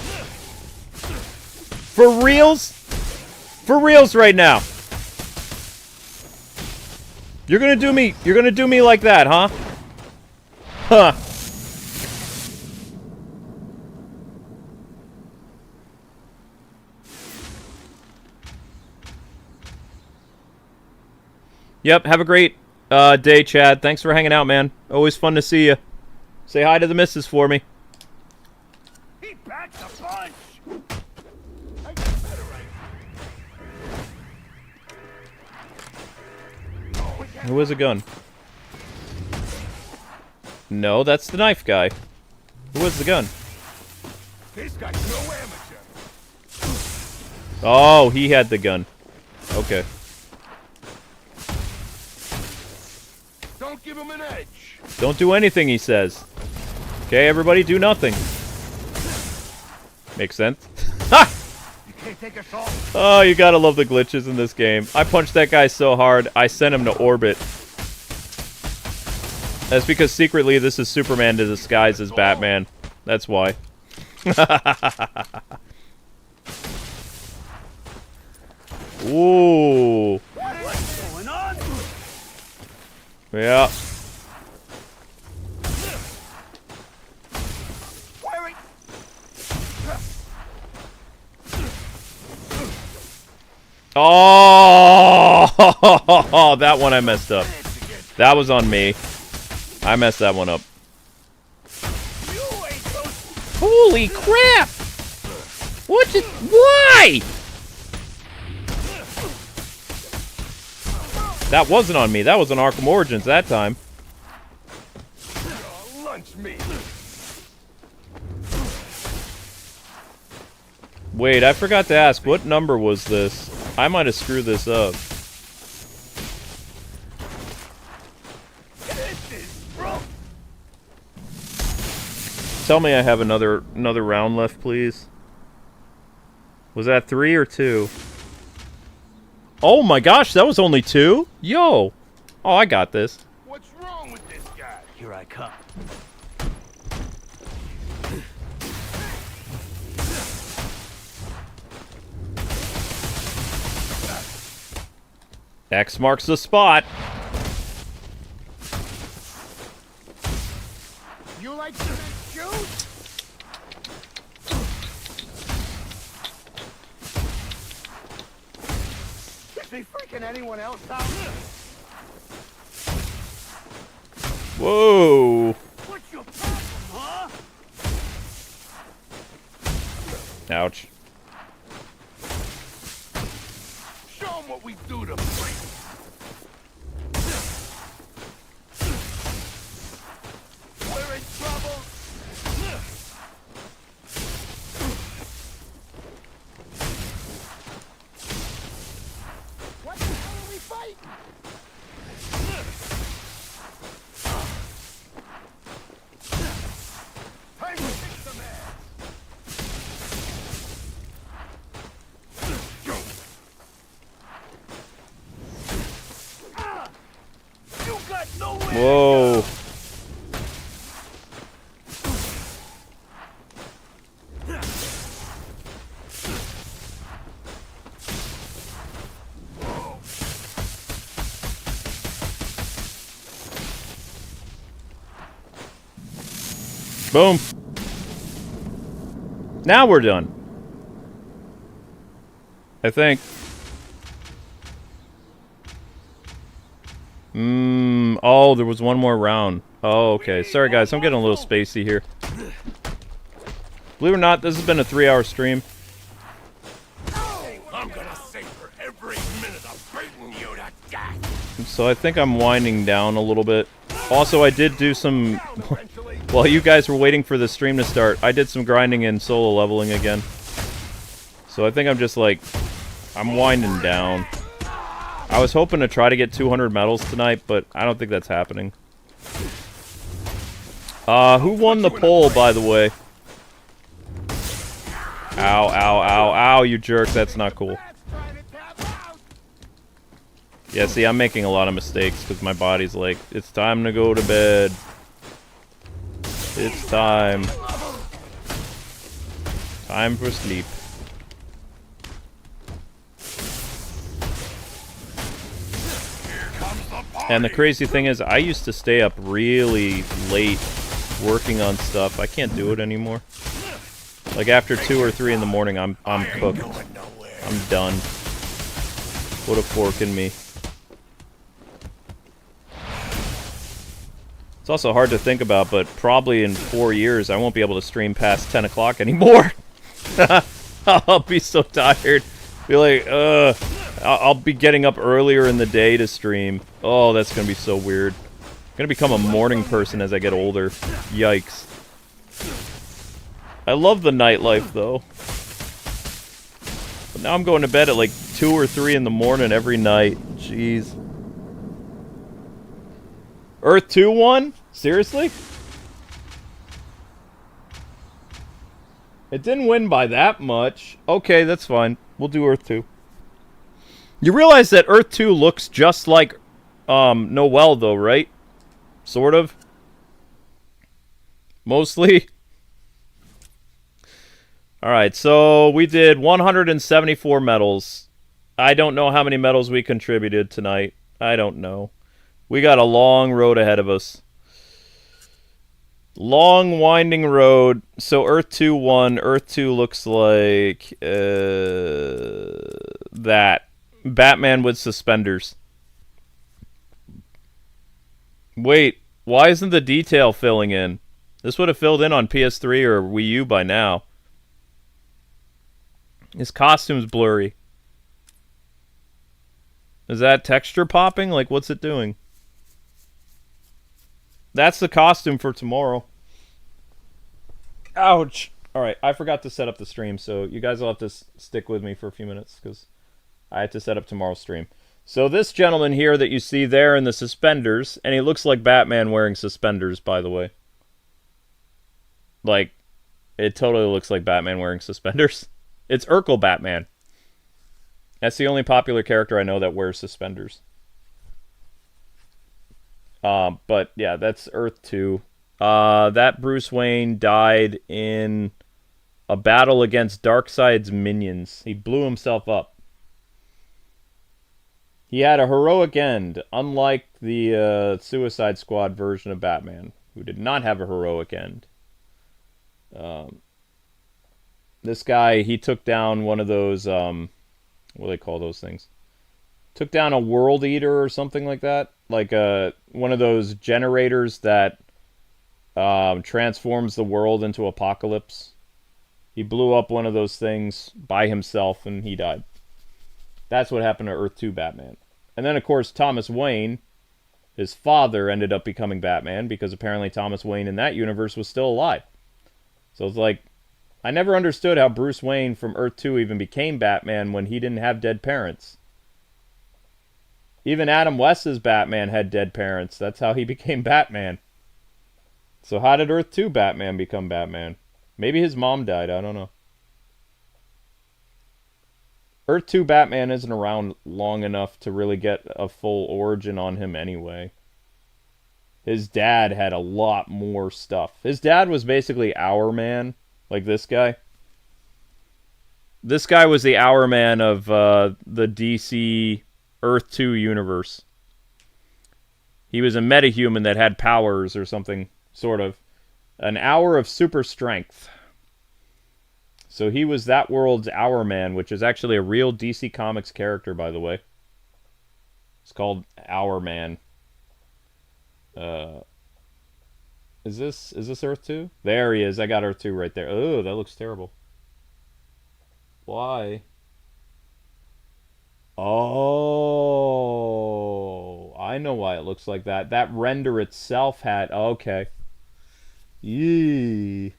For reals? For reals right now. You're gonna do me like that, huh? Huh. Yep, have a great day, Chad. Thanks for hanging out, man. Always fun to see you. Say hi to the missus for me. He packed a punch. I got better right. Who has a gun? No, that's the knife guy. Who has the gun? This guy's no amateur. Oh, he had the gun. Okay. Don't give him an edge. Don't do anything, he says. Okay, everybody do nothing. Makes sense. Ha! You can't take us all. Oh, you gotta love the glitches in this game. I punched that guy so hard, I sent him to orbit. That's because secretly this is Superman disguised as Batman. That's why. Ooh. What's going on? Yeah. Where Oh, that one I messed up. That was on me. I messed that one up. Holy crap! What did... Why? That wasn't on me. That was on Arkham Origins that time. lunch me? Wait, I forgot to ask. What number was this? I might have screwed this up. This is broke. Tell me I have another round left, please. Was that 3 or 2? Oh my gosh, that was only 2? Yo! Oh, I got this. What's wrong with this guy? Here I come. X marks the spot. You like cement shoes? Is he freaking anyone else out? Whoa! What's your problem, huh? Ouch. Show him what we do to freaks. We're in trouble. What the hell are we fighting? Time to kick some ass. You got nowhere. Whoa. Boom. Now we're done. I think. Oh, there was one more round. Oh, okay. Sorry, guys. I'm getting a little spacey here. Believe it or not, this has been a 3-hour stream. I'm gonna savor every minute of beating you to death. So I think I'm winding down a little bit. Also, I did do some... While you guys were waiting for the stream to start, I did some grinding and solo leveling again. So I think I'm just like... I'm winding down. I was hoping to try to get 200 medals tonight, but I don't think that's happening. Who won the poll, by the way? Ow, ow, ow, ow, you jerk. That's not cool. Yeah, see, I'm making a lot of mistakes because my body's like, it's time to go to bed. It's time. Time for sleep. And the crazy thing is, I used to stay up really late working on stuff. I can't do it anymore. Like after 2 or 3 in the morning, I'm cooked. I'm done. Put a fork in me. It's also hard to think about, but probably in 4 years, I won't be able to stream past 10 o'clock anymore. I'll be so tired. Be like, I'll be getting up earlier in the day to stream. Oh, that's gonna be so weird. I'm gonna become a morning person as I get older. Yikes. I love the nightlife, though. But now I'm going to bed at like 2 or 3 in the morning every night. Jeez. Earth 2 won? Seriously? It didn't win by that much. Okay, that's fine. We'll do Earth 2. You realize that Earth 2 looks just like NOEL, though, right? Sort of. Mostly. Alright, so we did 174 medals. I don't know how many medals we contributed tonight. I don't know. We got a long road ahead of us. Long, winding road. So Earth 2 won. Earth 2 looks like... that. Batman with suspenders. Wait, why isn't the detail filling in? This would have filled in on PS3 or Wii U by now. His costume's blurry. Is that texture popping? Like, what's it doing? That's the costume for tomorrow. Ouch. Alright, I forgot to set up the stream, so you guys will have to stick with me for a few minutes, because I had to set up tomorrow's stream. So this gentleman here that you see there in the suspenders, and he looks like Batman wearing suspenders, by the way. Like, it totally looks like Batman wearing suspenders. It's Urkel Batman. That's the only popular character I know that wears suspenders. But yeah, that's Earth 2. That Bruce Wayne died in a battle against Darkseid's minions. He blew himself up. He had a heroic end, unlike the Suicide Squad version of Batman, who did not have a heroic end. This guy, he took down one of those, what do they call those things? Took down a World Eater or something like that. Like one of those generators that transforms the world into Apocalypse. He blew up one of those things by himself and he died. That's what happened to Earth 2 Batman. And then, of course, Thomas Wayne, his father, ended up becoming Batman because apparently Thomas Wayne in that universe was still alive. So it's like, I never understood how Bruce Wayne from Earth 2 even became Batman when he didn't have dead parents. Even Adam West's Batman had dead parents. That's how he became Batman. So how did Earth 2 Batman become Batman? Maybe his mom died, I don't know. Earth 2 Batman isn't around long enough to really get a full origin on him anyway. His dad had a lot more stuff. His dad was basically Our Man, like this guy. This guy was the Our Man of the DC Earth 2 universe. He was a metahuman that had powers or something, sort of. An hour of super strength. So he was that world's Hour Man, which is actually a real DC Comics character, by the way. It's called Hour Man. Is this Earth 2? There he is. I got Earth 2 right there. Oh, that looks terrible. Why? Oh, I know why it looks like that. That render itself had... Okay. Yee.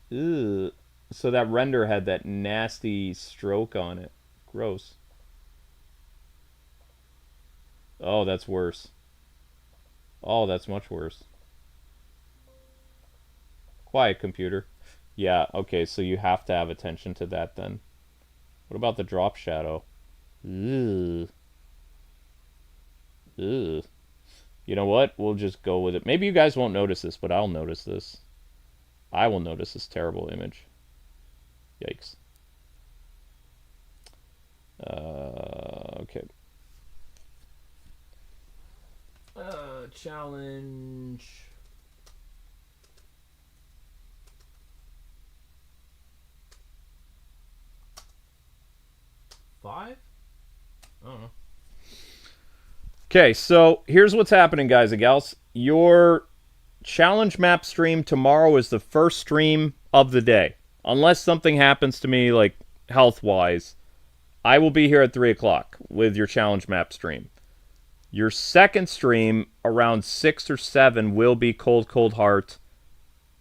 Ew. So that render had that nasty stroke on it. Gross. Oh, that's worse. Oh, that's much worse. Quiet, computer. Yeah, okay, so you have to have attention to that then. What about the drop shadow? Ugh. Ugh. You know what? We'll just go with it. Maybe you guys won't notice this, but I'll notice this. I will notice this terrible image. Yikes. Okay. Challenge. Five? I don't know. Okay, so here's what's happening, guys and gals. Your challenge map stream tomorrow is the first stream of the day. Unless something happens to me, like, health-wise, I will be here at 3 o'clock with your challenge map stream. Your second stream, around 6 or 7, will be Cold Cold Heart,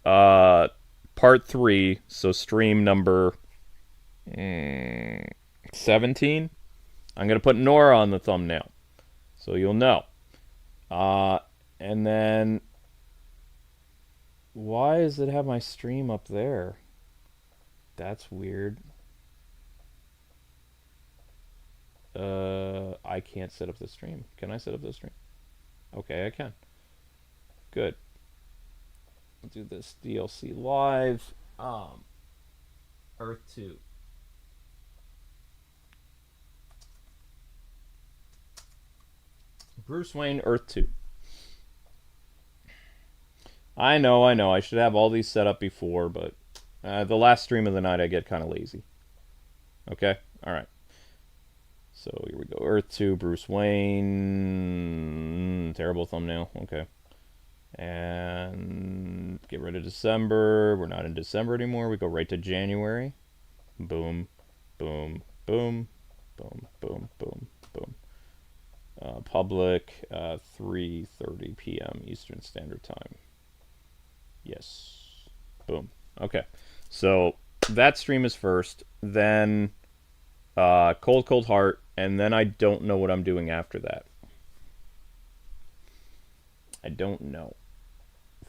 part 3, so stream number 17. I'm going to put Nora on the thumbnail, so you'll know. And then, why does it have my stream up there? That's weird. I can't set up the stream. Can I set up the stream? Okay, I can. Good. I'll do this DLC live. Earth 2. Bruce Wayne, Earth 2. I know. I should have all these set up before, but the last stream of the night I get kind of lazy. Okay? Alright. So here we go. Earth 2, Bruce Wayne. Terrible thumbnail. Okay. And get rid of December. We're not in December anymore. We go right to January. Boom. Boom. Boom. Boom. Boom. Boom. Boom. Public, 3:30 p.m. Eastern Standard Time. Yes. Boom. Okay. So that stream is first. Then Cold Cold Heart. And then I don't know what I'm doing after that. I don't know.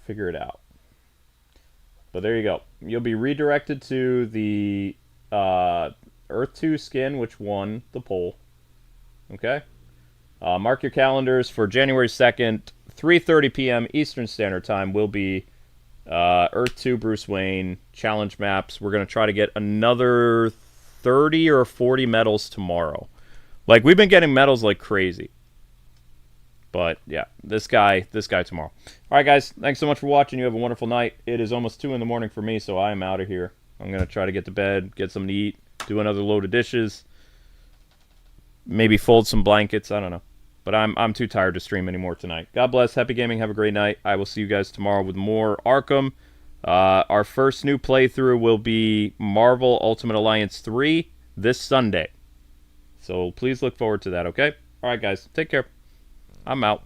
Figure it out. But there you go. You'll be redirected to the Earth 2 skin, which won the poll. Okay? Mark your calendars for January 2nd, 3:30 p.m. Eastern Standard Time will be Earth 2 Bruce Wayne challenge maps. We're going to try to get another 30 or 40 medals tomorrow. Like, we've been getting medals like crazy. But, yeah, this guy tomorrow. All right, guys, thanks so much for watching. You have a wonderful night. It is almost 2 in the morning for me, so I am out of here. I'm going to try to get to bed, get something to eat, do another load of dishes, maybe fold some blankets. I don't know. But I'm too tired to stream anymore tonight. God bless. Happy gaming. Have a great night. I will see you guys tomorrow with more Arkham. Our first new playthrough will be Marvel Ultimate Alliance 3 this Sunday. So please look forward to that, okay? All right, guys. Take care. I'm out.